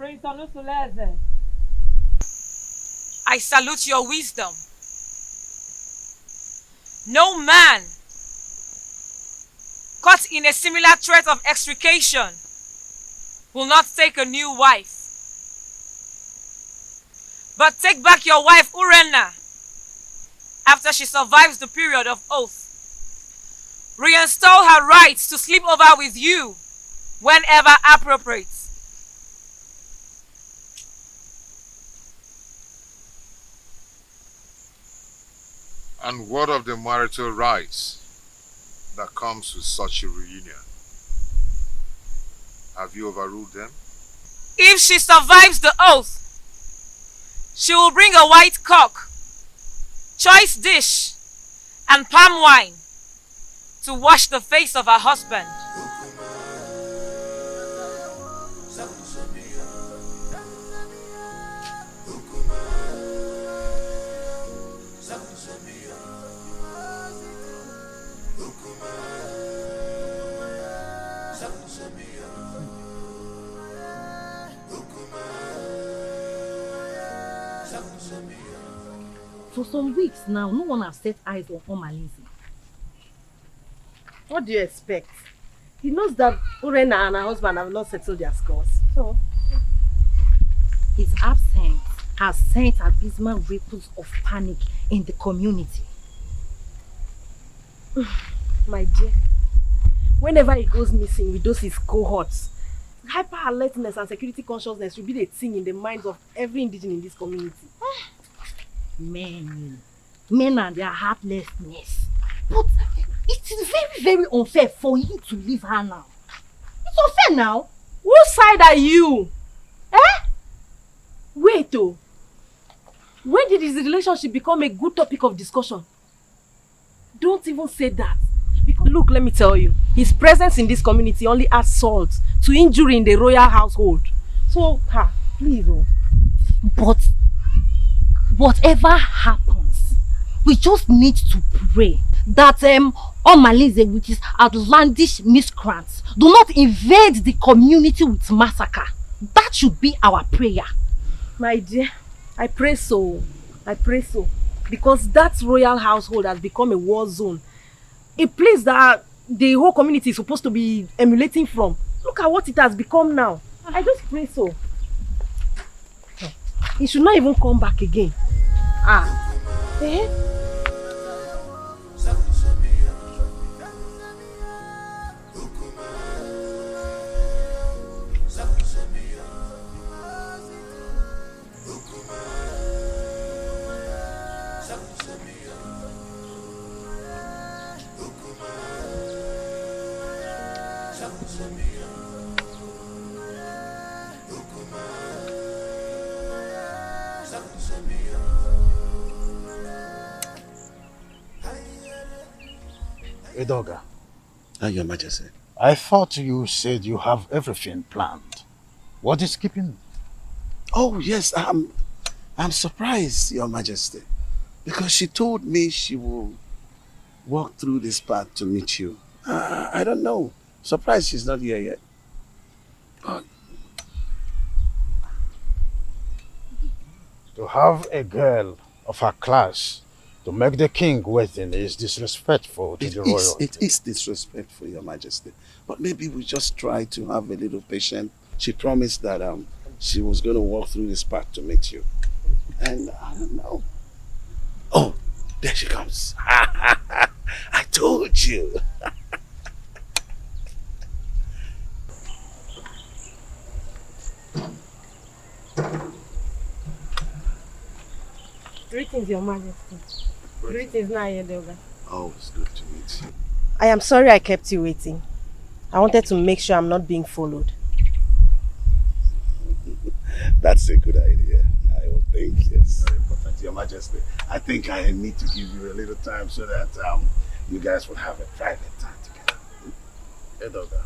Prince Onusuleze. I salute your wisdom. No man caught in a similar threat of extrication will not take a new wife. But take back your wife Urenna after she survives the period of oath. Reinstall her rights to sleep over with you whenever appropriate. And what of the marital rights that comes with such a reunion? Have you overruled them? If she survives the oath, she will bring a white cock, choice dish, and palm wine to wash the face of her husband. For some weeks now, no one has set eyes on Omalize. What do you expect? He knows that Urena and her husband have not settled their scores. So, his absence has sent abysmal ripples of panic in the community. my dear, whenever he goes missing with those his cohorts, hyper alertness and security consciousness will be the thing in the minds of every indigene in this community. Men and their heartlessness. But it is very, very unfair for him to leave her now. It's unfair now. Whose side are you? Wait oh. When did his relationship become a good topic of discussion? Don't even say that. Because look, let me tell you, his presence in this community only adds salt to injury in the royal household. So, please oh. But whatever happens, we just need to pray that Omalize with his outlandish miscreants do not invade the community with massacre. That should be our prayer. My dear, I pray so. I pray so. Because that royal household has become a war zone. A place that the whole community is supposed to be emulating from. Look at what it has become now. I just pray so. He should not even come back again. Edoga. Your Majesty. I thought you said you have everything planned. What is keeping? Oh yes, I'm surprised, Your Majesty, because she told me she will walk through this path to meet you. I don't know. Surprised she's not here yet. But to have a girl of her class to make the king waiting is disrespectful to the royal. It is disrespectful, Your Majesty. But maybe we just try to have a little patience. She promised that she was going to walk through this path to meet you. And I don't know. Oh, there she comes. I told you. Greetings, Your Majesty. Greetings, Edoga. Oh, it's good to meet you. I am sorry I kept you waiting. I wanted to make sure I'm not being followed. That's a good idea. I would think, yes. Very important, Your Majesty. I think I need to give you a little time so that you guys will have a private time together. Edoga.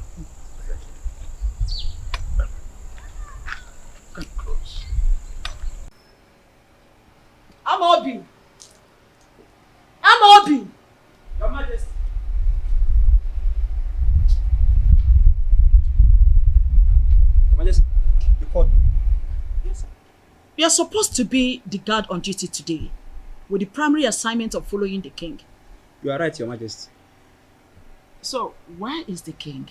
Come close. I'm Obi. I'm Obi. Your Majesty. Your Majesty, you called me. You are supposed to be the guard on duty today, with the primary assignment of following the king. You are right, Your Majesty. So, where is the king?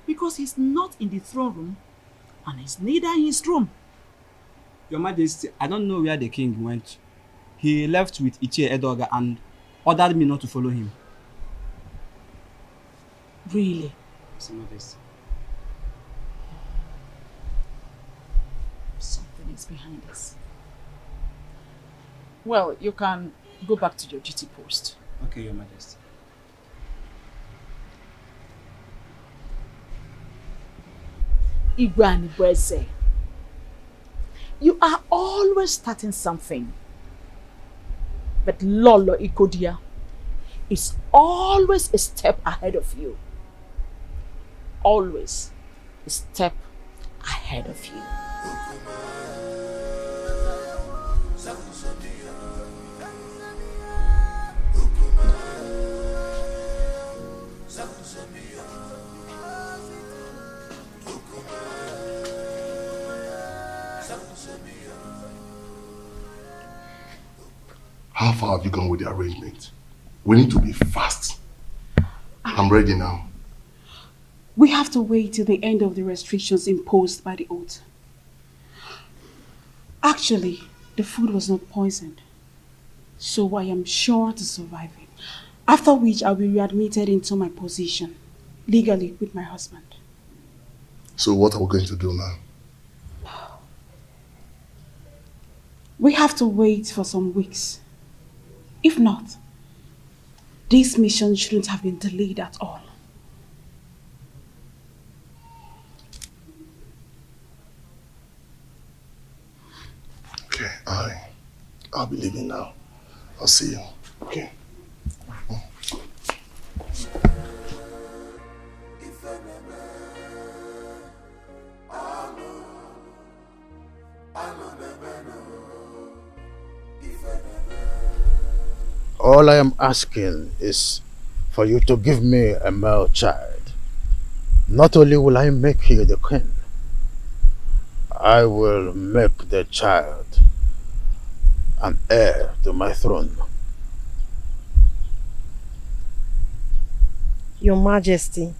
Because he's not in the throne room, and he's neither in his room. Your Majesty, I don't know where the king went. He left with Ichie Edoga and ordered me not to follow him. Really? Yes, Your Majesty. Something is behind this. Well, you can go back to your duty post. Okay, Your Majesty. Igwe Anibweze, you are always starting something. But Lolo Ikodia is always a step ahead of you. Always a step ahead of you. How far have you gone with the arrangement? We need to be fast. I'm ready now. We have to wait till the end of the restrictions imposed by the oath. Actually, the food was not poisoned, so I am sure to survive it. After which I'll be readmitted into my position, legally with my husband. So what are we going to do now? We have to wait for some weeks. If not, this mission shouldn't have been delayed at all. Okay, I'll be leaving now. I'll see you. Okay. All I am asking is for you to give me a male child. Not only will I make you the queen, I will make the child an heir to my throne. Your Majesty,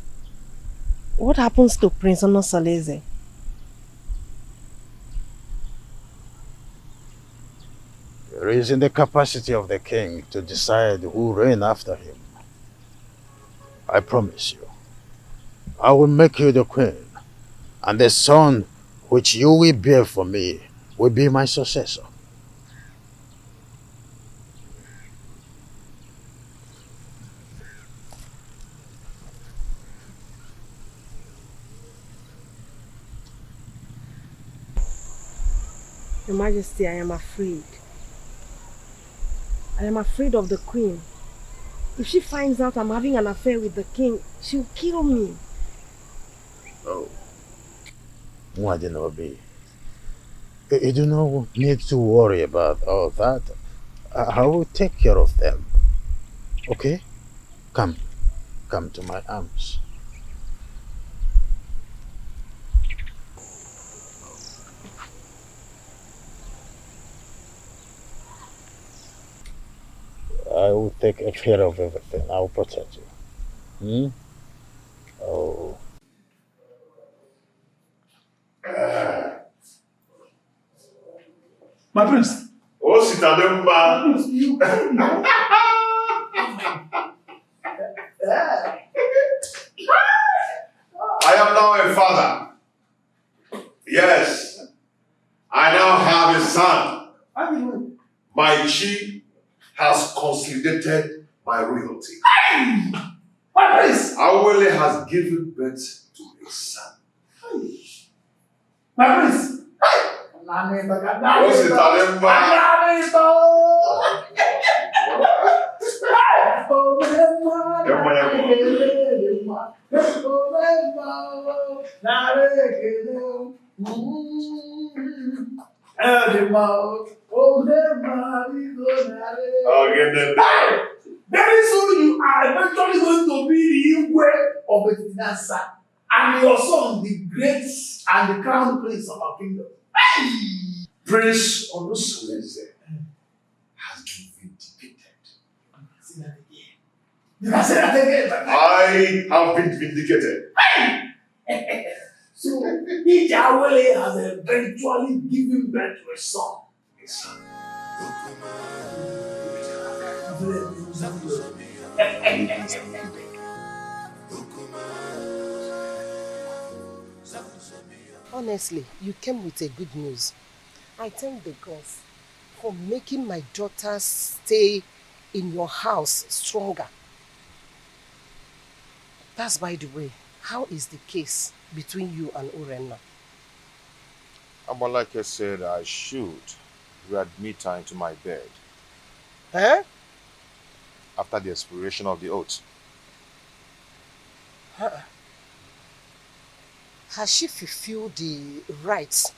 what happens to Prince Onosaleze? It is in the capacity of the king to decide who reign after him. I promise you, I will make you the queen, and the son which you will bear for me will be my successor. Your Majesty, I am afraid. I am afraid of the queen. If she finds out I'm having an affair with the king, she'll kill me. Oh. Mwadinobi, you do not need to worry about all that. I will take care of them. Okay? Come to my arms. I will take care of everything. I will protect you. Oh. My prince. Oh, Sitademba. I am now a father. Yes. I now have a son. My chi has consolidated my royalty. My prince. Awele has given birth to a son. My prince. Oh, Sitademba. Very soon you are eventually going to be the Igwe of Prince Onusaleze has been vindicated. You can say that again. I have been vindicated. So, Ijawole has eventually given birth to a son. Honestly, you came with a good news. I thank the gods for making my daughter's stay in your house stronger. That's by the way, how is the case between you and Urenna? But like I said, I should readmit her into my bed. Huh? After the expiration of the oath. Huh? Has she fulfilled the rights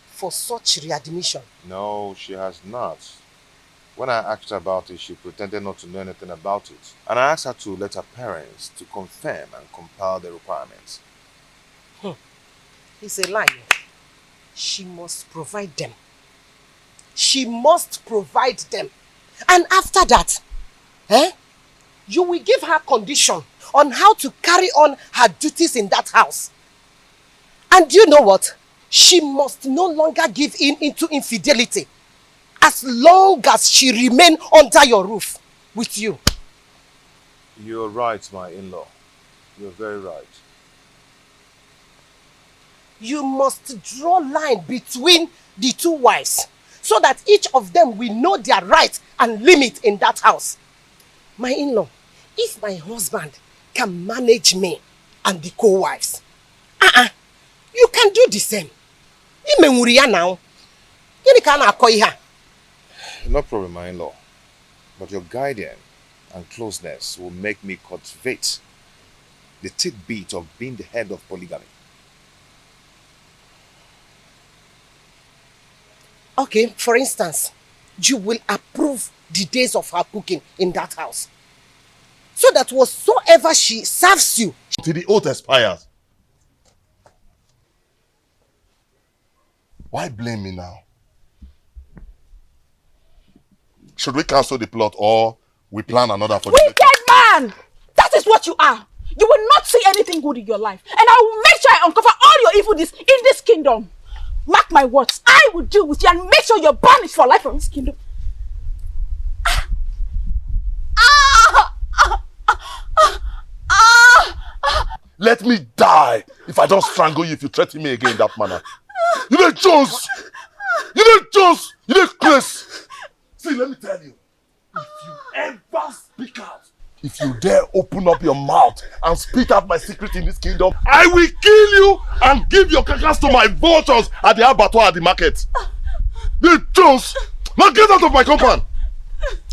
for such readmission? No, she has not. When I asked her about it, she pretended not to know anything about it. And I asked her to let her parents to confirm and compile the requirements. It's a lie. She must provide them. She must provide them. And after that, you will give her condition on how to carry on her duties in that house. And you know what? She must no longer give in into infidelity as long as she remain under your roof with you. You're right, my in-law. You're very right. You must draw line between the two wives so that each of them will know their rights and limit in that house. My in-law, if my husband can manage me and the co-wives, you can do the same. Now. No problem, my in-law. But your guidance and closeness will make me cultivate the tidbit of being the head of polygamy. Okay, for instance, you will approve the days of her cooking in that house. So that whatsoever she serves you, till the oath expires. Why blame me now? Should we cancel the plot or we plan another for the Wicked man! That is what you are. You will not see anything good in your life. And I will make sure I uncover all your evil deeds in this kingdom. Mark my words, I will deal with you and make sure you're banished for life from this kingdom. Let me die if I don't strangle you if you threaten me again in that manner. You know Jones! You know Jones! You know Chris! See, let me tell you. If you ever speak out, if you dare open up your mouth and spit out my secret in this kingdom, I will kill you and give your carcass to my vultures at the abattoir at the market. The Jones! Now get out of my compound!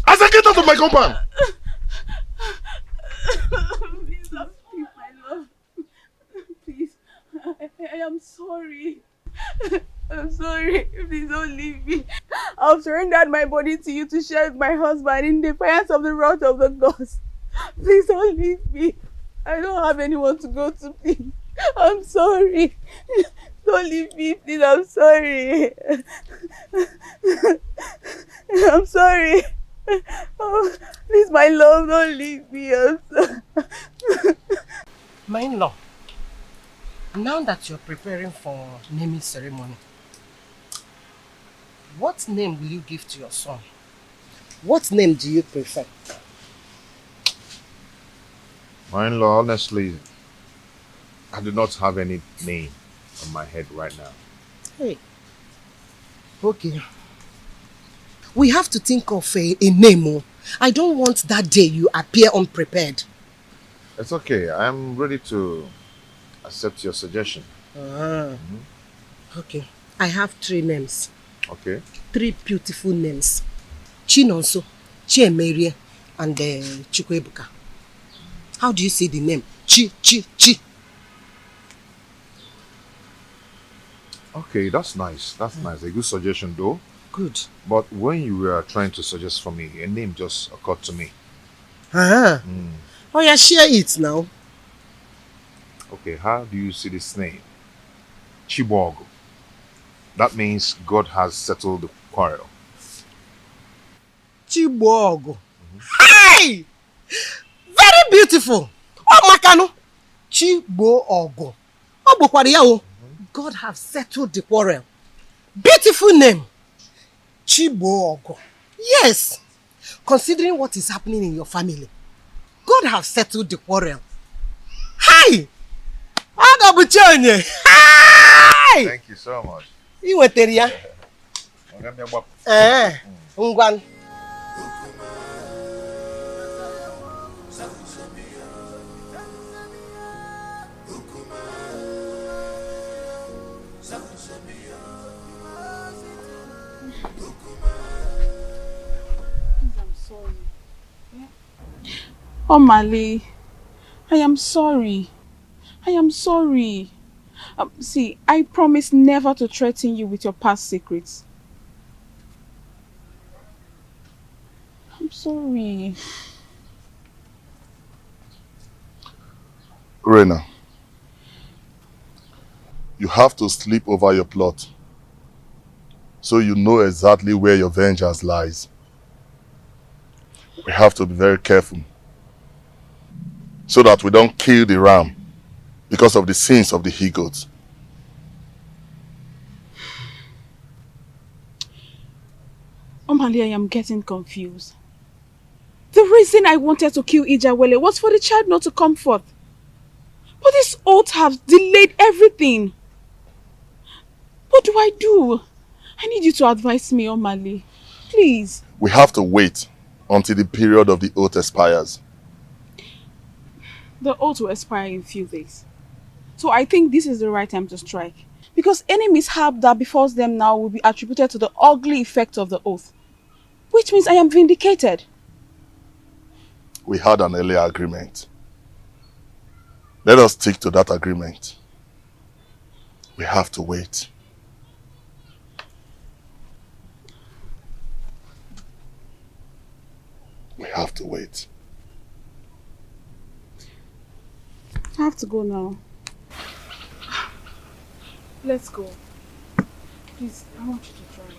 I said get out of my compound! Please don't speak, my love. Please, I am sorry. I'm sorry. Please don't leave me. I've surrendered my body to you to share with my husband in defiance of the wrath of the gods. Please don't leave me. I don't have anyone to go to, please. I'm sorry. Don't leave me, please. I'm sorry. I'm sorry. Oh, please, my love, don't leave me. I'm sorry. my in-law, now that you're preparing for naming ceremony, what name will you give to your son? What name do you prefer? My in-law, honestly, I do not have any name on my head right now. Hey. Okay. We have to think of a name. I don't want that day you appear unprepared. It's okay. I'm ready to accept your suggestion. Okay. I have 3 names. Okay. 3 beautiful names. Chinonso, Chiemerie, and Chukwebuka. How do you say the name? Chi. Okay, that's nice. That's nice. A good suggestion though. Good. But when you were trying to suggest for me, a name just occurred to me. Oh yeah, share it now. Okay, how do you see this name? Chibogo. That means God has settled the quarrel. Chibogo. Hi! Very beautiful. Oh, Makano. Chibogo. Oh, Bokwariao. God have settled the quarrel. Beautiful name. Chibogo. Yes. Considering what is happening in your family, God have settled the quarrel. Hi! Hi! Thank you so much. You were there. Ngwan. Oh, Mali, I am sorry. I am sorry. See, I promise never to threaten you with your past secrets. I'm sorry. Rena, you have to sleep over your plot so you know exactly where your vengeance lies. We have to be very careful so that we don't kill the ram because of the sins of the he-goats. Omali, I am getting confused. The reason I wanted to kill Ijawele was for the child not to come forth. But these oaths have delayed everything. What do I do? I need you to advise me, Omali. Please. We have to wait until the period of the oath expires. The oath will expire in a few days. So I think this is the right time to strike. Because any mishap that befalls them now will be attributed to the ugly effect of the oath. Which means I am vindicated. We had an earlier agreement. Let us stick to that agreement. We have to wait. We have to wait. I have to go now. Let's go. Please, I want you to drive.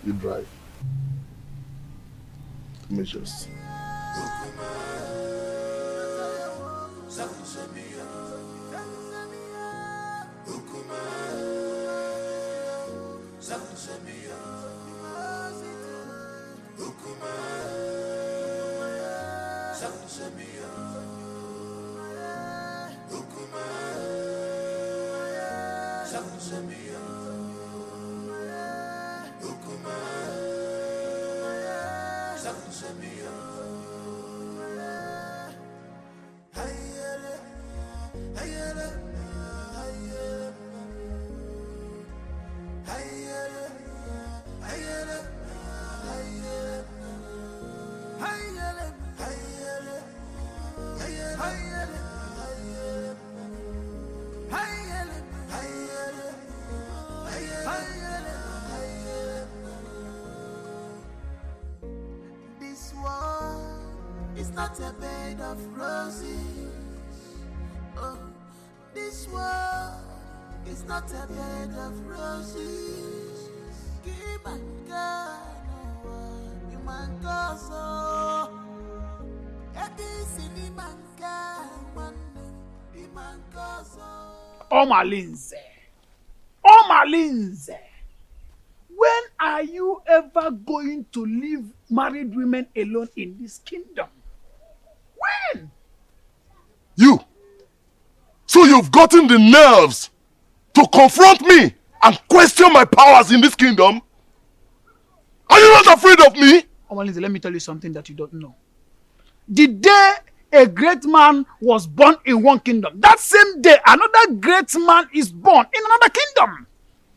You drive. Let me just... This world is not a bed of roses. Oh, this world is not a bed of roses. Keep on going, you man go so. Omalinze, when are you ever going to leave married women alone in this kingdom? When? You! So you've gotten the nerves to confront me and question my powers in this kingdom? Are you not afraid of me? Omalinze, let me tell you something that you don't know. The day a great man was born in one kingdom, that same day another great man is born in another kingdom.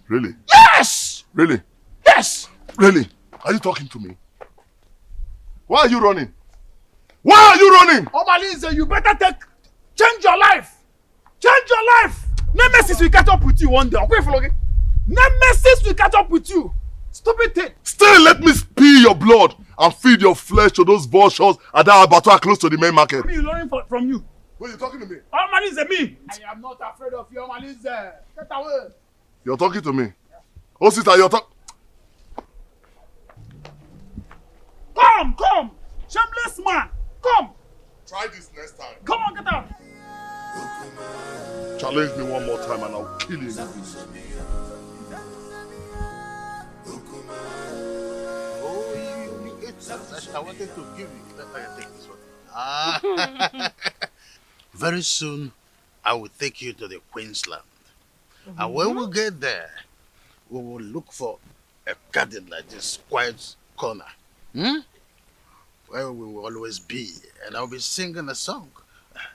Really? Yes! Really? Yes! Really? Are you talking to me? Why are you running? Why are you running? Omalinze, you better change your life. Change your life. Nemesis will catch up with you one day. Okay, Nemesis will catch up with you. Stupid thing. Stay, let me spill your blood and feed your flesh to those vultures at that abattoir close to the main market. Me learning from you. Who are you talking to me? Omalinze, me. I am not afraid of you, Omalinze. Get away. You're talking to me? Oh, sister, you're talking. Come! Shameless man! Come! Try this next time. Come on, get out! Challenge me one more time and I'll kill you. I wanted to give you. Let me take this one. Very soon, I will take you to the Queensland. And when we get there, we will look for a garden like this, quiet corner. Where we will always be. And I'll be singing a song.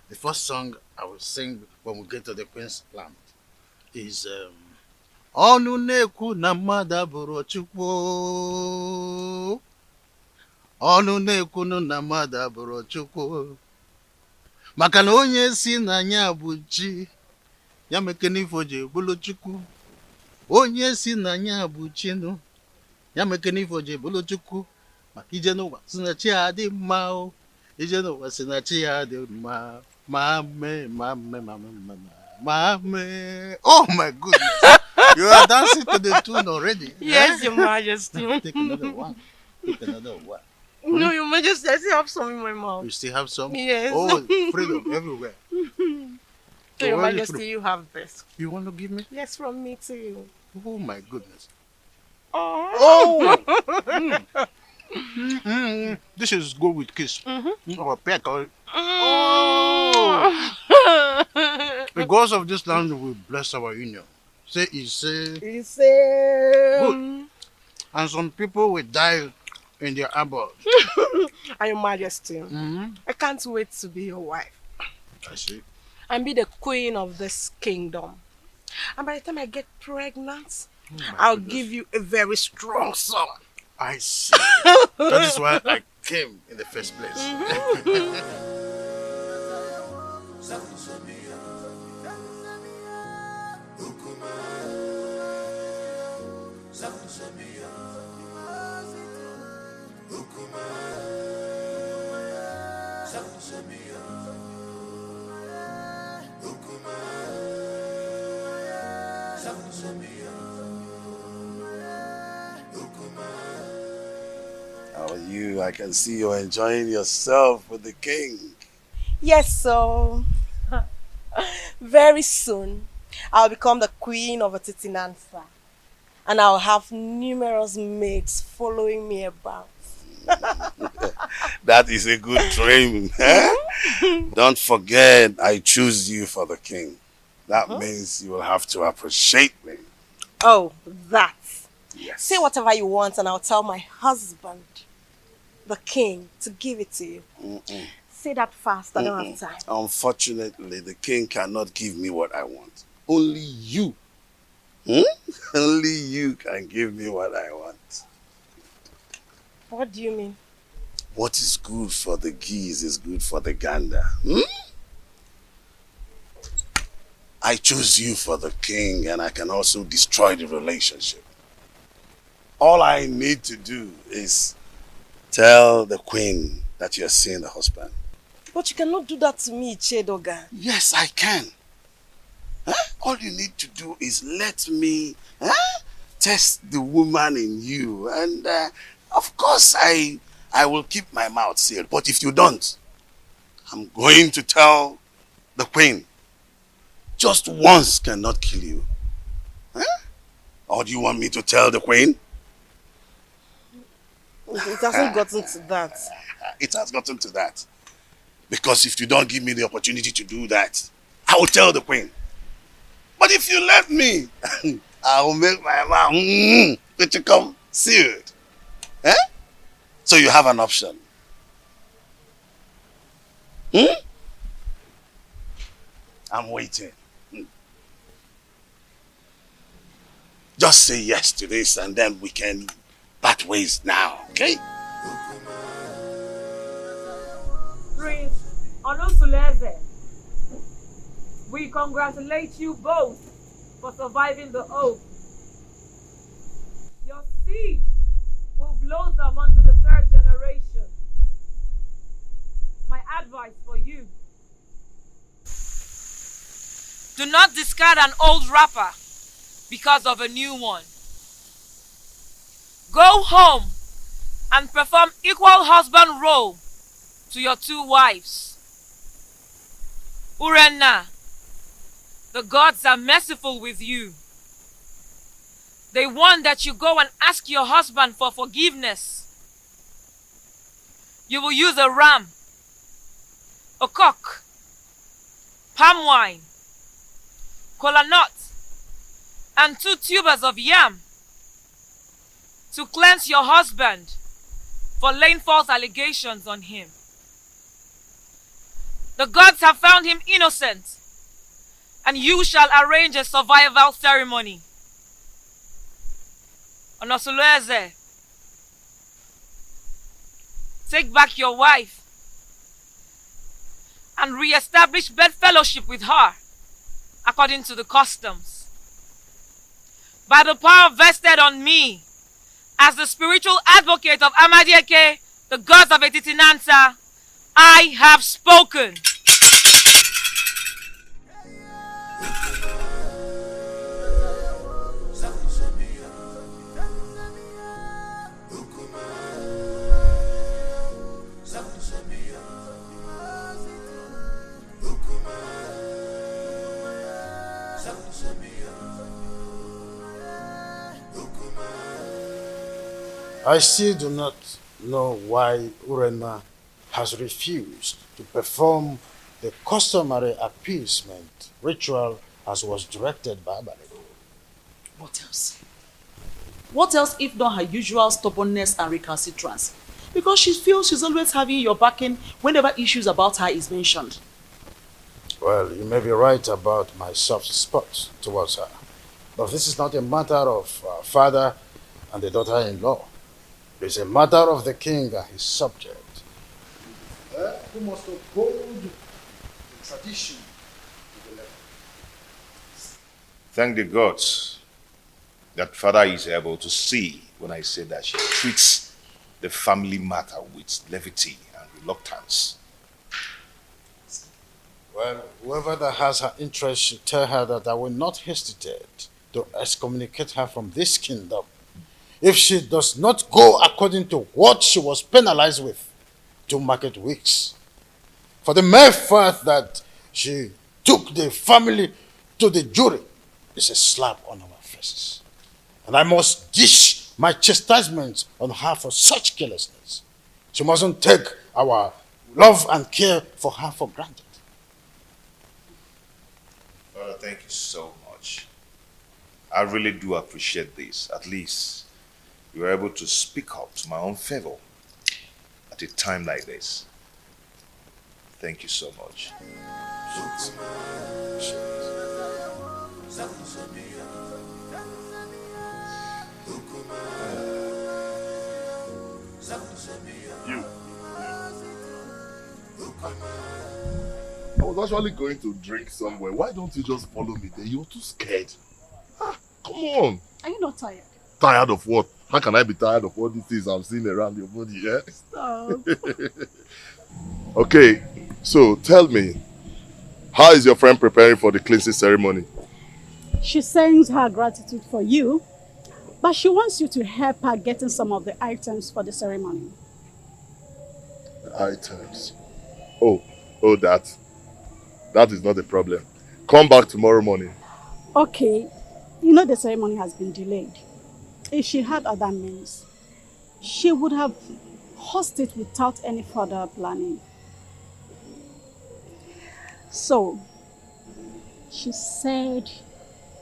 The first song I will sing when we get to the Queensland is Onu neku na mada buru chukwu. Onu neku na mada buru chukwu. Maka na onye si na nya bụ chi, ya mekene ifo je bulu chukwu. Onye si na nya bụ chi no, ya mekene ifo je bulu chukwu. Maka ije n'ụwa si na chi adị mma o. Ije n'ụwa si na chi adị mma. Mame. Oh my goodness. You are dancing to the tune already. Yes, Your Majesty. Take another one. No, Your Majesty, I still have some in my mouth. You still have some? Yes. Oh, freedom everywhere. So, Your Majesty, you have this. You want to give me? Yes, from me too. Oh my goodness. Oh! This is good with kiss. Or peck. Oh! The gods of this land will bless our union. Say, good. And some people will die in their abode. And Your Majesty, I can't wait to be your wife. I see. And be the queen of this kingdom. And by the time I get pregnant, I'll give you a very strong son. I see. That is why I came in the first place. How are you? I can see you're enjoying yourself with the king. Yes, so very soon I'll become the queen of Atitinansa, and I'll have numerous maids following me about. That is a good dream. Don't forget, I choose you for the king. That means you will have to appreciate me. Oh, that. Yes. Say whatever you want and I'll tell my husband, the king, to give it to you. Say that fast, I don't have time. Unfortunately, the king cannot give me what I want. Only you. Only you can give me what I want. What do you mean? What is good for the geese is good for the gander. I choose you for the king, and I can also destroy the relationship. All I need to do is tell the queen that you're seeing the husband. But you cannot do that to me, Chedoga. Yes, I can. All you need to do is let me test the woman in you. And of course, I will keep my mouth sealed. But if you don't, I'm going to tell the queen. Just once cannot kill you. Or do you want me to tell the queen? It hasn't gotten to that. It has gotten to that. Because if you don't give me the opportunity to do that, I will tell the queen. But if you let me, I will make my mouth to come sealed. So you have an option. I'm waiting. Just say yes to this and then we can part ways now, okay? Prince Onosuleze, we congratulate you both for surviving the oath. Your seed will blossom unto the third generation. My advice for you: do not discard an old wrapper because of a new one. Go home and perform equal husband role to your 2 wives. Urenna, the gods are merciful with you. They want that you go and ask your husband for forgiveness. You will use a ram, a cock, palm wine, kola nut, and 2 tubers of yam to cleanse your husband for laying false allegations on him. The gods have found him innocent, and you shall arrange a survival ceremony. Onosuleze, take back your wife and re-establish bedfellowship with her according to the customs. By the power vested on me as the spiritual advocate of Amadieke, the gods of Etitinansa, I have spoken. I still do not know why Urenna has refused to perform the customary appeasement ritual as was directed by Abalego. What else? What else if not her usual stubbornness and recalcitrance? Because she feels she's always having your backing whenever issues about her is mentioned. Well, you may be right about my soft spot towards her. But this is not a matter of father and the daughter-in-law. It is a matter of the king and his subject, who must uphold the tradition to the letter. Thank the gods that father is able to see when I say that she treats the family matter with levity and reluctance. Well, whoever that has her interest should tell her that I will not hesitate to excommunicate her from this kingdom if she does not go according to what she was penalized with 2 market weeks. For the mere fact that she took the family to the jury is a slap on our faces. And I must dish my chastisement on her for such carelessness. She mustn't take our love and care for her for granted. Father, thank you so much. I really do appreciate this. At least you were able to speak up to my own favor at a time like this. Thank you so much. You. I was actually going to drink somewhere. Why don't you just follow me there? You're too scared. Come on. Are you not tired? Tired of what? How can I be tired of all these things I'm seeing around your body, yeah? Stop. Okay, so tell me, how is your friend preparing for the cleansing ceremony? She sends her gratitude for you, but she wants you to help her getting some of the items for the ceremony. The items? Oh, that is not a problem. Come back tomorrow morning. Okay, you know the ceremony has been delayed. If she had other means, she would have hosted it without any further planning. So, she said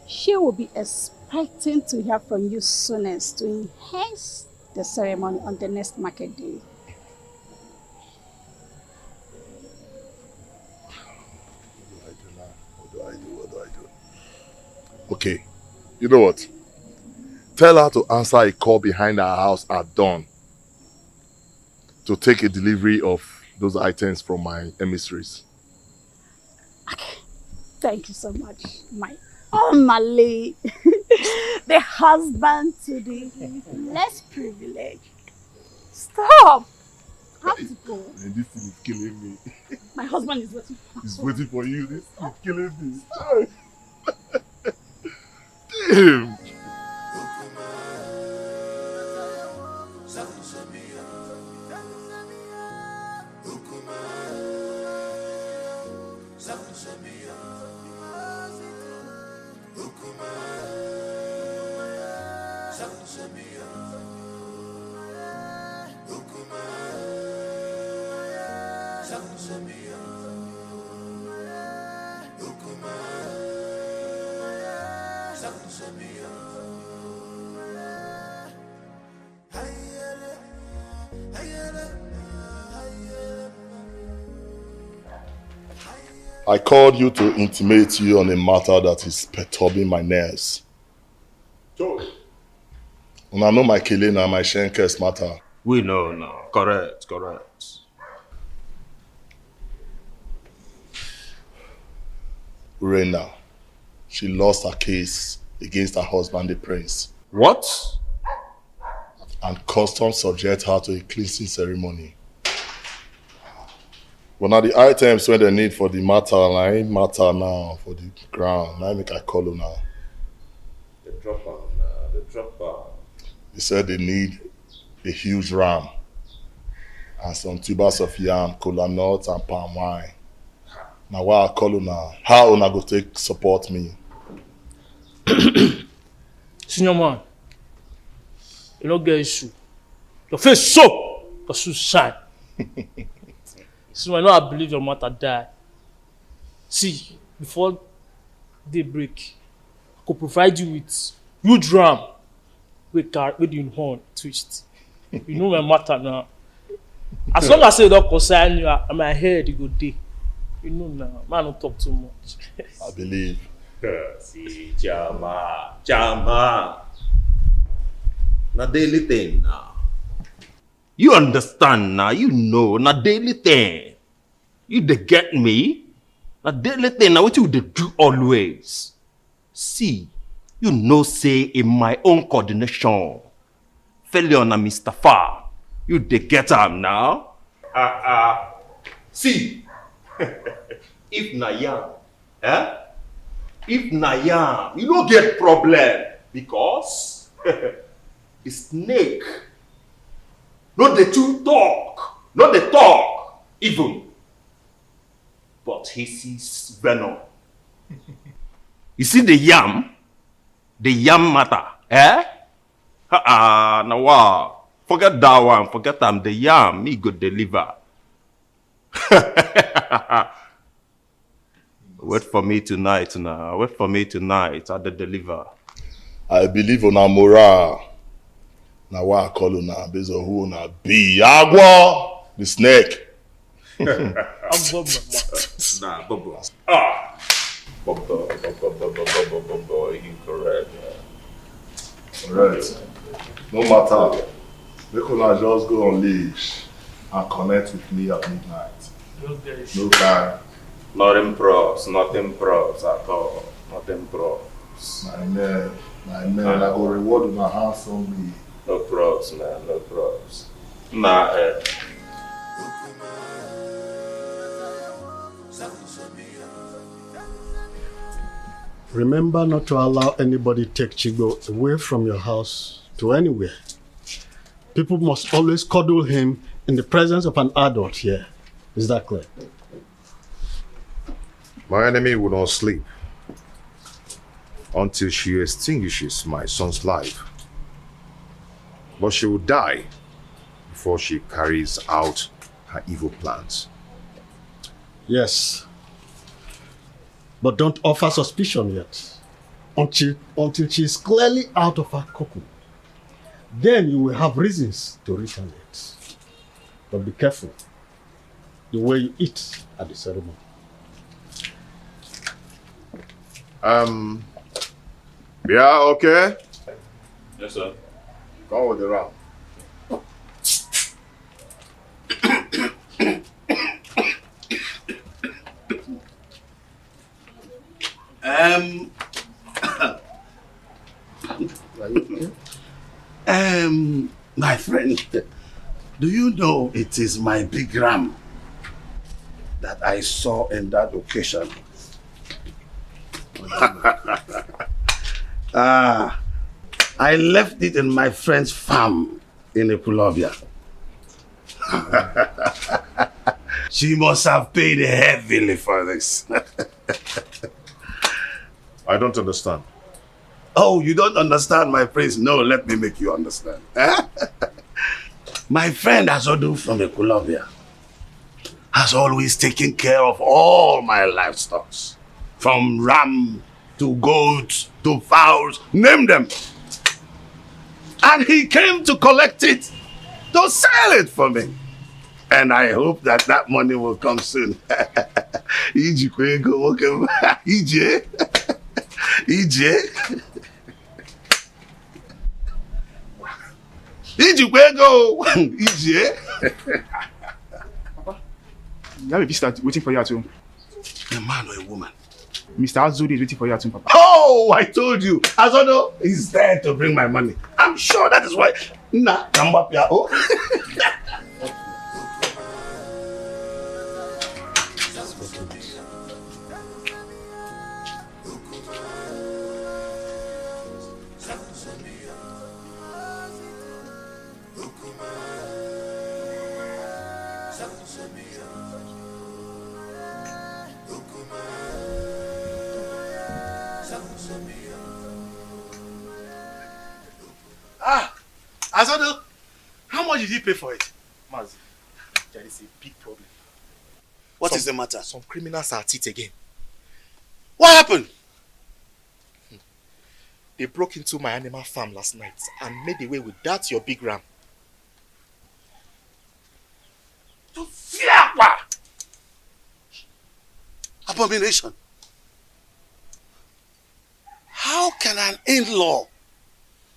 she will be expecting to hear from you soonest to enhance the ceremony on the next market day. What do I do? Okay, you know what? Tell her to answer a call behind our house at dawn to take a delivery of those items from my emissaries. Okay. Thank you so much, my Omale, the husband to the less privileged. Stop! I have to go. And this thing is killing me. My husband is waiting. He's waiting for you. This is killing me. Damn! I called you to intimate you on a matter that is perturbing my nerves. And I know my killing and my Shenkes matter. We know now. Correct. Urena, she lost her case against her husband, the prince. What? And customs subject her to a cleansing ceremony. But now the items when they need for the matter, I ain't matter now for the ground. Now I make I call her now. The drop out. They said they need a huge ram and some tubers of yam, cola nuts and palm wine. Now why I call her now? How una go take support me? Senior man, you don't get issue. Your face so, your shoes shine. So I know I believe your mother died. See, before daybreak, I could provide you with huge ram with the horn twist. You know my matter now. As long as you don't concern you, and my head you go day. You know now, man don't talk too much. I believe. See, Jama. Na daily thing now. You understand now, you know, na daily thing. You dey get me? Na daily thing now, what you dey do always. See, you know say in my own coordination, failure na Mr. Far. You dey get am now? See, if na yam, if na yam, you don't get problem because the snake, not the two talk, not the talk even, but he sees venom. You see the yam matter, now wow, forget that one, forget them. The yam, me go deliver. Wait for me tonight now. Wait for me tonight at the deliver. I believe on our morale. Now why I call on her based on who on her be. Agua, the snake. Nah, Bobo. Bobo, you correct. Alright. No matter. Make una just go on leash and connect with me at midnight. No time. Nothing props at all. Nothing props. My man, I go reward my handsomely. No props, man, no props. Nah, Remember not to allow anybody take Chigo away from your house to anywhere. People must always cuddle him in the presence of an adult here. Is that clear? My enemy will not sleep until she extinguishes my son's life. But she will die before she carries out her evil plans. Yes. But don't offer suspicion yet. Until she is clearly out of her cocoon. Then you will have reasons to retaliate. But be careful the way you eat at the ceremony. Yeah, okay? Yes, sir. Come with the round. My friend, do you know it is my big ram that I saw in that occasion? I left it in my friend's farm in Epulovia. She must have paid heavily for this. I don't understand. Oh, you don't understand, my prince? No, let me make you understand. My friend Azodu from Colombia has always taken care of all my livestock. From ram to goats to fowls, name them. And he came to collect it, to sell it for me. And I hope that money will come soon. Ije. You have a visitor waiting for you at home. A man or a woman? Mr. Azuri is waiting for you at home, Papa. Oh, I told you. Azodo is there to bring my money. I'm sure that is why. Nah, Kambapia. Oh. Azodo, how much did he pay for it? Mazi, there is a big problem. What is the matter? Some criminals are at it again. What happened? They broke into my animal farm last night and made away with that your big ram. Abomination. How can an in-law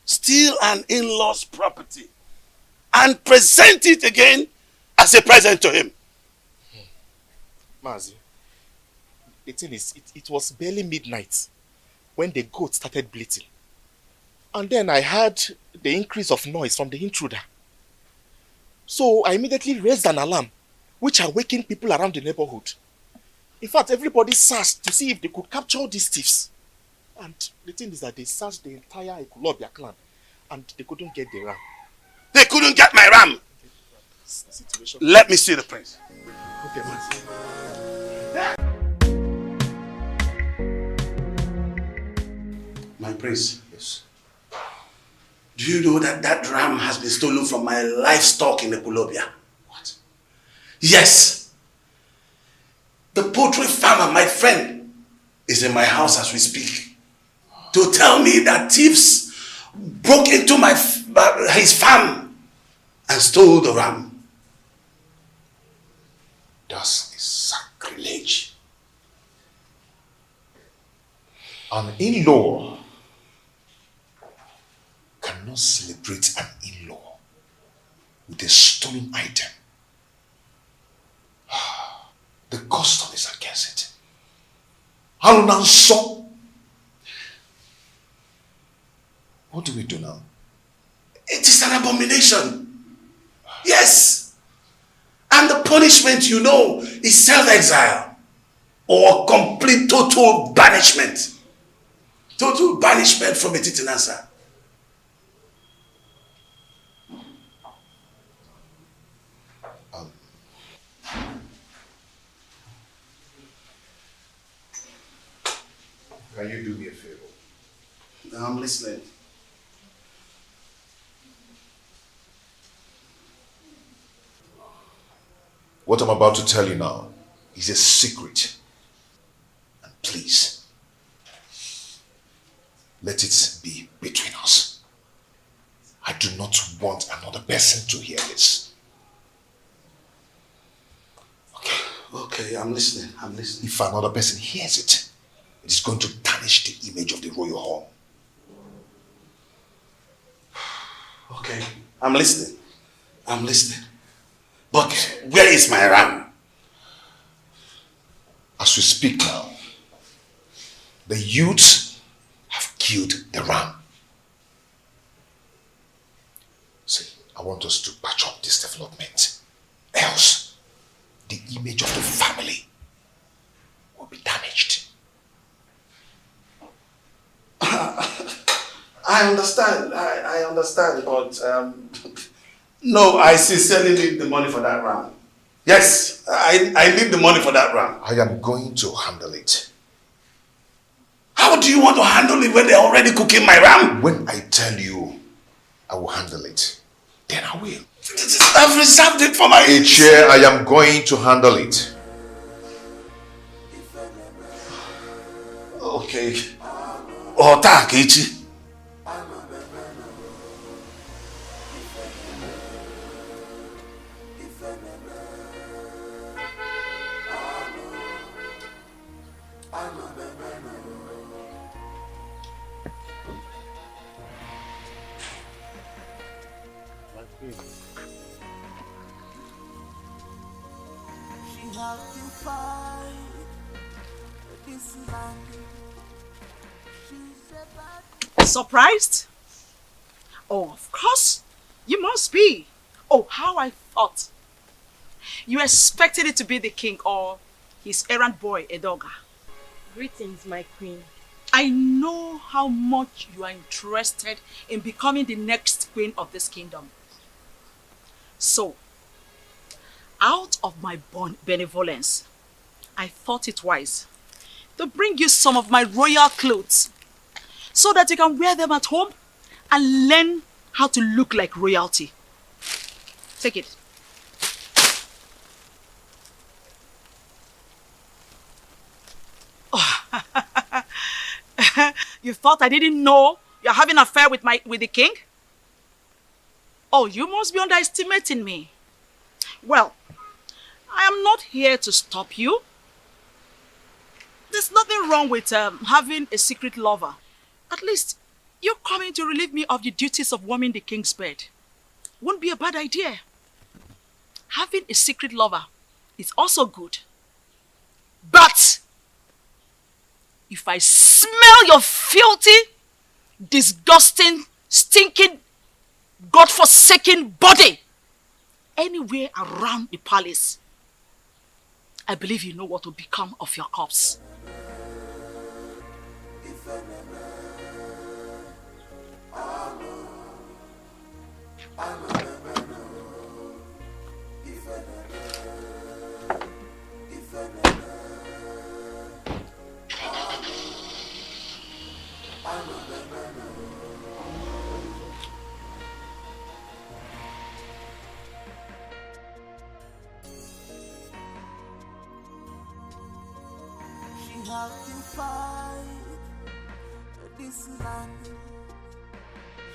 steal an in-law's property and present it again as a present to him? Mazi, the thing is, it was barely midnight when the goat started bleating. And then I heard the increase of noise from the intruder. So I immediately raised an alarm, which awakened people around the neighborhood. In fact, everybody searched to see if they could capture these thieves. And the thing is that they searched the entire Ekulobia clan and they couldn't get the ram. They couldn't get my ram! Situation. Let me see the prince. Okay, Mazi. My prince. Yes. Do you know that ram has been stolen from my livestock in Ekulobia? What? Yes. The poultry farmer, my friend, is in my house as we speak to tell me that thieves broke into his farm and stole the ram. That's a sacrilege. An in-law cannot celebrate an in-law with a stolen item. The custom is against it. So, what do we do now? It is an abomination. Yes. And the punishment, you know, is self-exile or complete total banishment. Total banishment from Etitinasa. Can you do me a favor? I'm listening. What I'm about to tell you now is a secret. And please, let it be between us. I do not want another person to hear this. Okay, I'm listening. If another person hears it, it is going to tarnish the image of the royal home. Okay, I'm listening. But where is my ram? As we speak now, the youths have killed the ram. See, I want us to patch up this development. Else, the image of the family will be damaged. I understand. I understand, but no, I sincerely need the money for that ram. Yes, I need the money for that ram. I am going to handle it. How How do you want to handle it when they're already cooking my ram? When I tell you I will handle it, then I will. I've reserved it for my... Chair, I am going to handle it. Okay. Ota Kechi. Surprised? Oh, of course. You must be. Oh, how I thought. You expected it to be the king or his errand boy, Edoga. Greetings, my queen. I know how much you are interested in becoming the next queen of this kingdom. So, out of my benevolence, I thought it wise to bring you some of my royal clothes so that you can wear them at home and learn how to look like royalty. Take it. Oh. You thought I didn't know you're having an affair with the king? Oh, you must be underestimating me. Well, I am not here to stop you. There's nothing wrong with having a secret lover. At least, you're coming to relieve me of the duties of warming the king's bed. Won't be a bad idea. Having a secret lover is also good. But, if I smell your filthy, disgusting, stinking, God-forsaken body anywhere around the palace, I believe you know what will become of your corpse. Have to fight this land.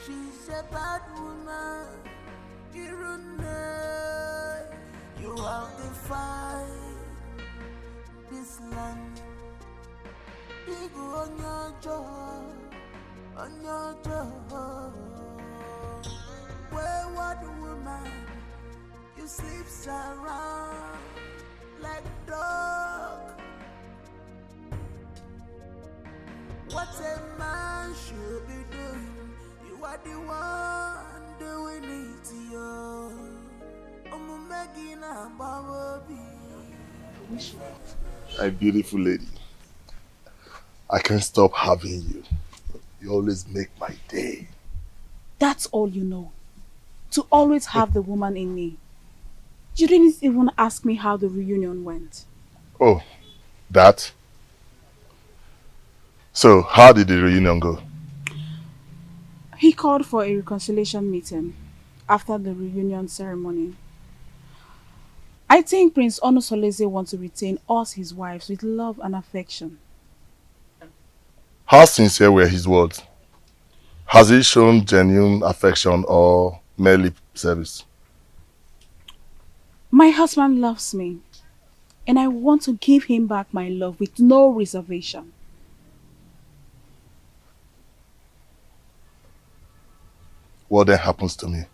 She's a bad woman. You have to fight this land. You go on your job, on your job. Wayward woman, you sleeps around like dog. What a man should be doing, you are the one doing it to you. My beautiful lady, I can't stop having you. You always make my day. That's all you know. To always have the woman in me. You didn't even ask me how the reunion went. Oh, that? So, how did the reunion go? He called for a reconciliation meeting after the reunion ceremony. I think Prince Onosoleze wants to retain us, his wives, with love and affection. How sincere were his words? Has he shown genuine affection or mere lip service? My husband loves me, and I want to give him back my love with no reservation. What then happens to me?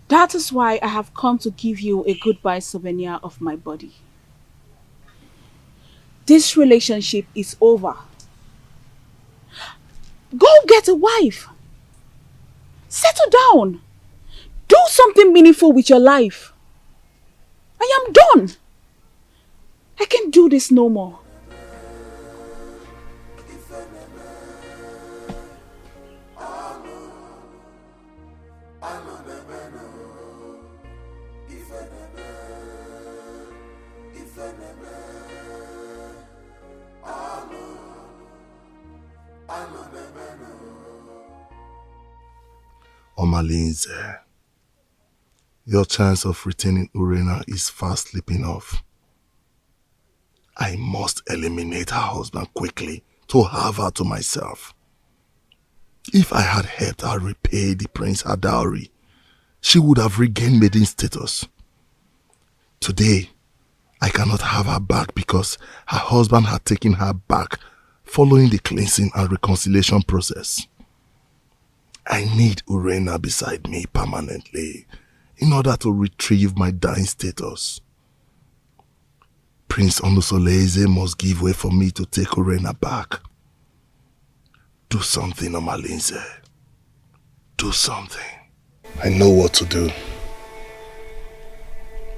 That is why I have come to give you a goodbye souvenir of my body. This relationship is over. Go get a wife. Settle down. Do something meaningful with your life. I am done. I can't do this no more. Omalinze, your chance of retaining Urena is fast slipping off. I must eliminate her husband quickly to have her to myself. If I had helped her repay the prince her dowry, she would have regained maiden status. Today, I cannot have her back because her husband had taken her back following the cleansing and reconciliation process. I need Urena beside me permanently in order to retrieve my dying status. Prince Onusoleze must give way for me to take Urena back. Do something, Omalinze. Do something. I know what to do.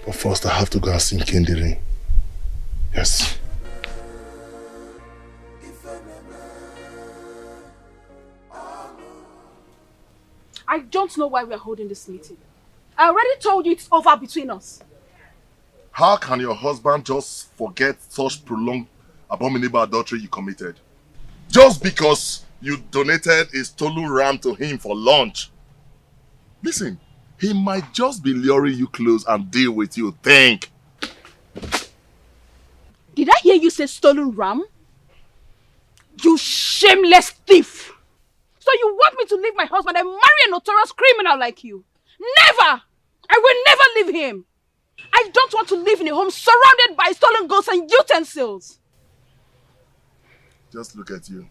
But first I have to go and see Kendiri. Yes. I don't know why we are holding this meeting. I already told you it's over between us. How can your husband just forget such prolonged abominable adultery you committed? Just because you donated a stolen ram to him for lunch. Listen, he might just be luring you close and deal with you. Think. Did I hear you say stolen ram? You shameless thief! So you want me to leave my husband and marry a notorious criminal like you? Never! I will never leave him! I don't want to live in a home surrounded by stolen goods and utensils. Just look at you.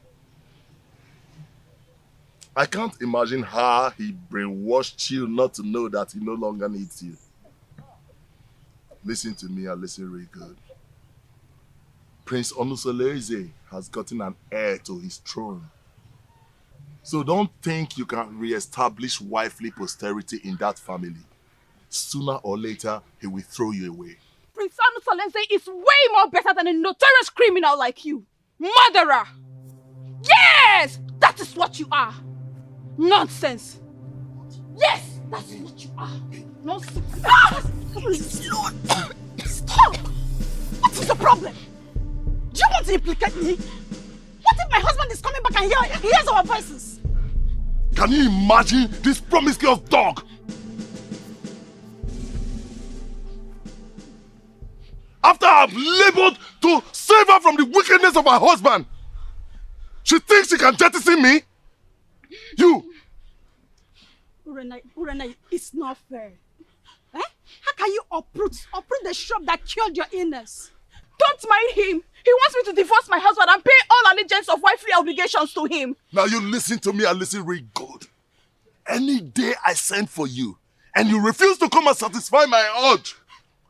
I can't imagine how he brainwashed you not to know that he no longer needs you. Listen to me and listen really good. Prince Onusoleze has gotten an heir to his throne. So don't think you can re-establish wifely posterity in that family. Sooner or later, he will throw you away. Prince Onusoleze is way more better than a notorious criminal like you. Murderer! Yes! That is what you are. Nonsense. Yes, that's what you are. Nonsense. Ah! Lord. Stop! What is the problem? Do you want to implicate me? What if my husband is coming back and hears our voices? Can you imagine this promiscuous dog? After I've labored to save her from the wickedness of her husband, she thinks she can jettison me? You! Urena, it's not fair. Eh? How can you uproot the shrub that killed your illness? Don't mind him. He wants me to divorce my husband and pay all allegiance of wifely obligations to him. Now you listen to me and listen really good. Any day I send for you and you refuse to come and satisfy my urge,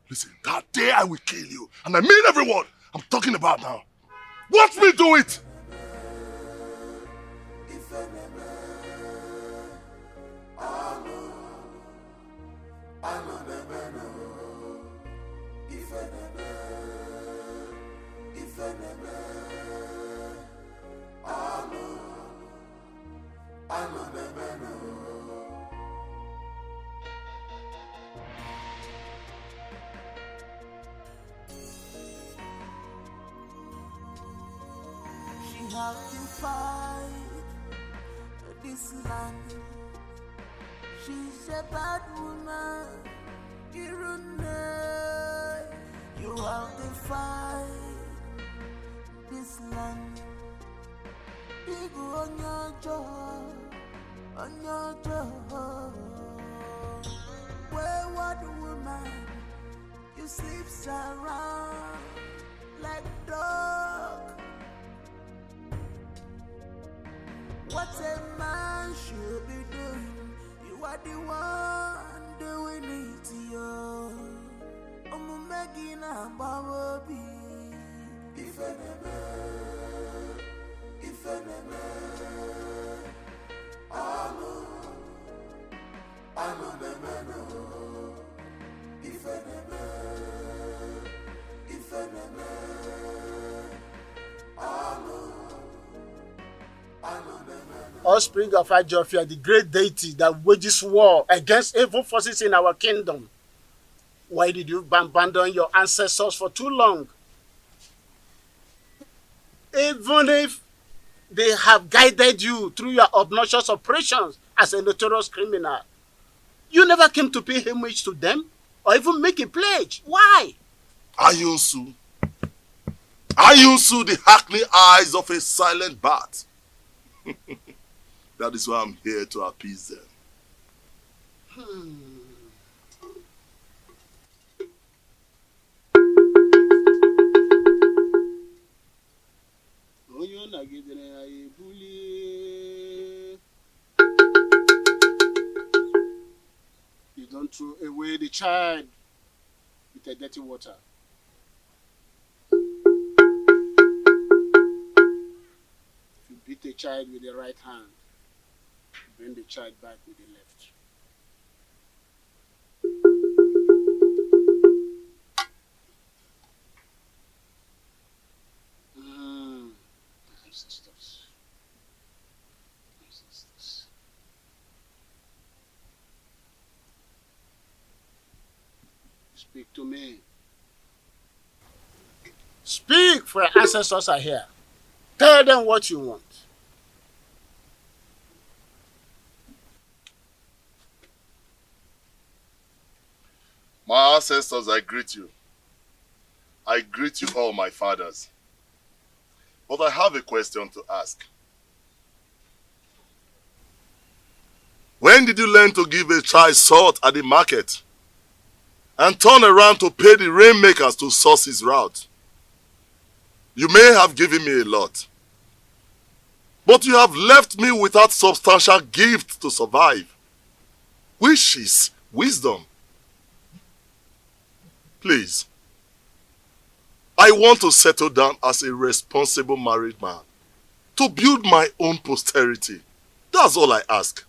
listen, that day I will kill you. And I mean every word I'm talking about now. Watch me do it! She have to fight this land. She's a bad woman. You have to fight this land. Big on your job, on your job. Wayward woman, you sleeps around like dog. What a man should be doing, you are the one doing it to you. Magina Baby. If Offspring of Ajofia, the great deity that wages war against evil forces in our kingdom. Why did you abandon your ancestors for too long? Even if They have guided you through your obnoxious operations as a notorious criminal. You never came to pay homage to them or even make a pledge. Why? Ayunsu, the hackney eyes of a silent bat. That is why I'm here to appease them. You don't throw away the child with a dirty water. If you beat a child with the right hand, bring the child back with the left. Ancestors. Speak to me. Speak, for your ancestors are here. Tell them what you want. My ancestors, I greet you. I greet you all, my fathers. But I have a question to ask. When did you learn to give a child salt at the market and turn around to pay the rainmakers to source his route? You may have given me a lot, but you have left me without substantial gift to survive, which is wisdom. Please, I want to settle down as a responsible married man, to build my own posterity. That's all I ask.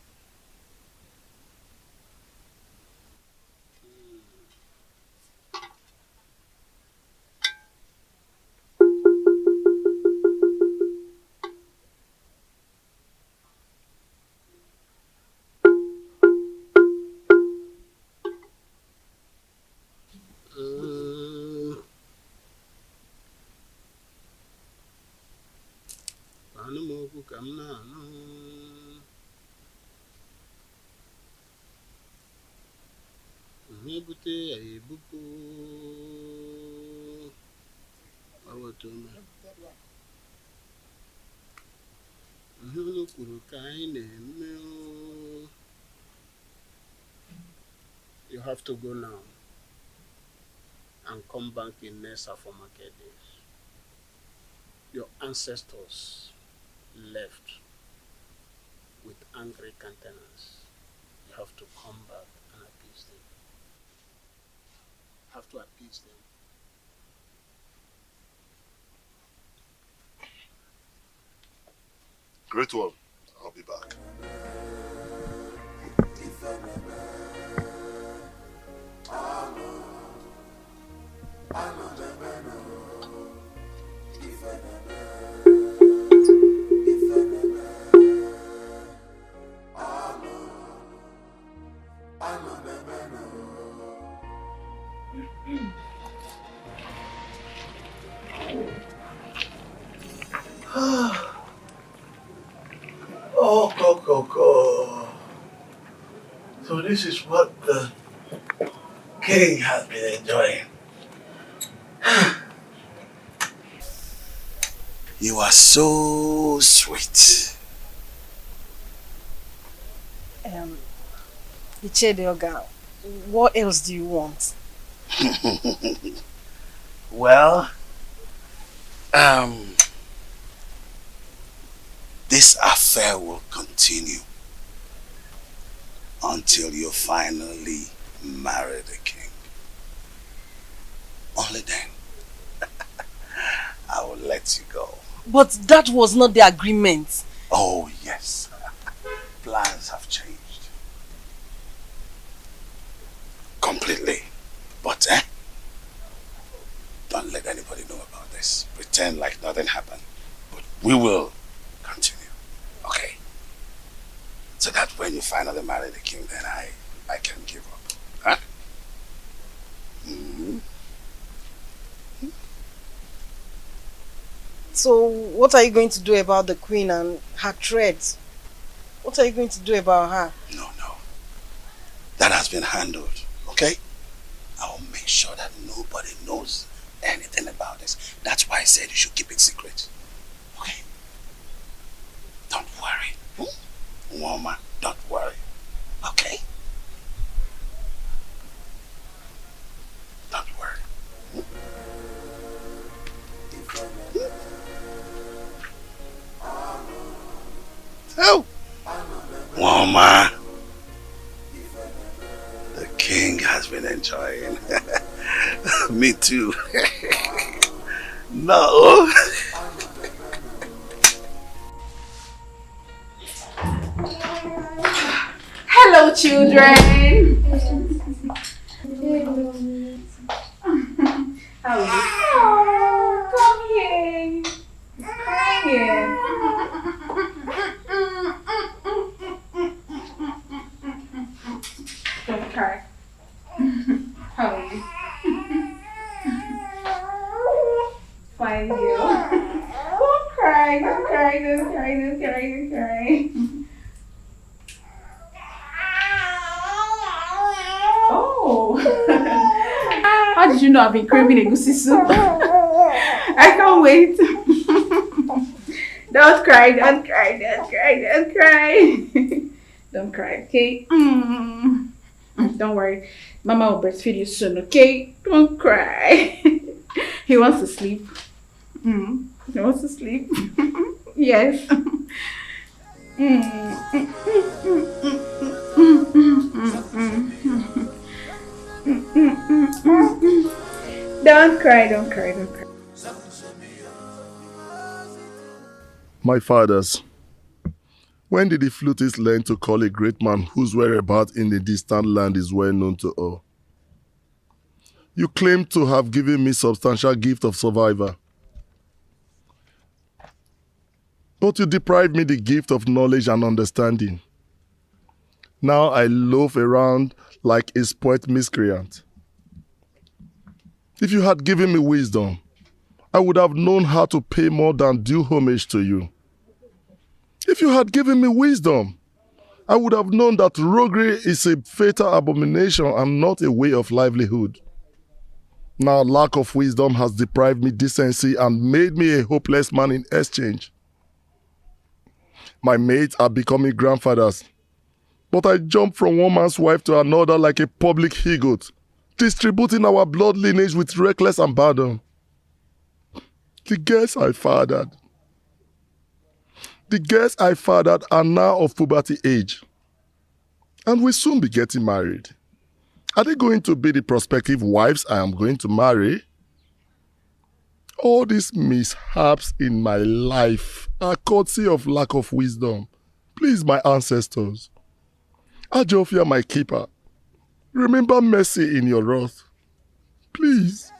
You have to go now and come back in Nessa for market days. Your ancestors left with angry countenance. You have to come back and appease them. You have to appease them. Great one. I'll be back. Oh, Coco. So this is what the king has been enjoying. You are so sweet. Ichedioga, what else do you want? Well, this affair will continue until you finally marry the king. Only then I will let you go. But that was not the agreement. Oh yes, plans have changed completely. But don't let anybody know about this. Pretend like nothing happened. But we will continue, okay? So that when you finally marry the king, then I can give up. Huh? So what are you going to do about the queen and her threats? What are you going to do about her? No. That has been handled, okay? I will make sure that nobody knows anything about this. That's why I said you should keep it secret. Okay? Don't worry. Woman, don't worry. Okay? Don't worry. Oh! Woman! The king has been enjoying. Me too. No. Hello, children. How are you? Oh, come here. Come here. Don't cry. How are you? Fine, girl. Don't cry. Don't cry. Don't cry. Don't cry. Don't cry. Oh. How did you know I've been craving a goosey soup? I can't wait. Don't cry, don't cry, don't cry, don't cry. Don't cry, okay? Don't worry. Mama will breastfeed you soon, okay? Don't cry. He wants to sleep. He wants to sleep. Yes. Don't cry, don't cry, don't cry. My fathers, when did the flutist learn to call a great man whose whereabouts in the distant land is well known to all? You claim to have given me substantial gift of survivor, but you deprived me the gift of knowledge and understanding. Now I loaf around like a spoilt miscreant. If you had given me wisdom, I would have known how to pay more than due homage to you. If you had given me wisdom, I would have known that roguery is a fatal abomination and not a way of livelihood. Now lack of wisdom has deprived me decency and made me a hopeless man in exchange. My mates are becoming grandfathers, but I jump from one man's wife to another like a public he-goat, distributing our blood lineage with reckless abandon. The girls I fathered are now of puberty age and will soon be getting married. Are they going to be the prospective wives I am going to marry? All these mishaps in my life are courtesy of lack of wisdom. Please, my ancestors, Ajofia, my keeper, remember mercy in your wrath. Please.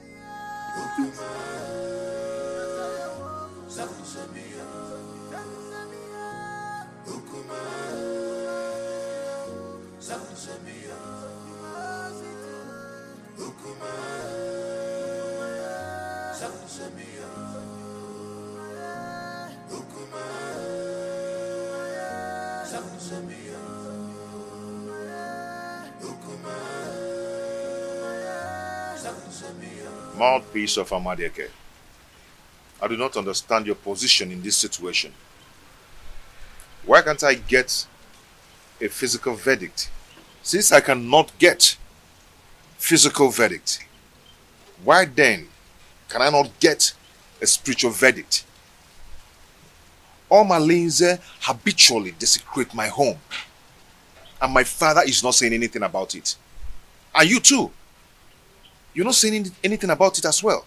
Mouthpiece of Amadeke, I do not understand your position in this situation. Why can't I get a physical verdict? Since I cannot get physical verdict, why then can I not get a spiritual verdict? All my lanes habitually desecrate my home, and my father is not saying anything about it. And you too, you're not saying anything about it as well.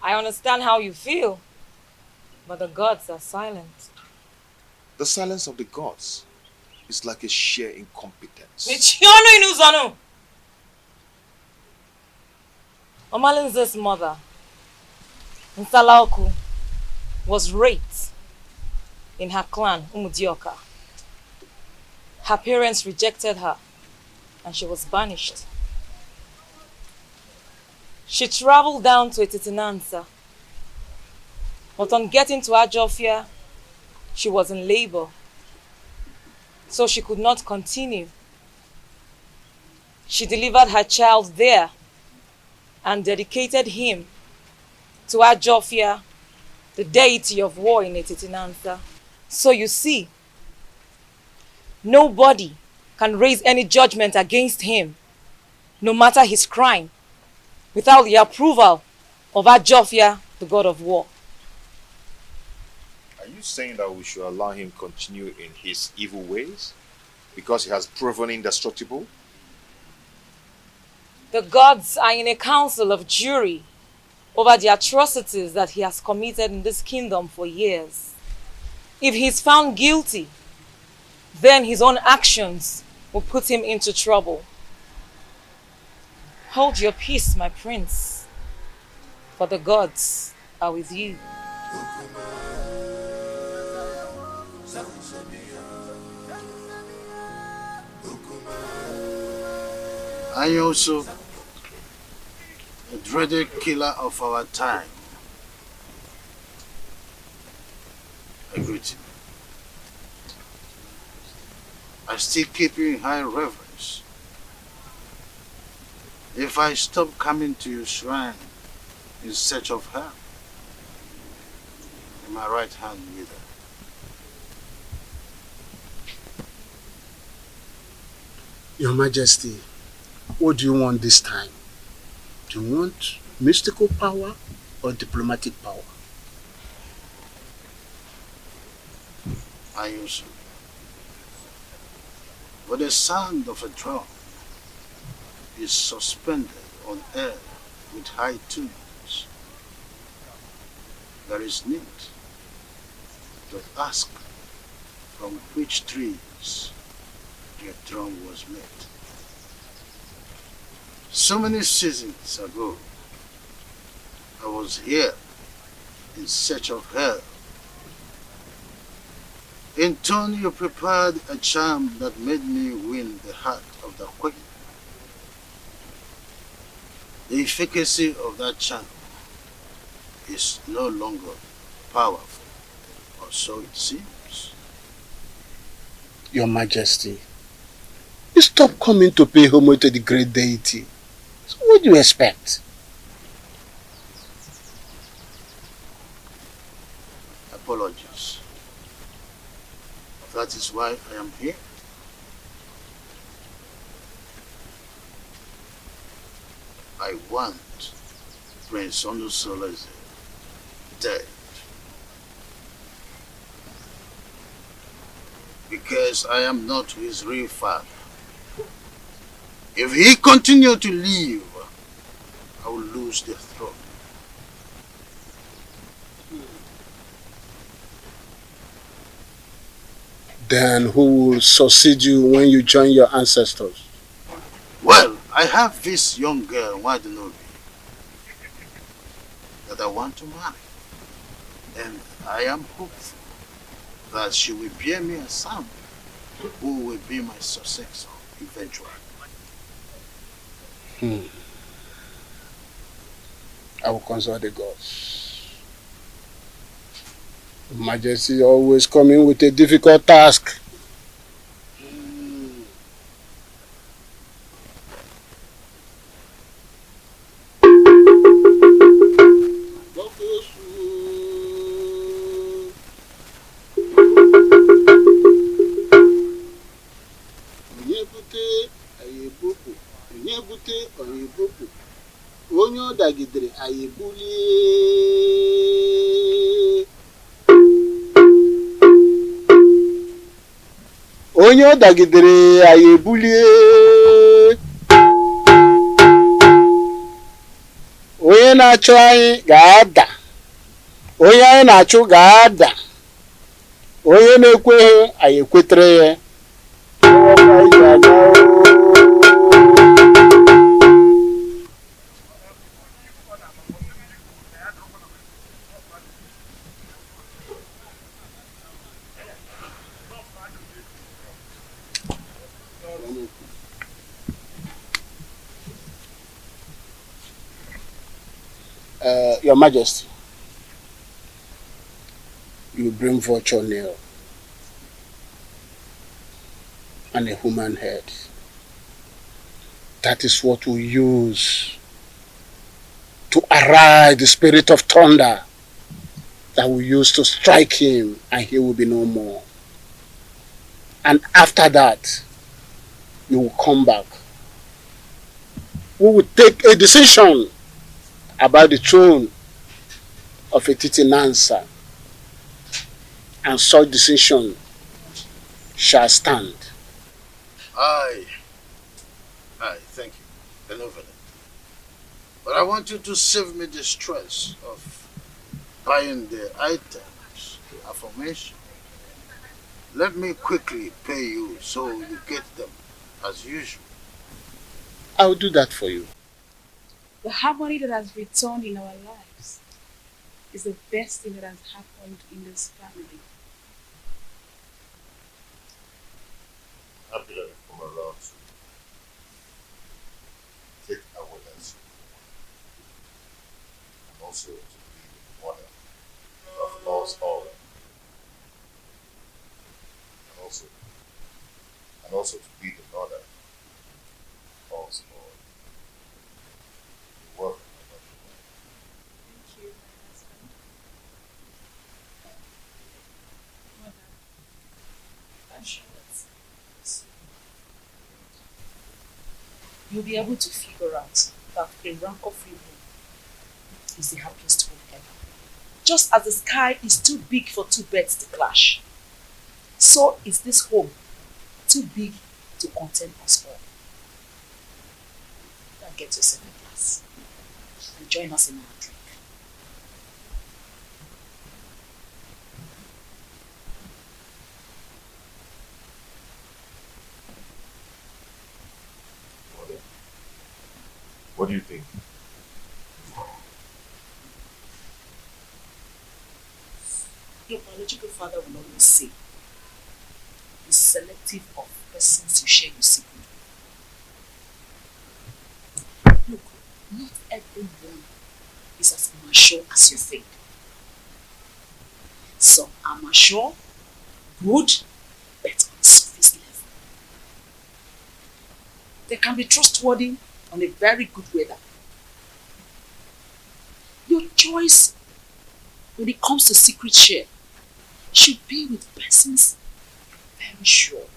I understand how you feel, but the gods are silent. The silence of the gods is like a sheer incompetence. Omalinze's mother, Nsalaoku, was raped in her clan, Umudioka. Her parents rejected her and she was banished. She traveled down to Etitinansa But on getting to Ajofia, she was in labor, so she could not continue. She delivered her child there and dedicated him to Ajofia, the deity of war in Etitinansa. So you see, nobody can raise any judgment against him, no matter his crime, without the approval of Ajofia, the god of war. Are you saying that we should allow him continue in his evil ways because he has proven indestructible? The gods are in a council of jury over the atrocities that he has committed in this kingdom for years. If he is found guilty, then his own actions will put him into trouble. Hold your peace, my prince, for the gods are with you. I also, the dreaded killer of our time, I greet you. I still keep you in high reverence. If I stop coming to your shrine in search of her, in my right hand wither. Your Majesty, what do you want this time? Do you want mystical power or diplomatic power? I also. But the sound of a drum is suspended on air with high tunes. There is need to ask from which trees the drum was made. So many seasons ago, I was here in search of her. In turn, you prepared a charm that made me win the heart of the queen. The efficacy of that charm is no longer powerful, or so it seems. Your Majesty, you stop coming to pay homage to the great deity. So what do you expect? Apologies. That is why I am here. I want Prince Onusoleze dead. Because I am not his real father. If he continue to live, I will lose the throne. Then who will succeed you when you join your ancestors? Well, I have this young girl, Wadinobi, that I want to marry. And I am hopeful that she will bear me a son who will be my successor eventually. I will consult the gods. Your Majesty always coming with a difficult task. Onye ọ dagidere anyị ebulie. Onye ọ dagidere anyị ebulie. Onye na-achụ anyị ga-ada. Onye anyị na-achụ ga-ada. Onye na-ekweghị anyị ekwetere ya. Your Majesty, bring vulture nail and a human head. That is what we use to arise the spirit of thunder that we use to strike him, and he will be no more. And after that, you will come back. We will take a decision about the throne of Etiti Nansa, and such decision shall stand. Aye, thank you. Benevolent. But I want you to save me the stress of buying the items aforementioned. Let me quickly pay you so you get them as usual. I'll do that for you. The harmony that has returned in our lives is the best thing that has happened in this family. Happy that you've come around to take away that and also to be the mother of us all. And also to be the mother of us all. You're welcome, my love. Thank you, my husband. Mother, I'm sure you'll be able to figure out that a rancor-free home is the happiest home ever. Just as the sky is too big for two birds to clash, so is this home too big to contain us all. Now get yourself a glass and join us in our drink. What do you think? Your biological father will always say, be selective of persons you share your secret with. Look, not everyone is as mature as you think. Some are mature, good, but on surface level. They can be trustworthy on a very good weather. Your choice when it comes to secret share should be with persons you're very sure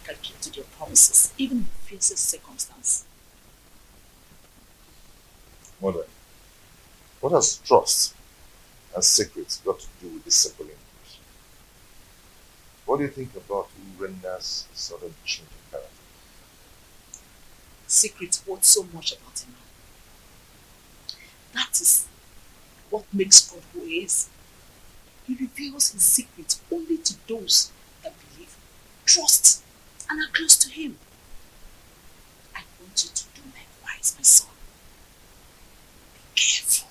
can keep to their promises, even in the fiercest circumstance. Mother, what has trust and secrets got to do with this simple English? What do you think about Urenda's sudden change of character? Secrets hold so much about a man. That is what makes God who he is. He reveals his secrets only to those that believe, trust, and are close to him. I want you to do likewise, my son. Be careful.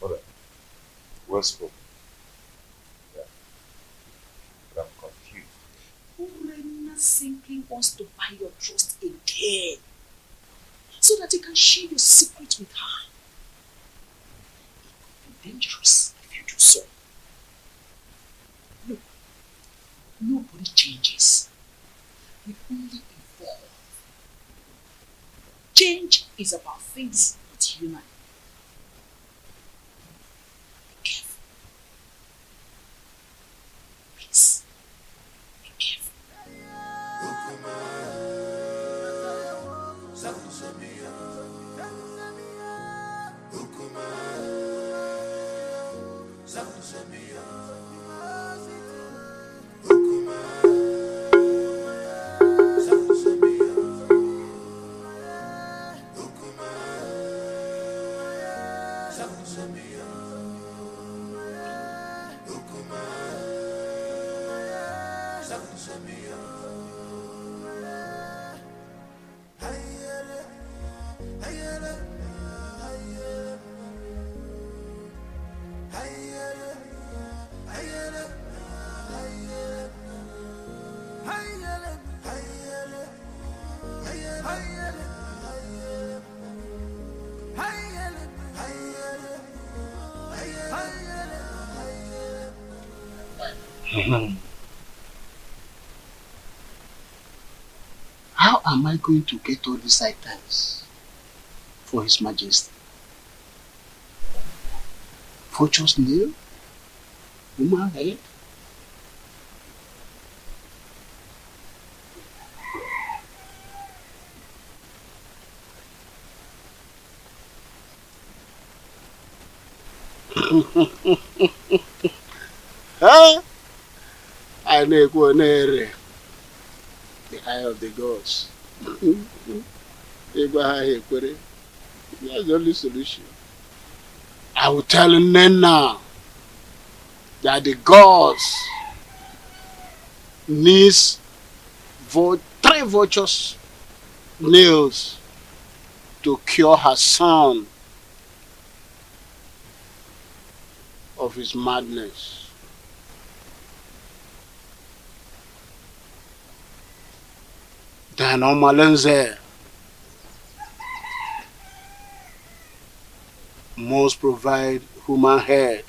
Mother, well spoken. Yeah. But I'm confused. Urena simply wants to buy your trust again, so that you can share your secret with her. It could be dangerous if you do so. Look, nobody changes. We only evolve. Change is about things not human. Be careful. Please, be careful. How am I going to get all these items for His Majesty? Vulture's nail? Human head? Huh? I know the eye of the gods. That's the only solution. I will tell Nena that the gods needs 3 vultures nails to cure her son of his madness. Then Omalenze must provide human head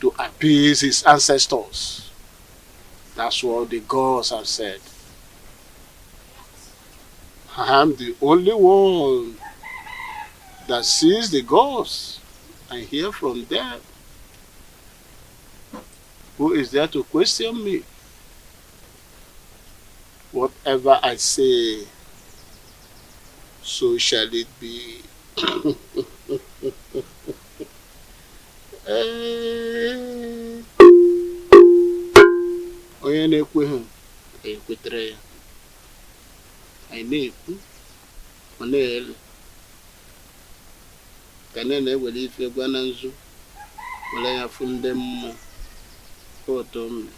to appease his ancestors. That's what the gods have said. I am the only one that sees the gods and hear from them. Who is there to question me? Whatever I say, so shall it be. Onye na-ekwe ha ekwetere ya. Anyị na-ekwu ọ na-ele ka na-ewere ife gwa na nzu were ya fụ ndị mmụọ otu mme.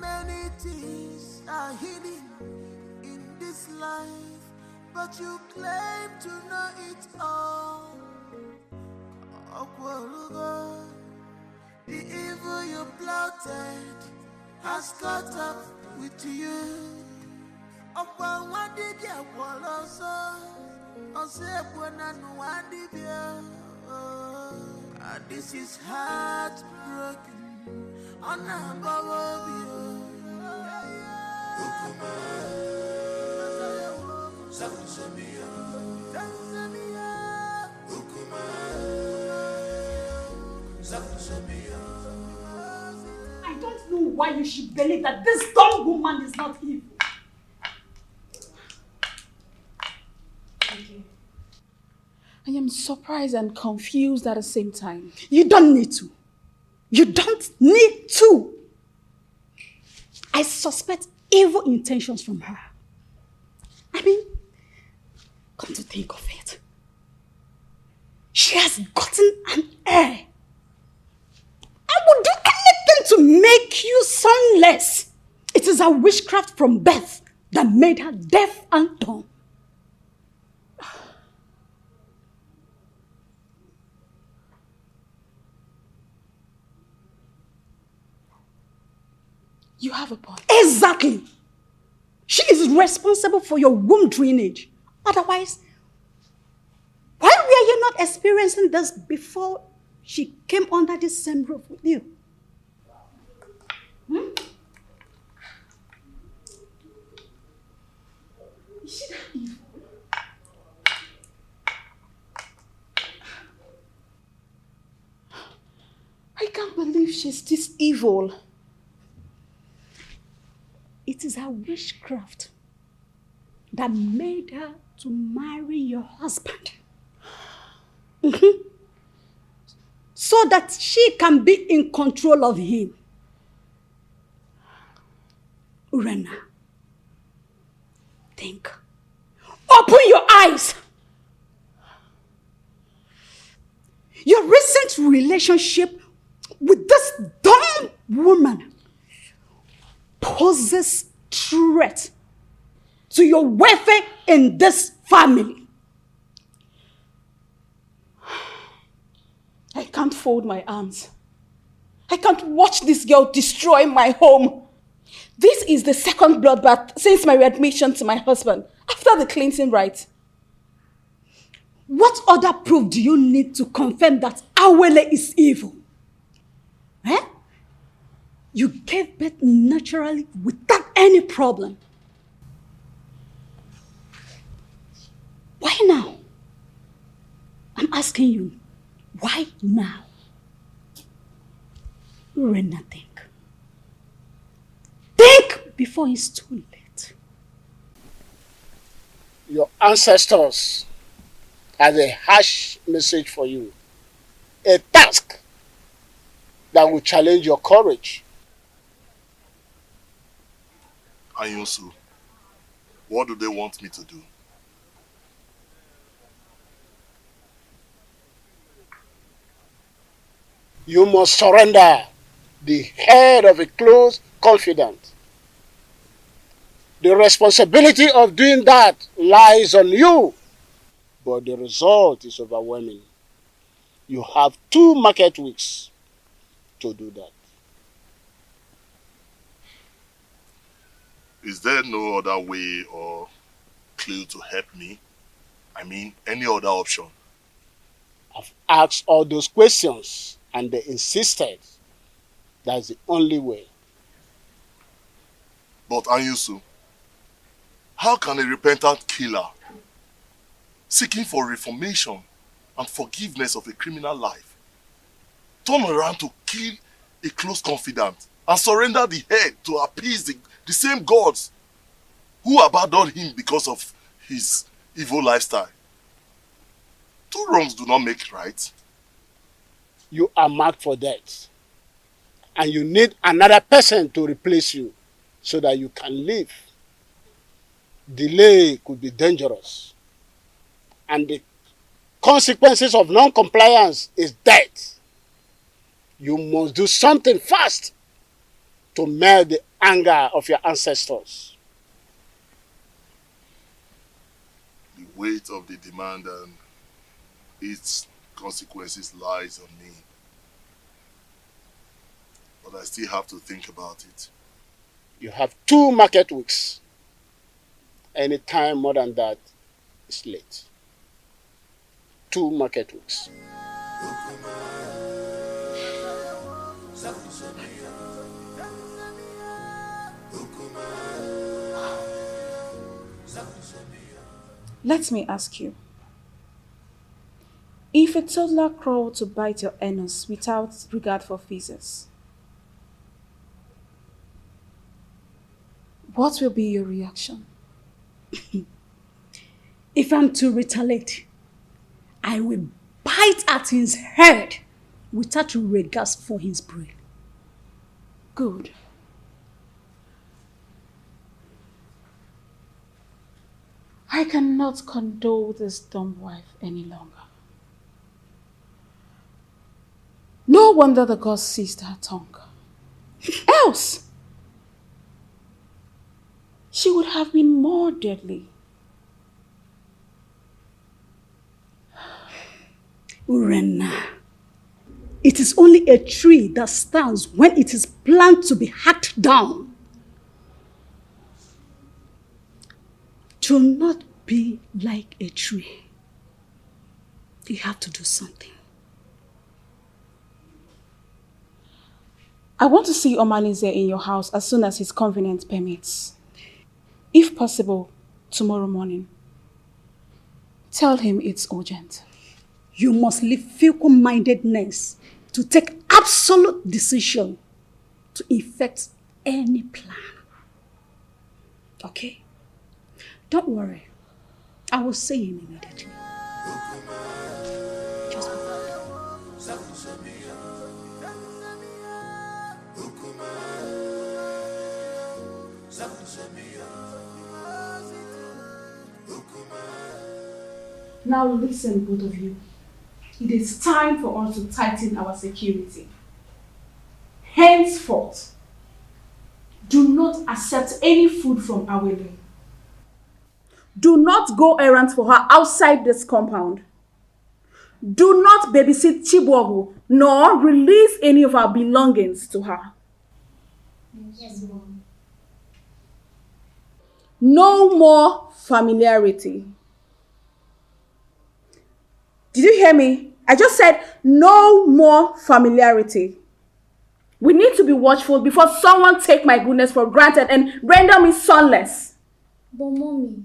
Many things are hidden in this life, but you claim to know it all. The evil you plotted has caught up with you. This is heartbroken. I don't know why you should believe that this dumb woman is not evil. I am surprised and confused at the same time. You don't need to. You don't need to. I suspect evil intentions from her. I mean, come to think of it, she has gotten an heir. I would do anything to make you sonless. It is a witchcraft from birth that made her deaf and dumb. You have a point. Exactly. She is responsible for your womb drainage. Otherwise, why were you not experiencing this before she came under this same roof with you? Hmm? Is she that evil? I can't believe she's this evil. It is her witchcraft that made her to marry your husband. So that she can be in control of him. Urena, think. Open your eyes. Your recent relationship with this dumb woman poses threat to your welfare in this family. I can't fold my arms. I can't watch this girl destroy my home. This is the second bloodbath since my readmission to my husband after the cleansing rite. What other proof do you need to confirm that Awele is evil? Eh? You gave birth naturally without any problem. Why now? I'm asking you, why now? Rena, think. Think before it's too late. Your ancestors had a harsh message for you. A task that will challenge your courage. Anyusu, what do they want me to do? You must surrender the head of a close confidant. The responsibility of doing that lies on you, but the result is overwhelming. You have 2 market weeks to do that. Is there no other way or clue to help me? I mean, any other option? I've asked all those questions and they insisted that's the only way. But Anyusu, how can a repentant killer seeking for reformation and forgiveness of a criminal life turn around to kill a close confidant and surrender the head to appease the same gods who abandoned him because of his evil lifestyle? 2 wrongs do not make right. You are marked for death, and you need another person to replace you so that you can live. Delay could be dangerous, and the consequences of non-compliance is death. You must do something fast to melt the anger of your ancestors. The weight of the demand and its consequences lies on me. But I still have to think about it. You have 2 market weeks. Any time more than that is late. 2 market weeks. Let me ask you. If a toddler crawled to bite your anus without regard for physics, what will be your reaction? If I'm to retaliate, I will bite at his head without regard for his brain. Good. I cannot condole this dumb wife any longer. No wonder the gods seized her tongue. Else, she would have been more deadly. Urena, it is only a tree that stands when it is planned to be hacked down. Do not be like a tree. You have to do something. I want to see Omalize in your house as soon as his convenience permits. If possible, tomorrow morning. Tell him it's urgent. You must leave fickle-mindedness to take absolute decision to effect any plan. Okay? Don't worry. I will see him immediately. Just be Now listen, both of you. It is time for us to tighten our security. Henceforth, do not accept any food from Awele. Do not go errands for her outside this compound. Do not babysit Chibuogu, nor release any of our belongings to her. Yes, Mom. No more familiarity. Did you hear me? I just said no more familiarity. We need to be watchful before someone take my goodness for granted and render me sonless. But Mommy,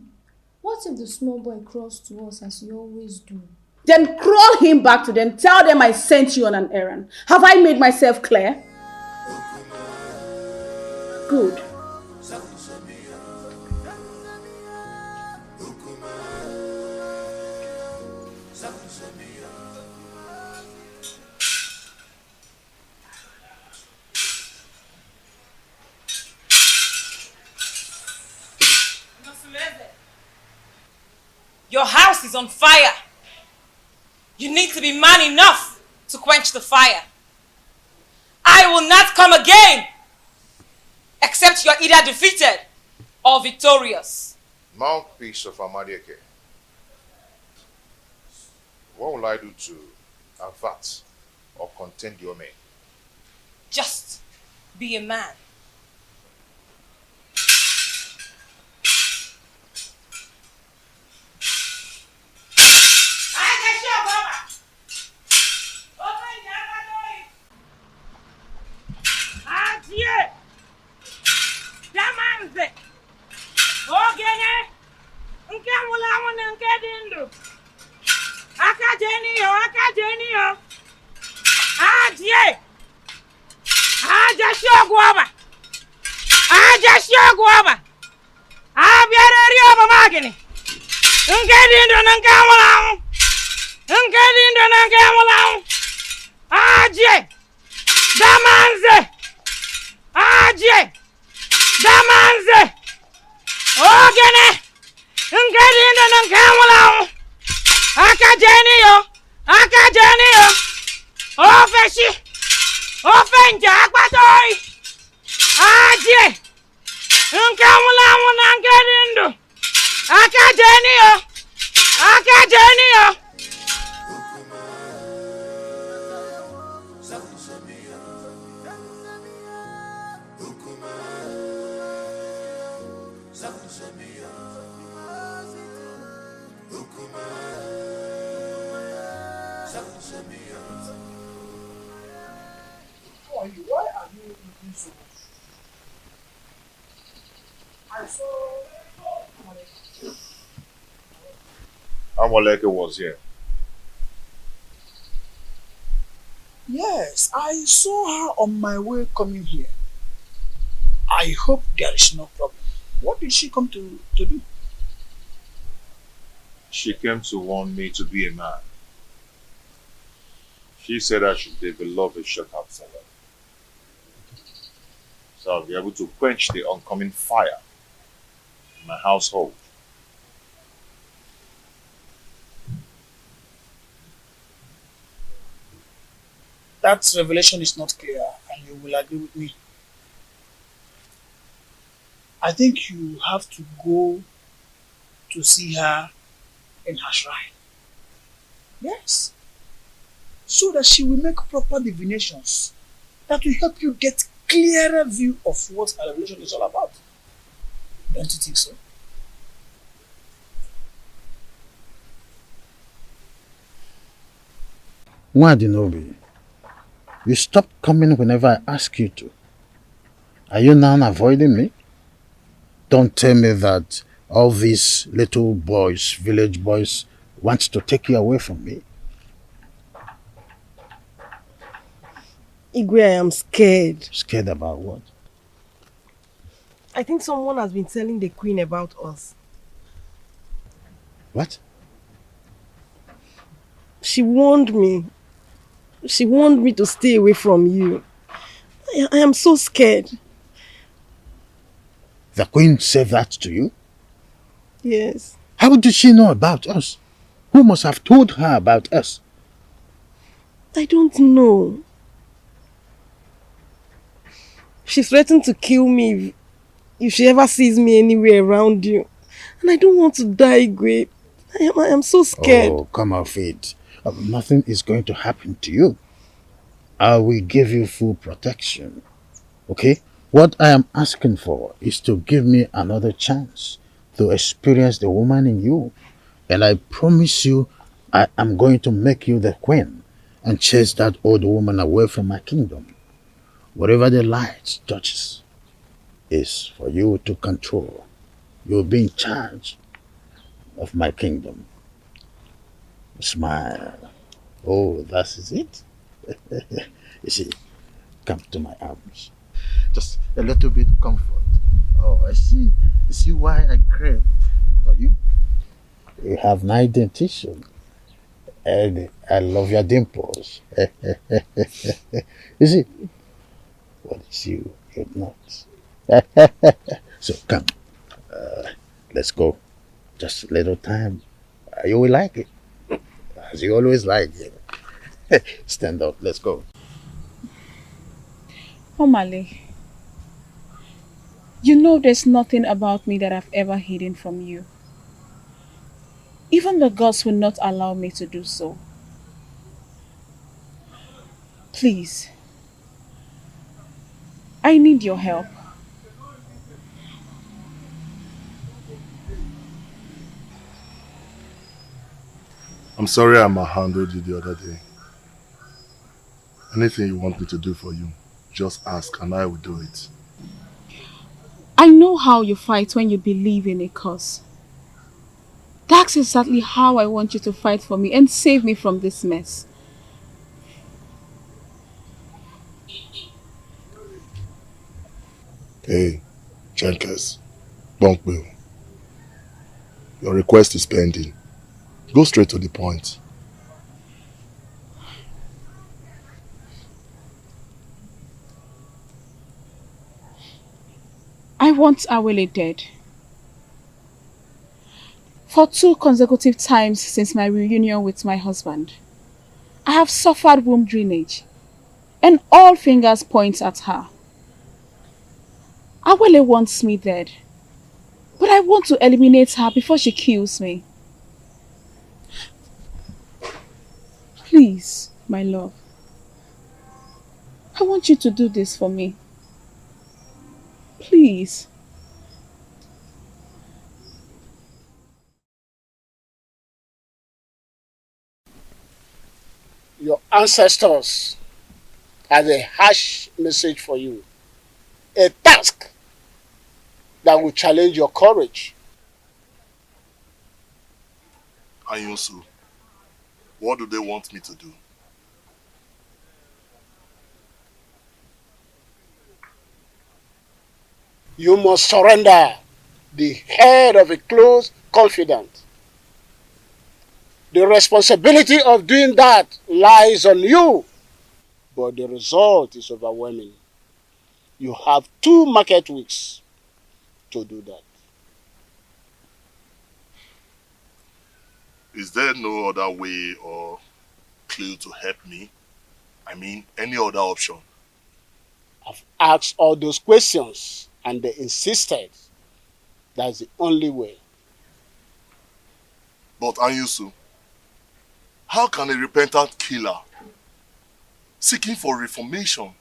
what if the small boy crawls to us as you always do? Then crawl him back to them. Tell them I sent you on an errand. Have I made myself clear? Good. Your house is on fire. You need to be man enough to quench the fire. I will not come again except you are either defeated or victorious. Mouthpiece of Amadieke. What will I do to avert or contend your men? Just be a man. Amoleke was here. Yes, I saw her on my way coming here. I hope there is no problem. What did she come to do? She came to warn me to be a man. She said I should develop a shortcut for her, so I'll be able to quench the oncoming fire in my household. That revelation is not clear, and you will agree with me. I think you have to go to see her in her shrine. Yes. So that she will make proper divinations that will help you get clearer view of what her revelation is all about. Don't you think so? Nwadinobi, you stop coming whenever I ask you to. Are you now avoiding me? Don't tell me that all these little boys, village boys, want to take you away from me. Igwe, I am scared. Scared about what? I think someone has been telling the queen about us. What? She warned me. She warned me to stay away from you. I am so scared. The queen said that to you? Yes. How did she know about us? Who must have told her about us? I don't know. She threatened to kill me if she ever sees me anywhere around you. And I don't want to die, Igwe. I am so scared. Oh, come off it. Nothing is going to happen to you. I will give you full protection. Okay? What I am asking for is to give me another chance to experience the woman in you. And I promise you, I am going to make you the queen and chase that old woman away from my kingdom. Whatever the light touches is for you to control. You'll be in charge of my kingdom. Smile. Oh, that is it? You see, come to my arms. Just a little bit comfort. Oh, I see. You see why I crave for you? You have nice dentition. And I love your dimples. You see, what is you? You're not. So come. Let's go. Just a little time. You will like it. As you always like it. Stand up. Let's go. Omale, you know there's nothing about me that I've ever hidden from you. Even the gods will not allow me to do so. Please, I need your help. I'm sorry I handled you the other day. Anything you want me to do for you, just ask and I will do it. I know how you fight when you believe in a cause. That's exactly how I want you to fight for me and save me from this mess. Hey, Jenkins, Bunk Bill. Your request is pending. Go straight to the point. I want Awele dead. For 2 consecutive times since my reunion with my husband, I have suffered womb drainage, and all fingers point at her. Awele wants me dead, but I want to eliminate her before she kills me. Please, my love, I want you to do this for me. Please. Your ancestors had a harsh message for you. A task that will challenge your courage. Ayunsu, what do they want me to do? You must surrender the head of a close confidant. The responsibility of doing that lies on you, but the result is overwhelming. You have 2 market weeks to do that. Is there no other way or clue to help me? I mean, any other option? I've asked all those questions and they insisted that's the only way. But Anyusu, how can a repentant killer seeking for reformation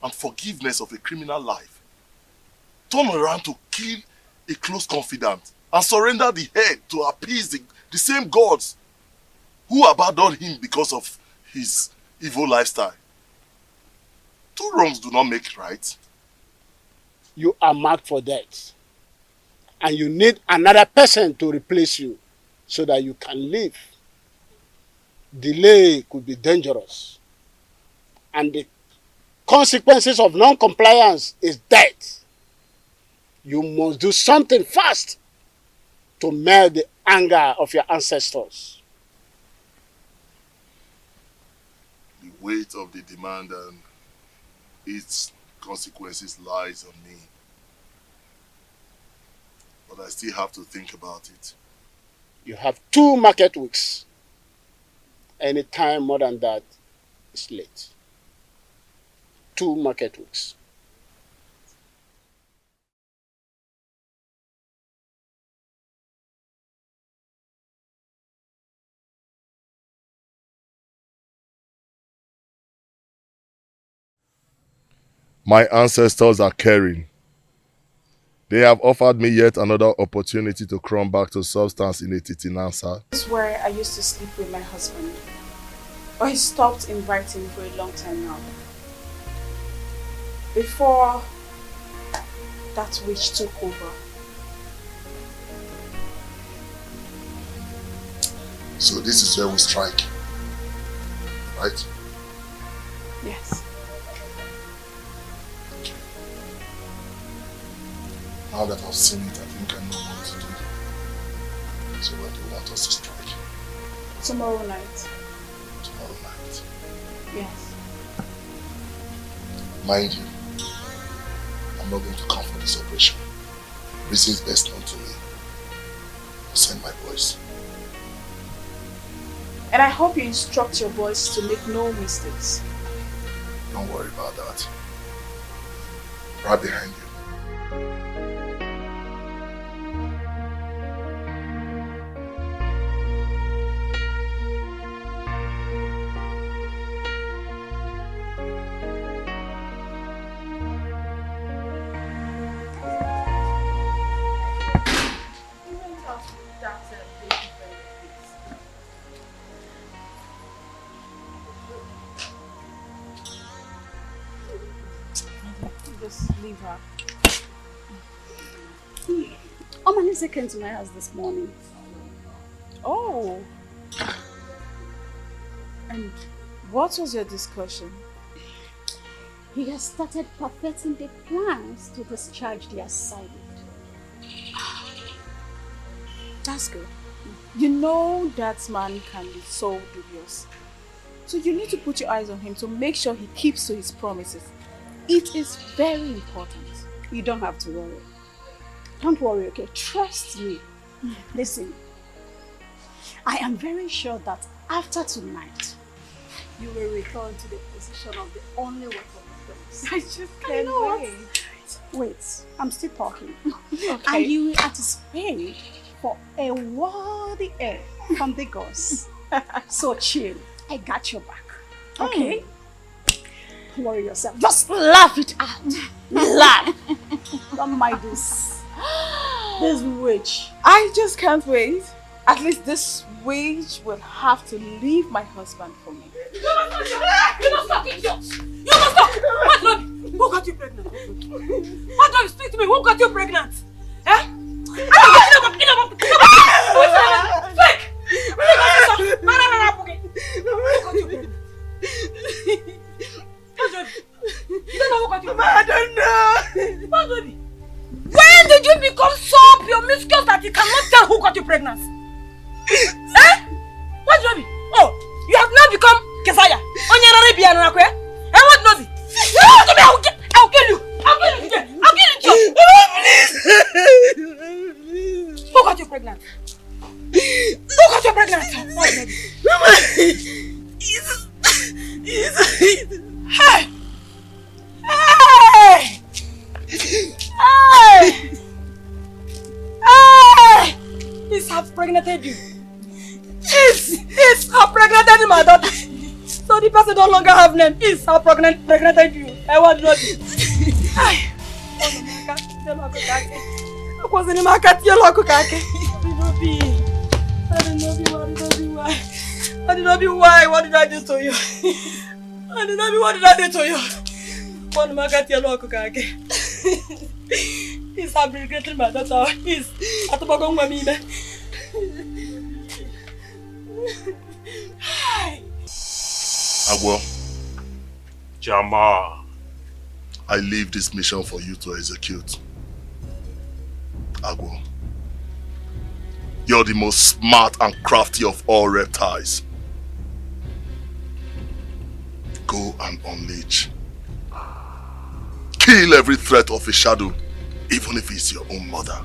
and forgiveness of a criminal life turn around to kill a close confidant and surrender the head to appease the same gods who abandoned him because of his evil lifestyle. Two wrongs do not make right. You are marked for death. And you need another person to replace you so that you can live. Delay could be dangerous. And the consequences of non-compliance is death. You must do something fast to melt the anger of your ancestors. The weight of the demand and its consequences lies on me. But I still have to think about it. You have 2 market weeks. Any time more than that is late. 2 market weeks. My ancestors are caring. They have offered me yet another opportunity to come back to substance in a titinansa. This is where I used to sleep with my husband. But he stopped inviting me for a long time now. Before that witch took over. So this is where we strike, right? Yes. Now that I've seen it, I think I know what to do. So when do you want us to strike? Tomorrow night. Tomorrow night. Yes. Mind you, I'm not going to come for this operation. Reasons best known to me. I'll send my boys. And I hope you instruct your boys to make no mistakes. Don't worry about that. Right behind you. Just leave her. Omanese came to my house this morning. Oh. And what was your discussion? He has started perfecting the plans to discharge the assignment. That's good. You know that man can be so dubious. So you need to put your eyes on him to make sure he keeps to his promises. It is very important. You don't have to worry. Don't worry, okay? Trust me. Listen, I am very sure that after tonight, you will return to the position of the only weapon of things. I just can't wait. Wait, I'm still talking. Okay. And you will anticipate for a worthy heir from the gods. So chill. I got your back. Okay? Don't worry yourself. Just laugh it out. Laugh. Don't mind this. This witch. I just can't wait. At least this witch will have to leave my husband for me. You must stop, idiot! You must stop! What, Lord? Who got you pregnant? What do you speak to me? Who got you pregnant? Eh? Fake! You don't know who got you pregnant? I don't know. What, baby? When did you become so promiscuous that you cannot tell who got you pregnant? Eh? What, baby? Oh, you have now become Kesaya. And what, Nozi? I'll kill you. I'll kill you today. I'll kill you. Please. Who got you pregnant? Who got you pregnant? What, baby? Hey! Hey! Hey! Hey! He's half pregnanted you. He's half pregnanted my daughter. So the person no longer have name. He's half pregnanted you. I want to know this. Hey! I was in the market. I don't know why. I did not be why. What did I do to you? And then what did I do to you? One market yellow again. He's fabricating my daughter. He's at the bottom of me. Agwo. Jamal. I leave this mission for you to execute. Agwo. You're the most smart and crafty of all reptiles. Go and unleash. Kill every threat of a shadow, even if it's your own mother.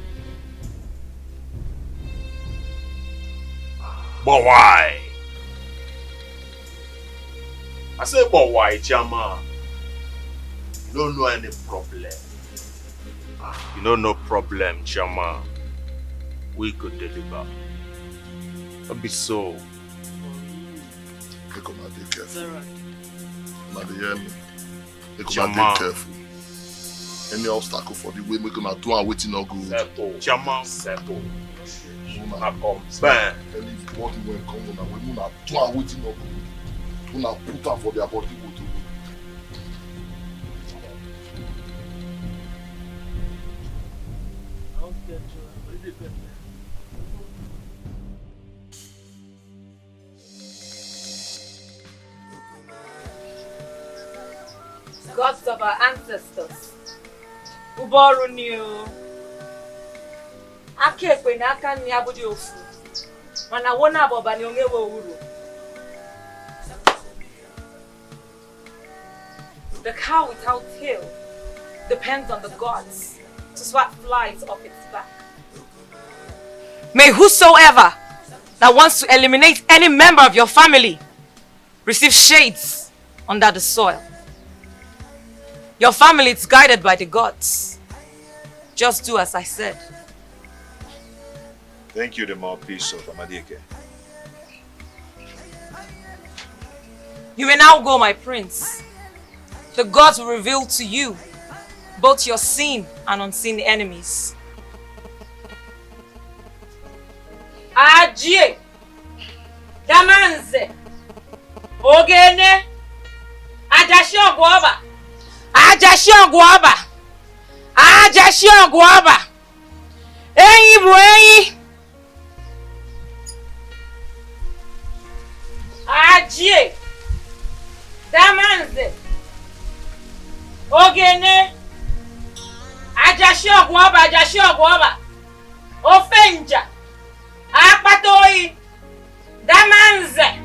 But why? I said, but why, Chama? You don't know any problem. You know no problem, Chama. We could deliver. Don't be so. Make una dey careful. Una dey hear me? Make una Chama. dey careful. Any obstacle for the way, make una do and waiting no good. Settle. Chama. Settle. Una come. Bang. Anybody when come una way, una do and waiting no good. Una put am for their body go to. Gods of our ancestors. Uboru knew. Akekwe na aka nni abudi ofu. Mana wona aboba ni ongewe uru. The cow without tail depends on the gods to swat flies off its back. May whosoever that wants to eliminate any member of your family receive shades under the soil. Your family is guided by the gods. Just do as I said. Thank you, the mouthpiece of Amadike. You may now go, my prince. The gods will reveal to you both your seen and unseen enemies. Ajie, Damanze, Ogene, Ajashio Guaba, Ajashio Guaba, Ajashio Guaba, Eyi Bueyi, Ajie, Damanze, Ogene, Ajashio Guaba, Ofenja, Apatoi, Damanze.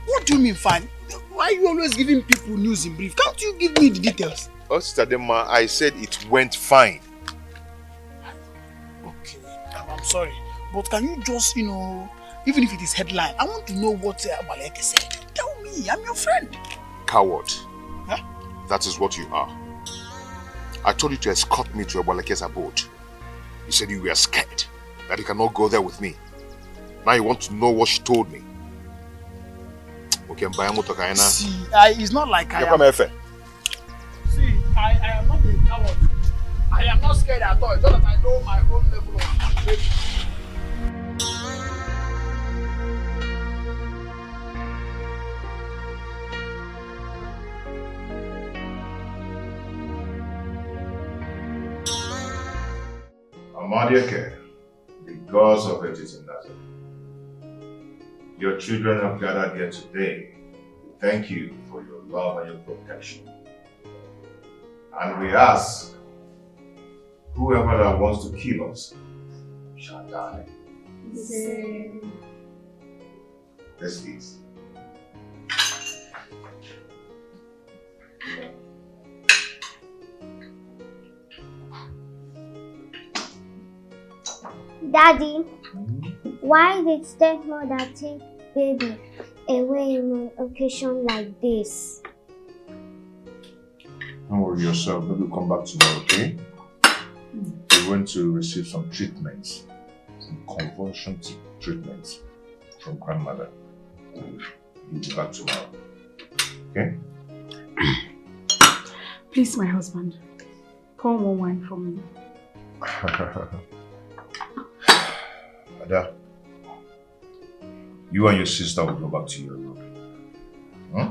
What do you mean fine? Why are you always giving people news in brief? Can't you give me the details? Oh, Sister Dema, I said it went fine. Okay, I'm sorry. But can you just, even if it is headline, I want to know what Abaleke said. Tell me, I'm your friend. Coward. Huh? That is what you are. I told you to escort me to Abaleke's abode. You said you were scared, that you cannot go there with me. Now you want to know what she told me. Okay, see, it's not like I am... See, I am not a coward. I am not scared at all. It's just that I know my own level of safety. Amadiake, the gods of Egypt in Nazareth. Your children have gathered here today. Thank you for your love and your protection. And we ask, whoever that wants to kill us shall die. Let's eat. Daddy, Why did stepmother take baby away on an occasion like this? Don't worry yourself. Maybe we'll come back tomorrow, okay? We're going to receive some treatments, some conversion treatments from grandmother. You'll be back tomorrow, okay? Please, my husband, pour more wine for me. Ada, you and your sister will go back to your room. Huh?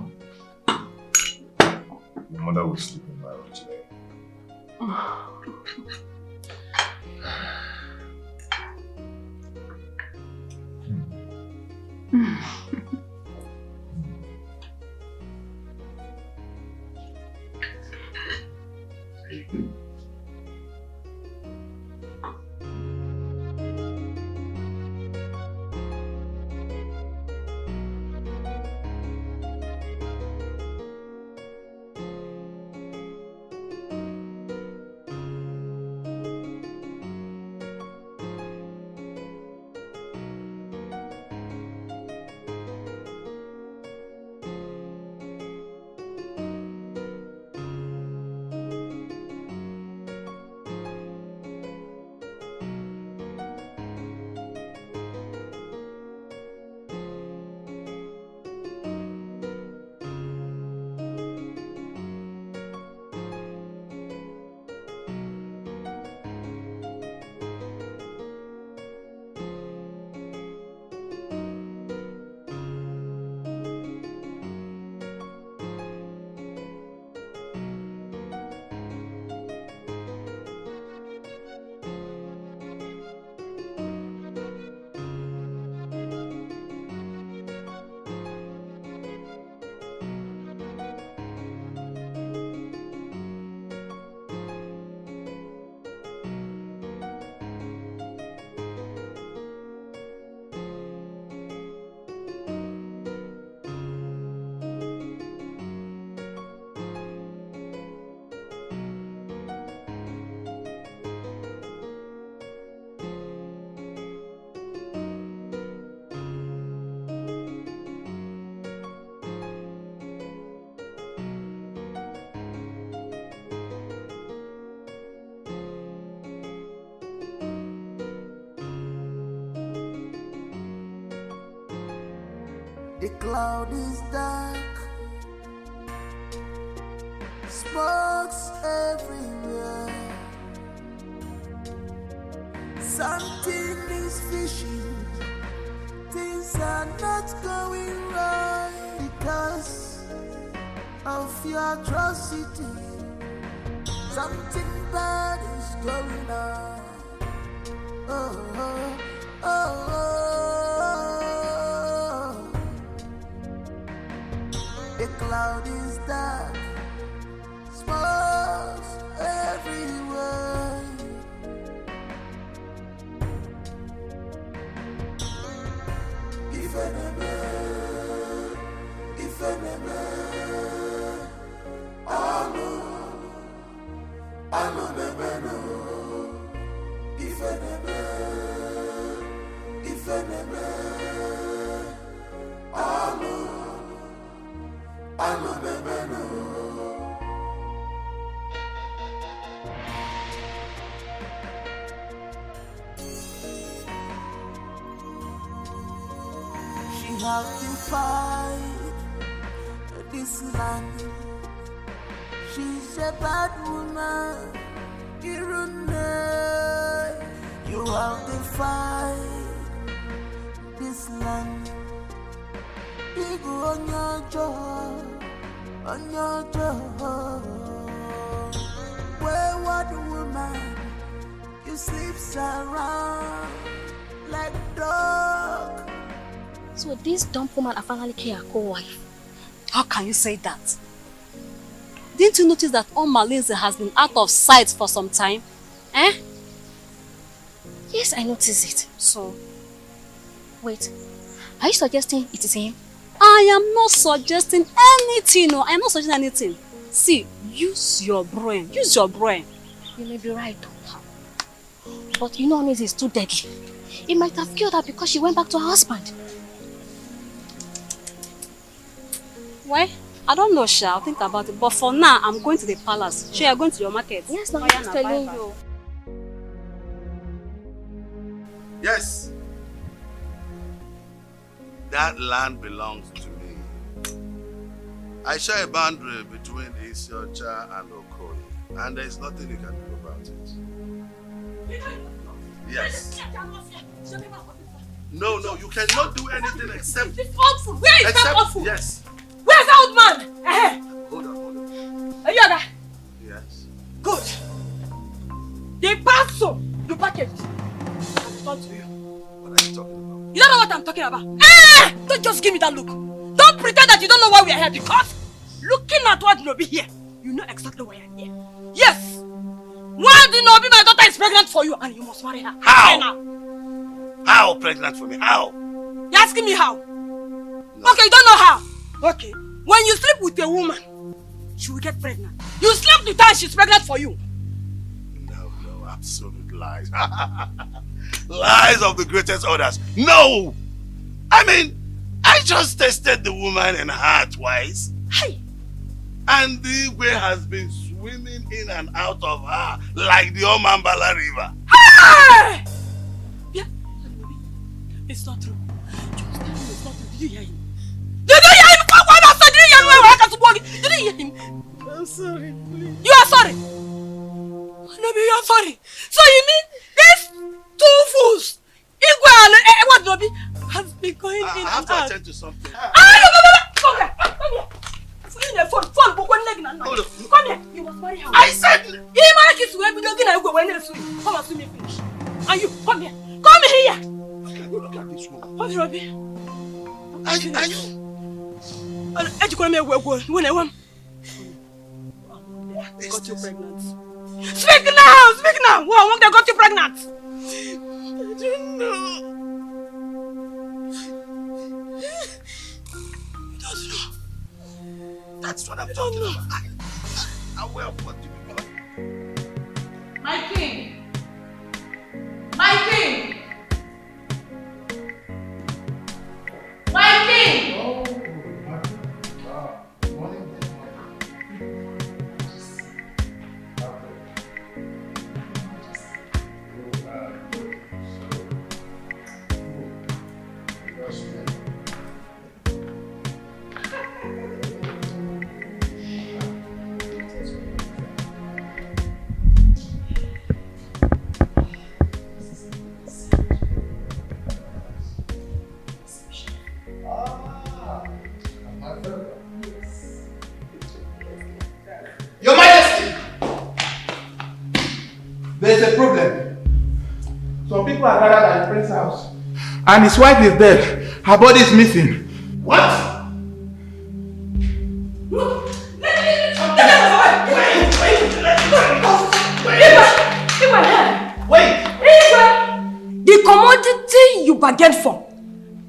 Your mother will sleep in my room today. The cloud is dark, smokes everywhere. Something is fishy, things are not going right because of your atrocity. Something bad is going on. Oh, oh, oh, oh. The cloud is dark, smokes everywhere. If enemy, I know the no. If enemy, I know the no. She have defied this land. She's a bad woman. You have defied this land. People on your jaw, on your jaw. Wayward woman, you sleeps around like dog. So this dumb woman I finally killed her co-wife. How can you say that? Didn't you notice that Malinze has been out of sight for some time? Eh? Yes, I noticed it. So? Wait, are you suggesting it is him? I am not suggesting anything. No, I am not suggesting anything. See, use your brain. Use your brain. You may be right. But you know this is too deadly. He might have killed her because she went back to her husband. Well, I don't know, Sha. I'll think about it. But for now, I'm going to the palace. Sha, you're going to your market. Yes, no, I'm just telling you. Yes. That land belongs to me. I share a boundary between Isiocha and Okoye, and there is nothing you can do about it. Yes. No, you cannot do anything except... This old fool! Where is that old fool? Yes. Where's that old man? Hold on. Are you there? Yes. Good. The parcel you packaged. It's not to you. What are you talking about? You don't know what I'm talking about. Don't just give me that look. Don't pretend that you don't know why we are here, because looking at what Nobi here, you know exactly why I'm here. Yes. Why do Nobi, my daughter, is pregnant for you and you must marry her? How? How pregnant for me? How? You're asking me how? No. Okay, you don't know how. Okay. When you sleep with a woman, she will get pregnant. You slept with her and she's pregnant for you. No, absolute lies. Lies of the greatest orders. No! I mean, I just tested the woman and her twice. Hey! And the Igwe has been swimming in and out of her like the Omambala River. Hey! Yeah. It's not true. Just tell me it's not true. Did you hear him? Did you hear him? Did you hear him? I'm sorry, please. You are sorry? Nobi, you are sorry. So you mean these two fools, Igwe and what Nobi, has been going in I have to attend to something. Come here. Come here. Phone, one leg now. Come here. You must marry her. I said... You marry kiss when you get a when you swim. Come and swim me finish. And you, come here. Come here. Look at this woman. What's Robbie? Are you... When I want... Got you pregnant. Speak now! What they got you pregnant? I don't know. You don't know. That's what I'm talking about. I'm aware of what you got. My king! My king! My king! Your Majesty, there's a problem. Some people are gathered at the prince's house, and his wife is dead. Her body is missing. What? Wait! The commodity you bargained for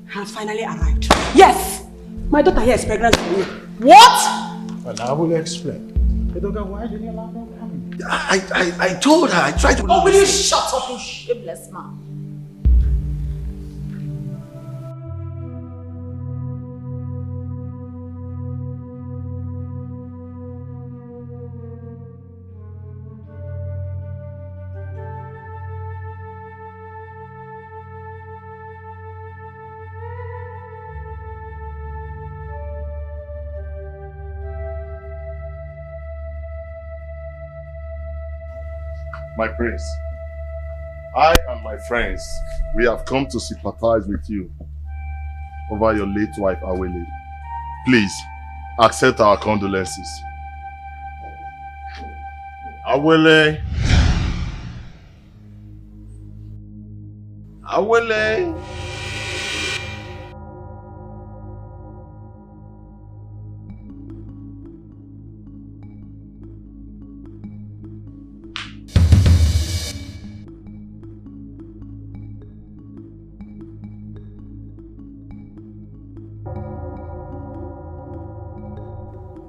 has finally arrived. Yes! My daughter here is pregnant for you. What? Well, I will explain. Why did you allow them coming? I told her, I tried to... Oh, will you shut up, you shameless man? My prince, I and my friends, we have come to sympathize with you over your late wife, Awele. Please, accept our condolences. Awele. Awele.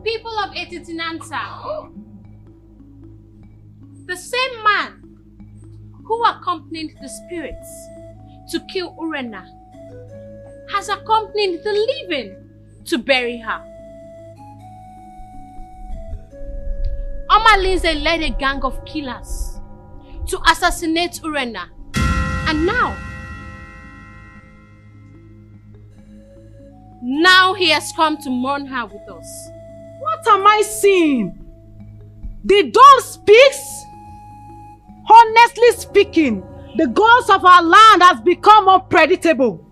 People of Etitinansa, the same man who accompanied the spirits to kill Urena has accompanied the living to bury her. Omalinze led a gang of killers to assassinate Urena, and now he has come to mourn her with us. What am I seeing? The dog speaks? Honestly speaking, the gods of our land has become unpredictable.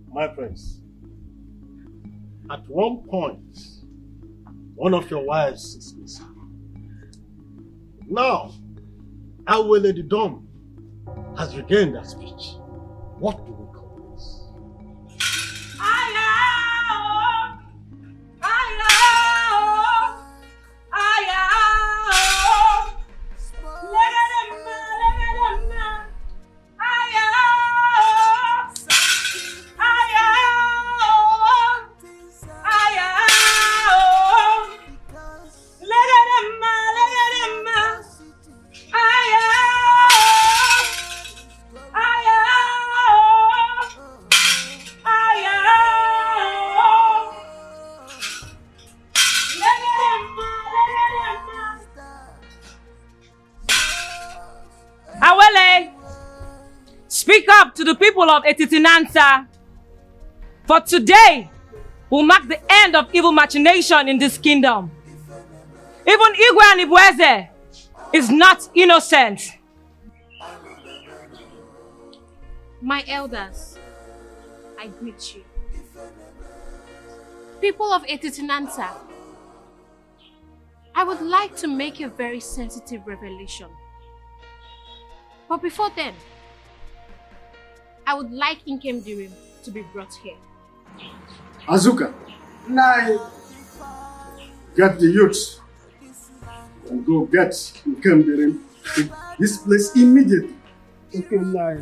My friends, at one point, one of your wives is missing. Now, our Lady Dom has regained her speech. What do we call this? Awele, speak up to the people of Etitinansa. For today will mark the end of evil machination in this kingdom. Even Igwe and Ibueze is not innocent. My elders, I greet you. People of Etitinansa, I would like to make a very sensitive revelation. But before then, I would like Inkem Dirim to be brought here. Azuka, get the youths and go get Nkembirim to this place immediately. Okay, Nai.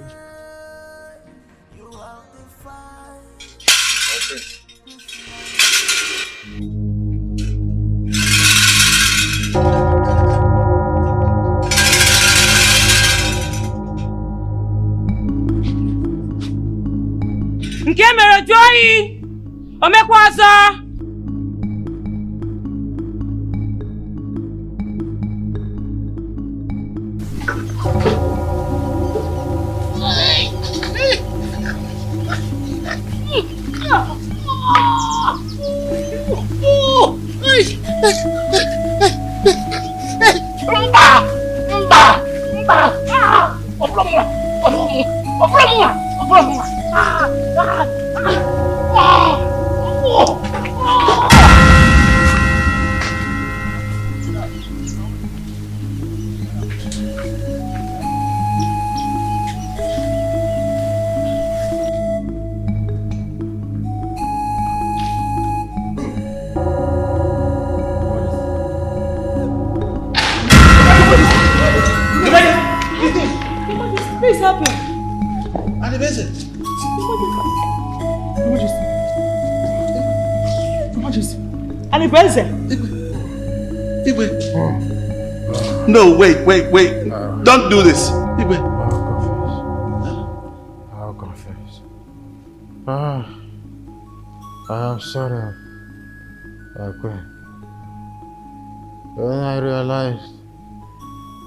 Nke mere Joyi, omekwazo. Please help him. No, wait. Don't do this. I'll confess. I am sorry. When I realized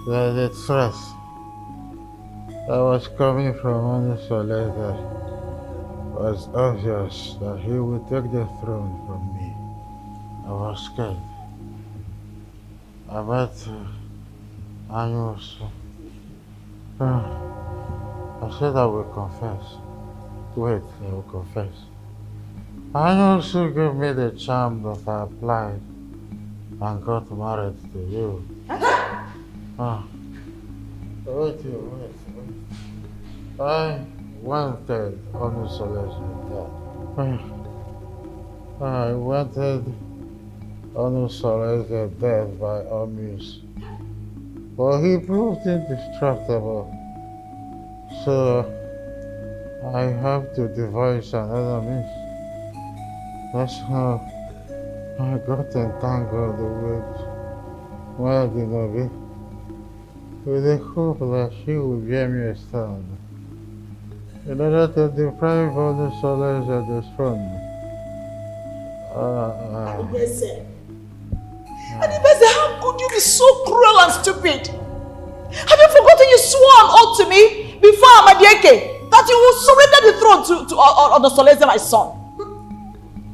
that the threat that was coming from Onisolated was obvious that he would take the throne from me, I was scared. I met Anyos. I said I will confess. Wait, I will confess. Anyos gave me the charm that I applied and got married to you. Wait. I wanted Onusola's death. I wanted Onusola's death by all means. But he proved indestructible. So I have to devise another means. That's how I got entangled with Wadinobi. with the hope that she will bear me a son, in order to deprive all the solace of the throne. Adibese, how could you be so cruel and stupid? Have you forgotten you swore an oath to me before Amadieke that you will surrender the throne to Odosoleze, my son?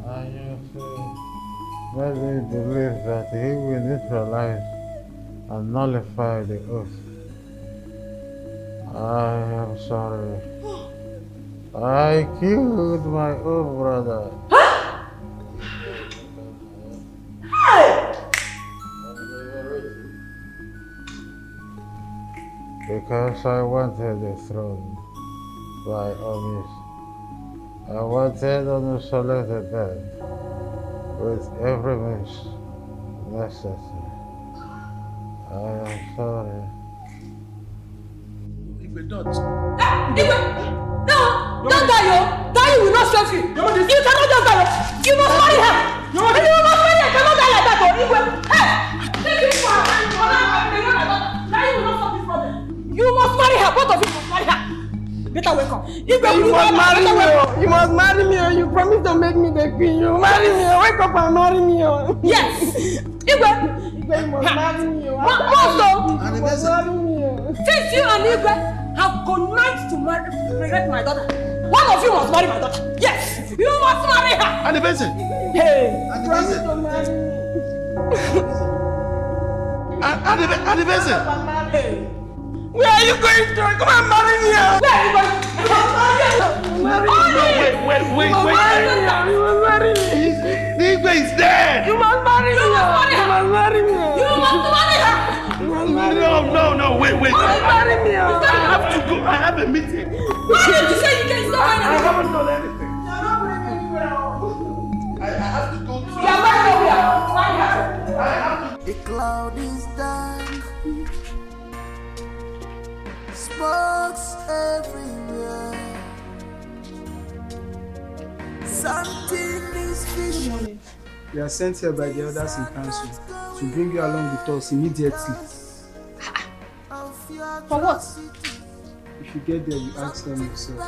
I used to firmly believe that he will neutralize and nullify the oath. I am sorry. I killed my own brother. Because I wanted the throne, by all means. I wanted Odosoleze dead, with every means necessary. I am sorry. Igwe, don't. Igwe! No! Don't die, yo! Die will not save you! You cannot just die! You must marry her! You must marry her! You cannot die like that, oh! Igwe! Hey! Take this for her! Die will not solve this problem! You must marry her! Both of you must marry her! Better wake up! Igwe, you must marry me! You must marry me! You promise to make me the queen! You marry me! Wake up and marry me! Yes! Igwe! You must marry me! You must marry me! Since you and Igwe have connived to marry my daughter, one of you must marry my daughter. Yes, you must marry her. Anniversary. Hey, promise to marry me. Anniversary. Where are you going to? Come and marry me. Where are you going? You must marry her. Wait. You must marry me. Igwe is dead. You must marry me. You must marry her. You must marry me. You must marry her. No, wait. You must marry me. I have to go. I have a meeting. Why did you say you can stop? I haven't done anything. You're not bringing anywhere. I have to go to. You are going nowhere. Marry her. I have to. The cloud is dark, smokes everywhere. Something is fishy. We are sent here by the elders in council to bring you along with us immediately. For what? If you get there, you ask them yourself.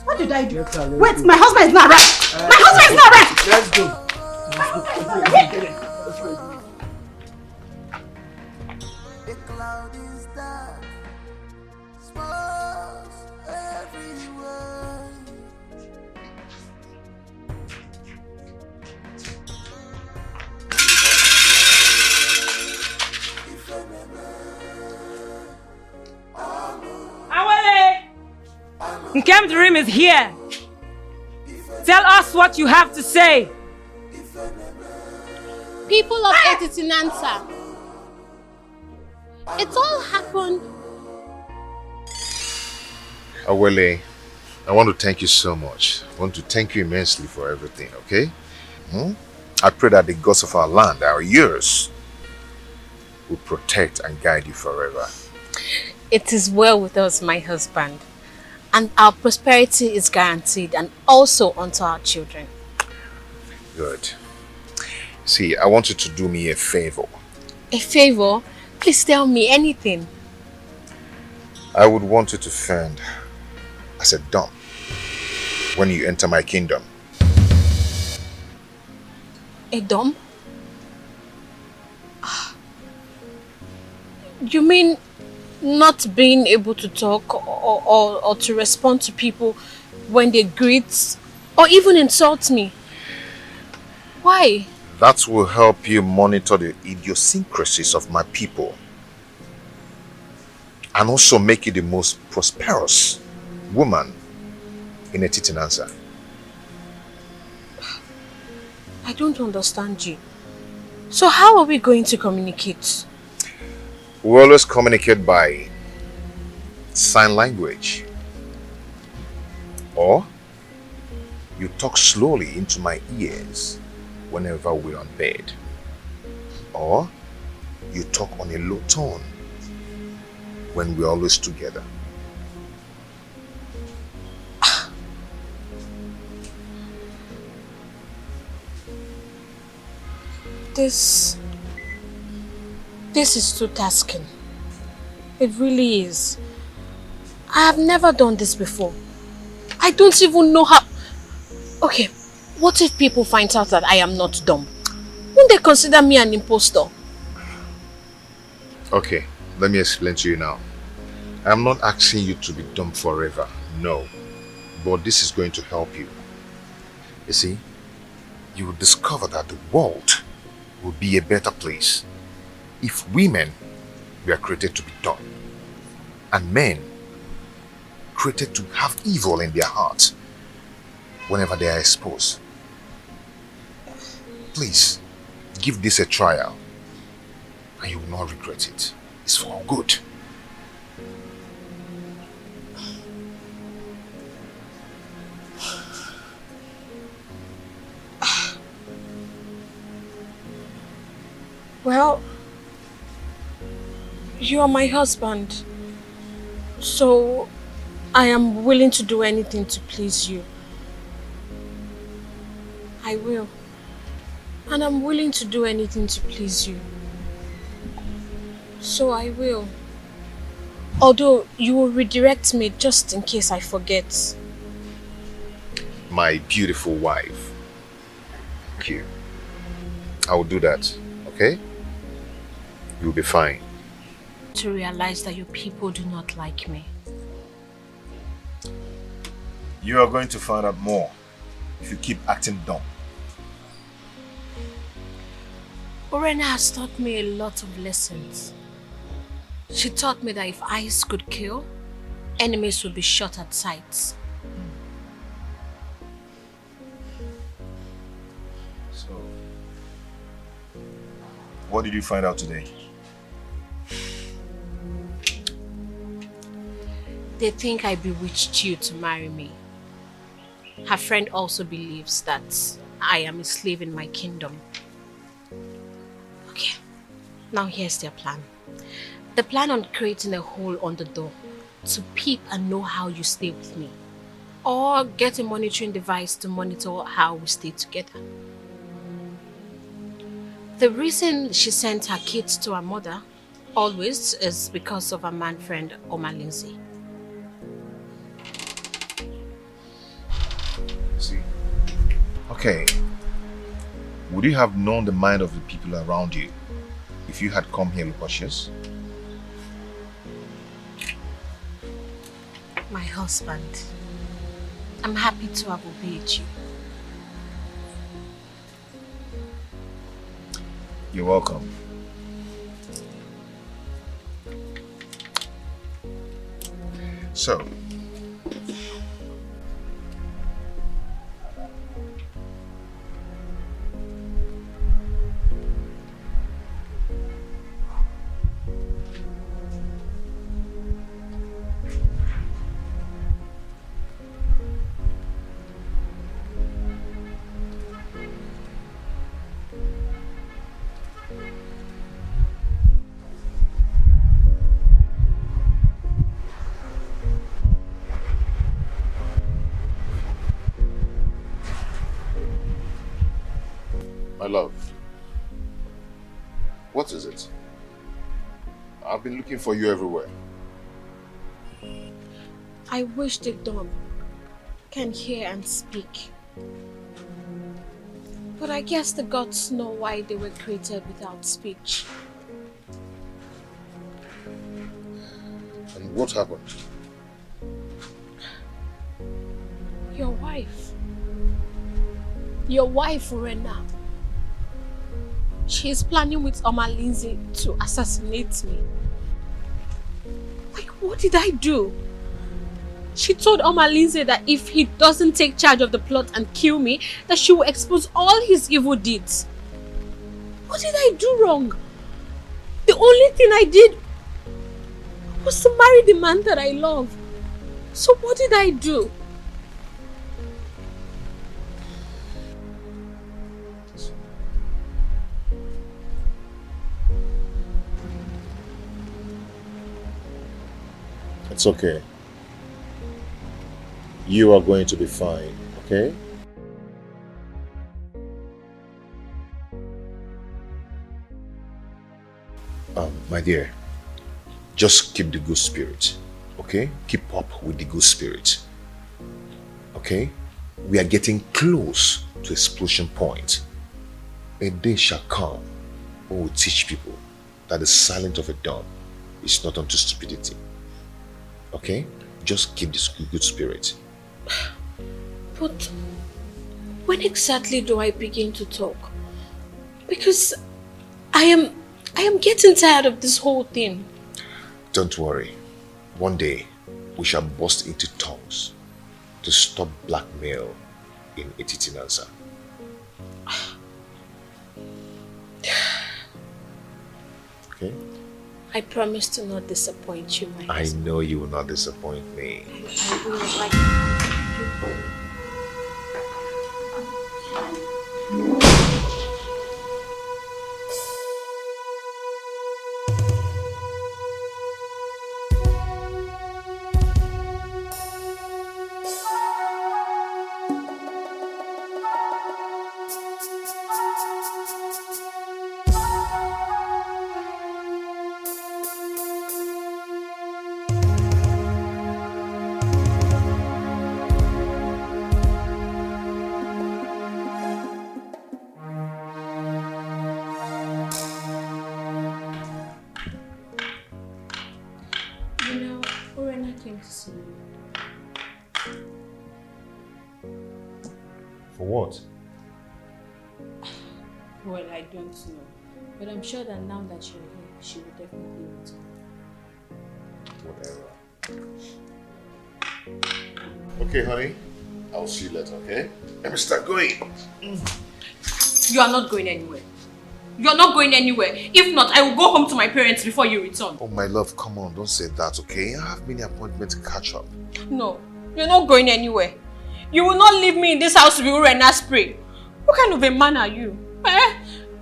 What did I do? Let's Wait, go. my husband is not around. My husband is not around. Let's go. The cloud is dark, smokes everywhere. Awele! Nkem Dream is here. Tell us what you have to say. People of Etitinansa, it all happened. Awele, I want to thank you so much. I want to thank you immensely for everything, okay? I pray that the gods of our land, our years, will protect and guide you forever. It is well with us, my husband, and our prosperity is guaranteed, and also unto our children. Good. See, I want you to do me a favor. A favor? Please tell me anything. I would want you to fend as a dump when you enter my kingdom. A dump? You mean not being able to talk or to respond to people when they greet or even insult me? Why? That will help you monitor the idiosyncrasies of my people and also make you the most prosperous woman in Etitinansa. I don't understand you. So how are we going to communicate? We always communicate by sign language. Or you talk slowly into my ears whenever we're on bed. Or you talk on a low tone when we're always together. This is too tasking. It really is. I have never done this before. I don't even know how... Okay, what if people find out that I am not dumb? Won't they consider me an impostor? Okay, let me explain to you now. I'm not asking you to be dumb forever, no. But this is going to help you. You see, you will discover that the world will be a better place if women were created to be dumb and men created to have evil in their hearts whenever they are exposed. Please, give this a trial and you will not regret it. It's for good. Well, you are my husband, so I am willing to do anything to please you. I will. And I'm willing to do anything to please you. So I will. Although you will redirect me just in case I forget. My beautiful wife. Thank you. I will do that, okay? You'll be fine. To realize that your people do not like me. You are going to find out more if you keep acting dumb. Orena has taught me a lot of lessons. She taught me that if eyes could kill, enemies would be shot at sight. So, what did you find out today? They think I bewitched you to marry me. Her friend also believes that I am a slave in my kingdom. Okay, now here's their plan. They plan on creating a hole on the door to peep and know how you stay with me. Or get a monitoring device to monitor how we stay together. The reason she sent her kids to her mother always is because of her man friend Oma Lindsay. See? Okay. Would you have known the mind of the people around you if you had come here cautious? My husband, I'm happy to have obeyed you. You're welcome. So, my love, what is it? I've been looking for you everywhere. I wish the dumb can hear and speak. But I guess the gods know why they were created without speech. And what happened? Your wife. Your wife, Orena. She is planning with Oma Lindsay to assassinate me. Like, what did I do? She told Oma Lindsay that if he doesn't take charge of the plot and kill me, that she will expose all his evil deeds. What did I do wrong? The only thing I did was to marry the man that I love. So what did I do? It's okay. You are going to be fine, okay? My dear, Just keep the good spirit, okay? Keep up with the good spirit, okay? We are getting close to explosion point. A day shall come when we teach people that the silence of a dog is not unto stupidity, okay? Just keep this good spirit. But when exactly do I begin to talk? Because I am getting tired of this whole thing. Don't worry. One day, we shall burst into tongues to stop blackmail in Etitinanza. Okay? I promise to not disappoint you, my husband. I know you will not disappoint me. I will like... For what? Well, I don't know. But I'm sure that now that you're here, she will definitely return. Whatever. Okay, honey. I'll see you later, okay? Let me start going. You are not going anywhere. You are not going anywhere. If not, I will go home to my parents before you return. Oh, my love, come on. Don't say that, okay? I have many appointments to catch up. No, you're not going anywhere. You will not leave me in this house to be Urena spray. What kind of a man are you?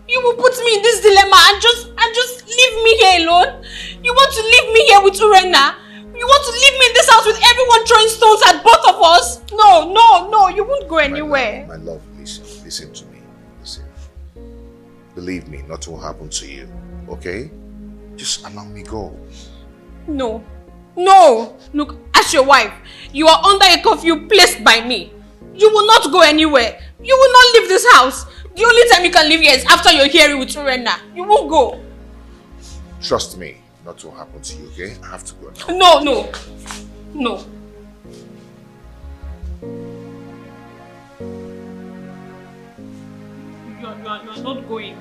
You will put me in this dilemma and just leave me here alone? You want to leave me here with Urena? You want to leave me in this house with everyone throwing stones at both of us? No, you won't go anywhere. My love, listen to me. Listen. Believe me, nothing will happen to you, okay? Just allow me go. No. Look, as your wife, you are under a curfew placed by me. You will not go anywhere. You will not leave this house. The only time you can leave here is after you're here with Urena. You won't go. Trust me, nothing will happen to you, okay? I have to go now. No. You are not going.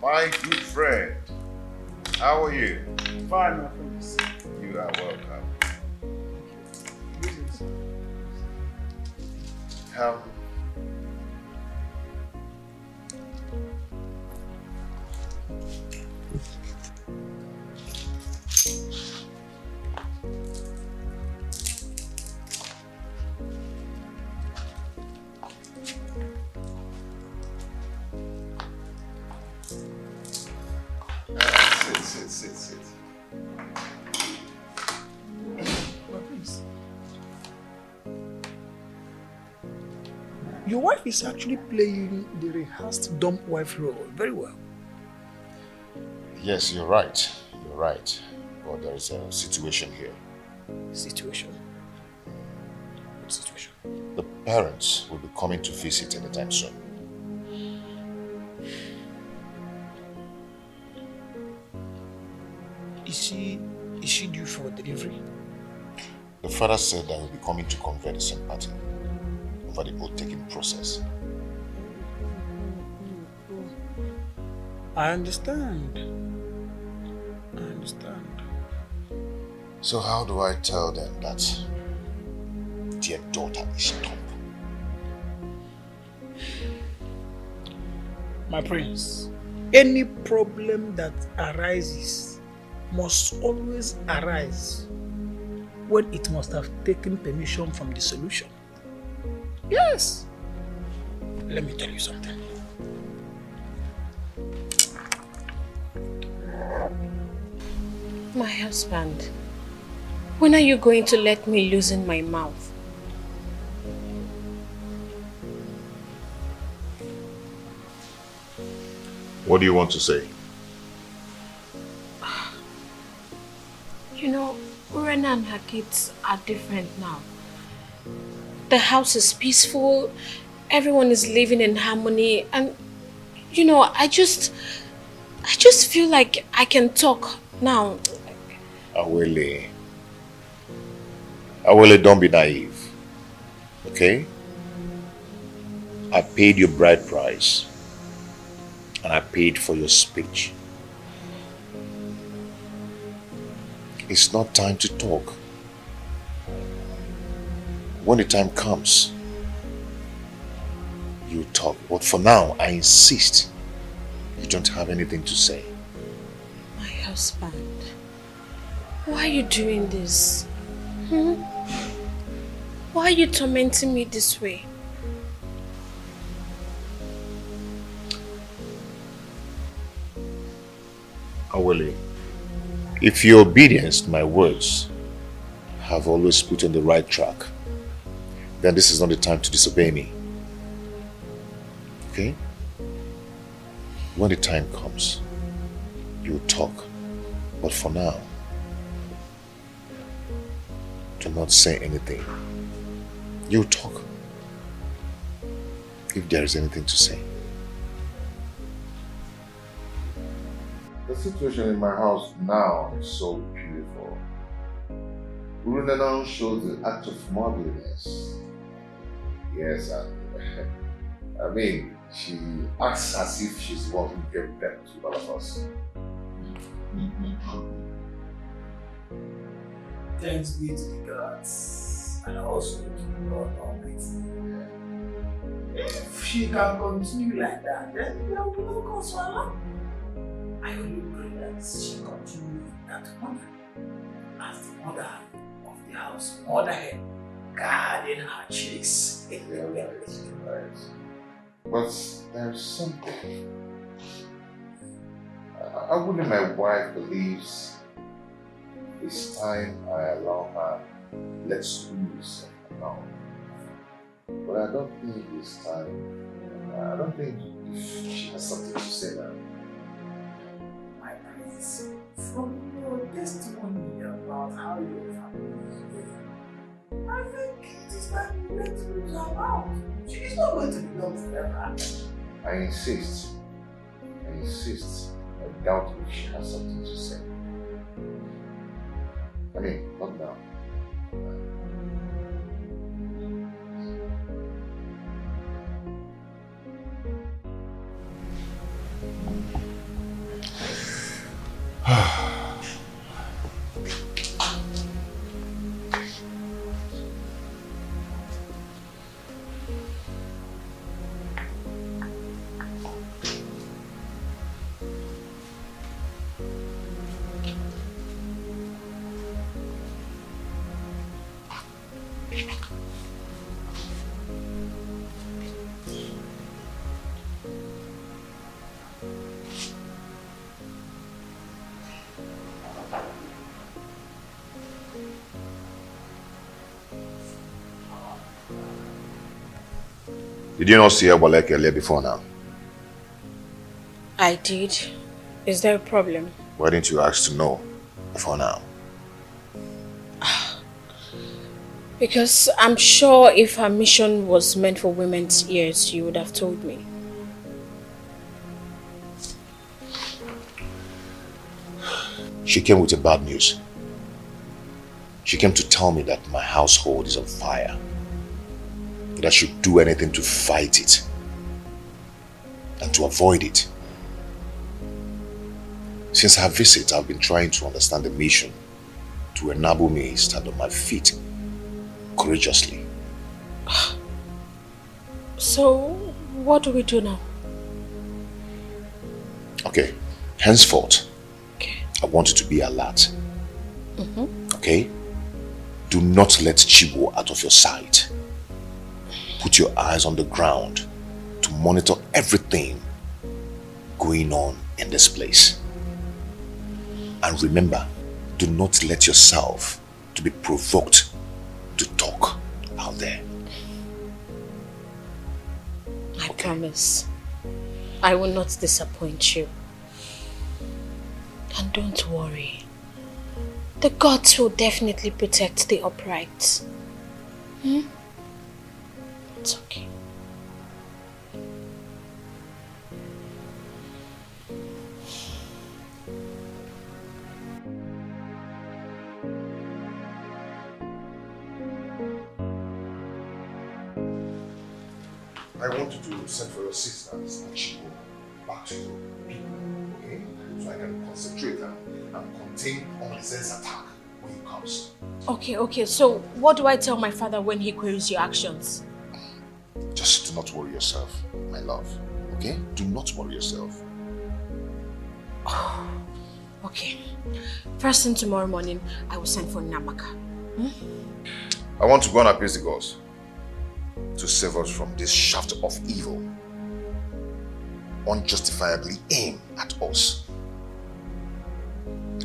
My good friend. How are you? Fine, my friends. You are welcome. How? Sit. Your wife is actually playing the rehearsed dumb wife role very well. Yes, you're right. you're right. But there is a situation here. Situation? What situation? The parents will be coming to visit anytime soon. Is she due for delivery? The father said that he'll be coming to convey the sympathy over the oath-taking process. I understand. So how do I tell them that their daughter is top? My prince, any problem that arises must always arise when it must have taken permission from the solution. Yes. Let me tell you something. My husband, when are you going to let me loosen my mouth? What do you want to say? You know, Urena and her kids are different now. The house is peaceful, everyone is living in harmony, and you know, I just feel like I can talk now. Awele, don't be naive, okay? I paid your bride price, and I paid for your speech. It's not time to talk. When the time comes, you talk. But for now, I insist you don't have anything to say. My husband, why are you doing this? Why are you tormenting me this way? Awele, if your obedience to my words have always put you on the right track, then this is not the time to disobey me. Okay? When the time comes, you'll talk. But for now, do not say anything. You talk if there is anything to say. The situation in my house now is so beautiful. Urunana shows the act of motherliness. Yes, I mean, she acts as if she's the one who gave birth to all of us. Thanks be to the gods and also to the Lord Almighty. If she can continue like that, then there will be no cause for alarm. I only pray that she continue in that manner as the mother of the house, mother hen, guarding her chicks. Right. But there's something. I wouldn't my wife believes it's time I allow her let's loose now. But I don't think it's time. I don't think if she has something to say now. My prince, from your testimony about how your family is doing, I think it is time you let loose her mouth. She is not going to be done forever. I insist. I doubt if she has something to say. I mean, not now. Did you not see Abalek earlier before now? I did. Is there a problem? Why didn't you ask to know before now? Because I'm sure if her mission was meant for women's ears, you would have told me. She came with a bad news. She came to tell me that my household is on fire. That I should do anything to fight it and to avoid it. Since her visit, I've been trying to understand the mission to enable me stand on my feet courageously. So, what do we do now? Okay, henceforth, I want you to be alert. Okay? Do not let Chibo out of your sight. Put your eyes on the ground to monitor everything going on in this place. And remember, do not let yourself to be provoked to talk out there. I promise. I will not disappoint you. And don't worry. The gods will definitely protect the upright. It's okay. I want you to send for your sisters and she go back to your people, okay? So I can concentrate and contain Omalize's attack when he comes. Okay, so what do I tell my father when he queries your actions? Just do not worry yourself, my love, okay? Do not worry yourself. Okay. First thing tomorrow morning, I will send for Namaka. I want to go and appease the gods to save us from this shaft of evil unjustifiably aimed at us.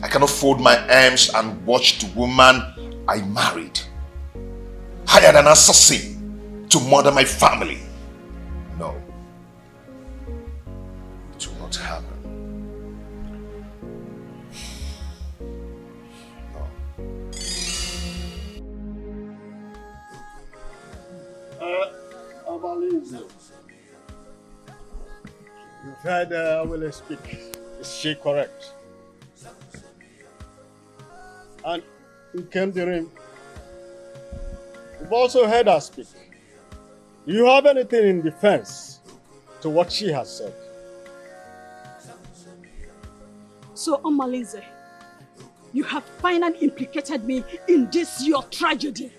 I cannot fold my arms and watch the woman I married hired an assassin to murder my family. No. It will not happen. Omalize. You've heard Awele speak. Is she correct? And Nkemdirim, you've also heard her speak. Do you have anything in defense to what she has said? So, Omalize, you have finally implicated me in this your tragedy.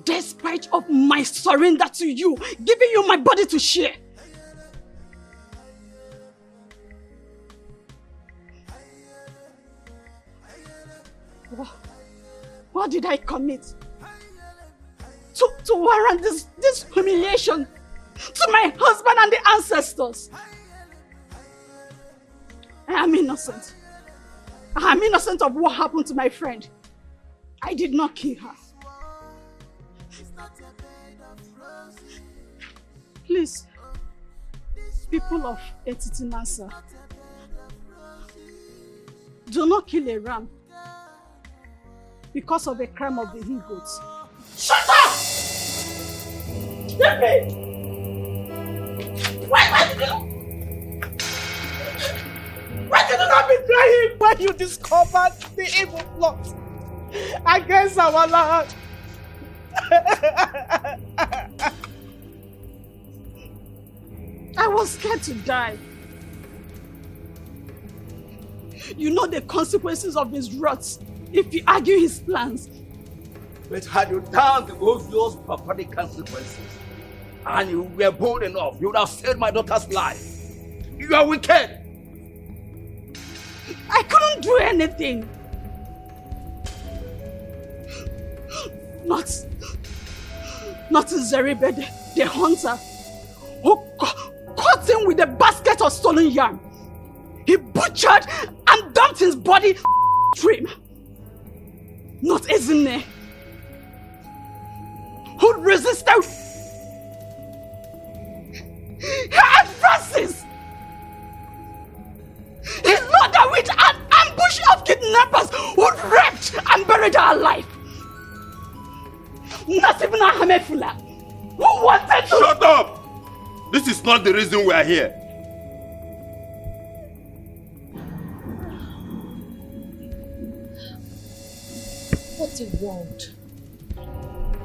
Despite of my surrender to you, giving you my body to share. What did I commit? To warrant this humiliation to my husband and the ancestors. I am innocent. I am innocent of what happened to my friend. I did not kill her. Please, people of Etitinasa, do not kill a ram because of a crime of the he-goats. Shut up! Why did you not be crying when you discovered the evil plot against our land? I was scared to die. You know the consequences of his wrath if you argue his plans. But had you done the obvious barbaric consequences and you were bold enough, you would have saved my daughter's life. You are wicked. I couldn't do anything. Not Zeribe, the hunter, who caught him with a basket of stolen yam. He butchered and dumped his body stream. Not Ezine, who resisted her advances. His mother with an buried her alive. Not even a hamefula. Who wanted to... Shut up! This is not the reason we are here. What a world.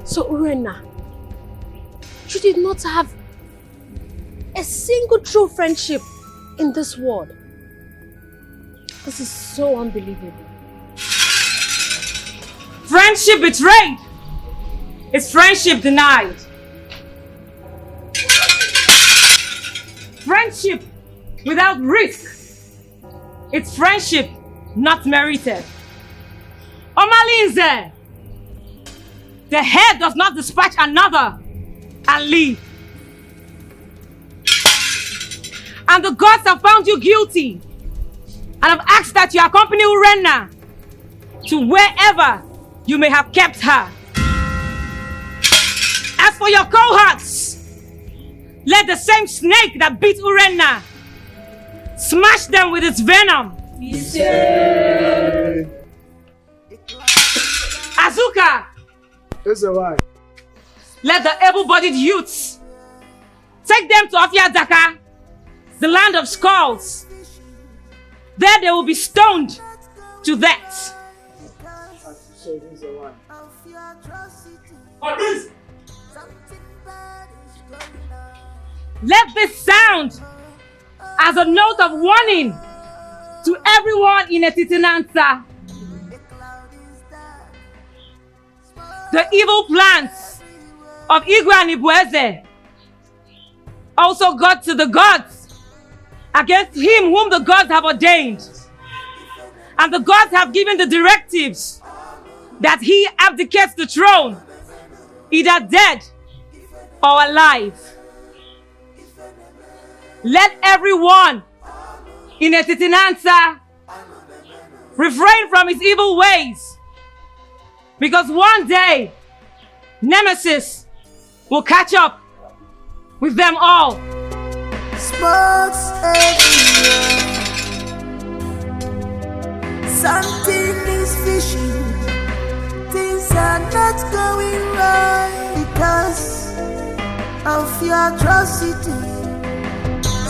So Urena, you did not have a single true friendship in this world. This is so unbelievable. Friendship betrayed is friendship denied. Friendship without risk, it's friendship not merited. Omalinze, the head does not dispatch another and leave. And the gods have found you guilty and have asked that you accompany Urena to wherever you may have kept her. As for your cohorts, let the same snake that beat Urena smash them with its venom. Azuka! Let the able-bodied youths take them to Afiadaka, the land of skulls. There they will be stoned to death. Let this sound as a note of warning to everyone in Etitinansa. The evil plans of Igwe and Ibueze also got to the gods against him whom the gods have ordained. And the gods have given the directives that he abdicates the throne, either dead or alive. Let everyone in Etitinansa refrain from his evil ways, because one day Nemesis will catch up with them all. Smokes everywhere. Something is fishy. Things are not going right because of your atrocity.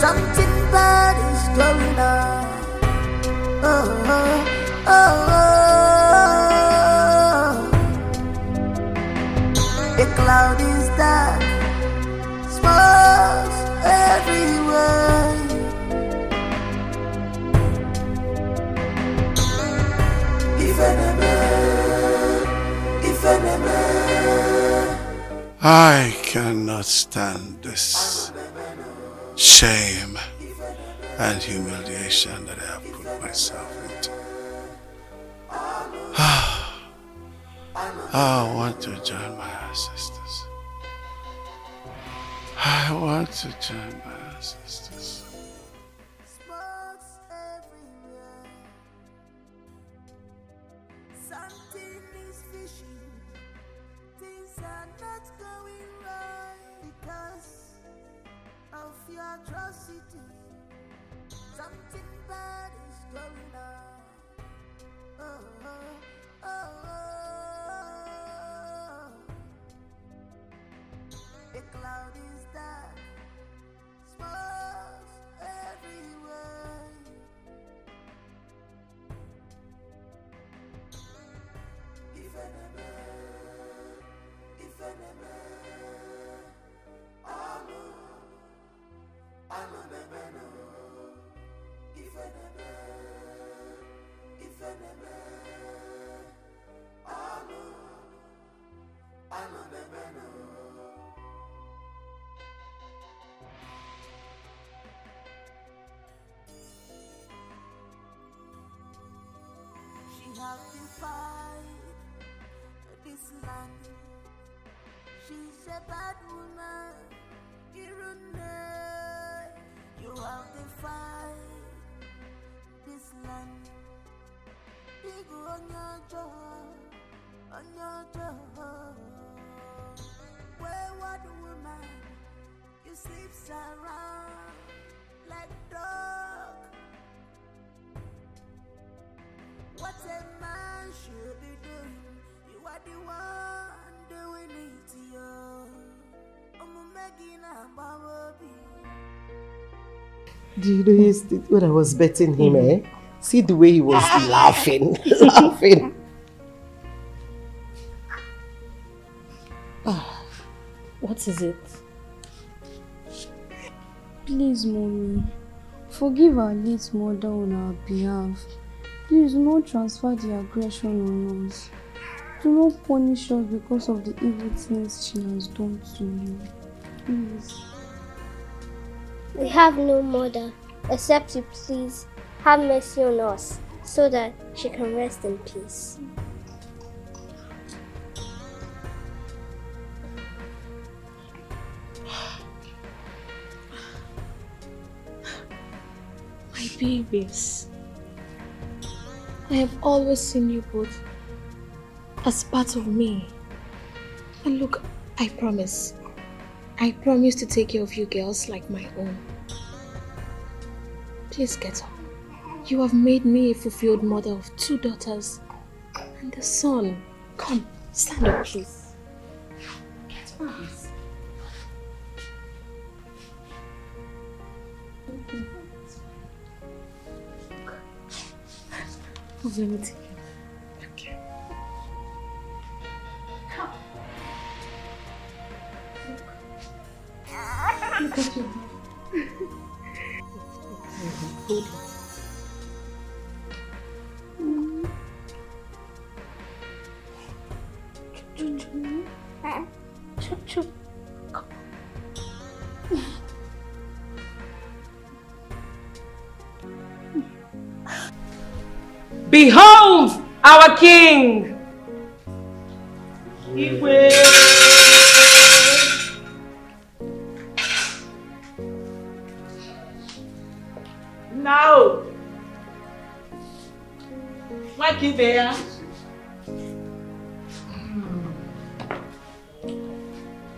Something bad is going on. Oh, oh, oh, oh. The cloud is dark. Smokes everywhere. I cannot stand this shame and humiliation that I have put myself into. I want to join my ancestors. I want to join my ancestors. Something is fishy. Things are not going right because of your atrocity. Something bad is going on. Oh, oh, oh, oh. The cloud is dark. Smokes everywhere. She has defied this land. She's a bad woman. You have defied this land. Big on your job. Wayward woman, you sleep around like dog. What a man should be doing the one doing it, yo. I'm making a baby. Do you know when I was betting him, see the way he was laughing, laughing. What is it? Please, Mommy, forgive our late mother on our behalf. Please do not transfer the aggression on us. Do not punish us because of the evil things she has done to you. Please. We have no mother, except you please have mercy on us, so that she can rest in peace. My babies, I have always seen you both as part of me. And look, I promise to take care of you girls like my own. Please get up. You have made me a fulfilled mother of 2 daughters and a son. Come, stand up, please. Get up, please. Let me take you. Okay. Come. Look at you. Good. Chup, chup. Come. Behold our king! Now, what is there?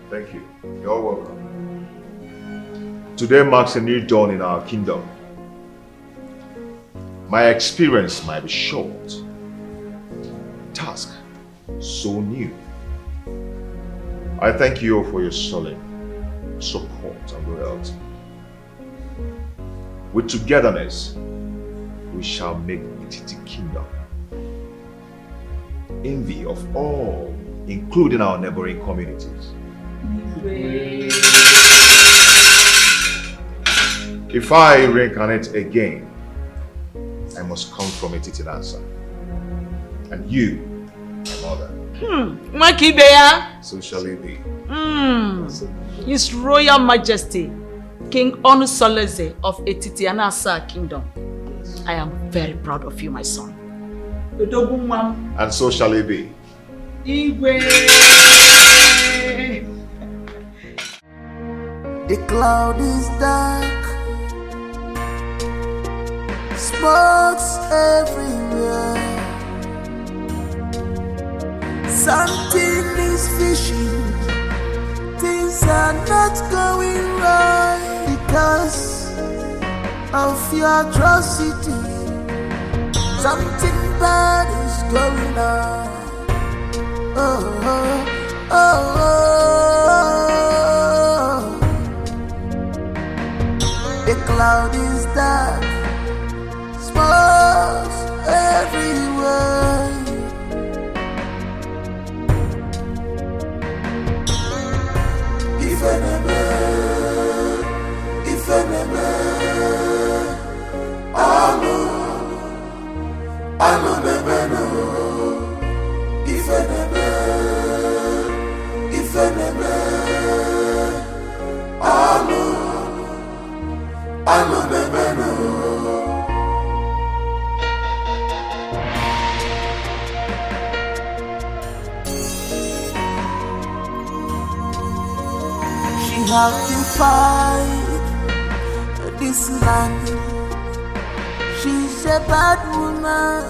Thank you. You're welcome. Today marks a new dawn in our kingdom. My experience might be short. Task so new. I thank you for your solid support and loyalty. With togetherness, we shall make the Titi kingdom envy of all, including our neighboring communities. If I reincarnate again, I must come from a Titi dancer. And you, my mother. Makibeya. So shall it be. His Royal Majesty, King Onusoleze of Etiti Anasa Kingdom. I am very proud of you, my son. And so shall it be. The cloud is dark, smokes everywhere. Something is fishing, things are not going right because of your atrocity. Something bad is going on. Oh, oh, oh, oh. The cloud is dark, smokes everywhere. If enemy, alo nebeno. If enemy, alo nebeno. She have to fight this land. She's a bad woman.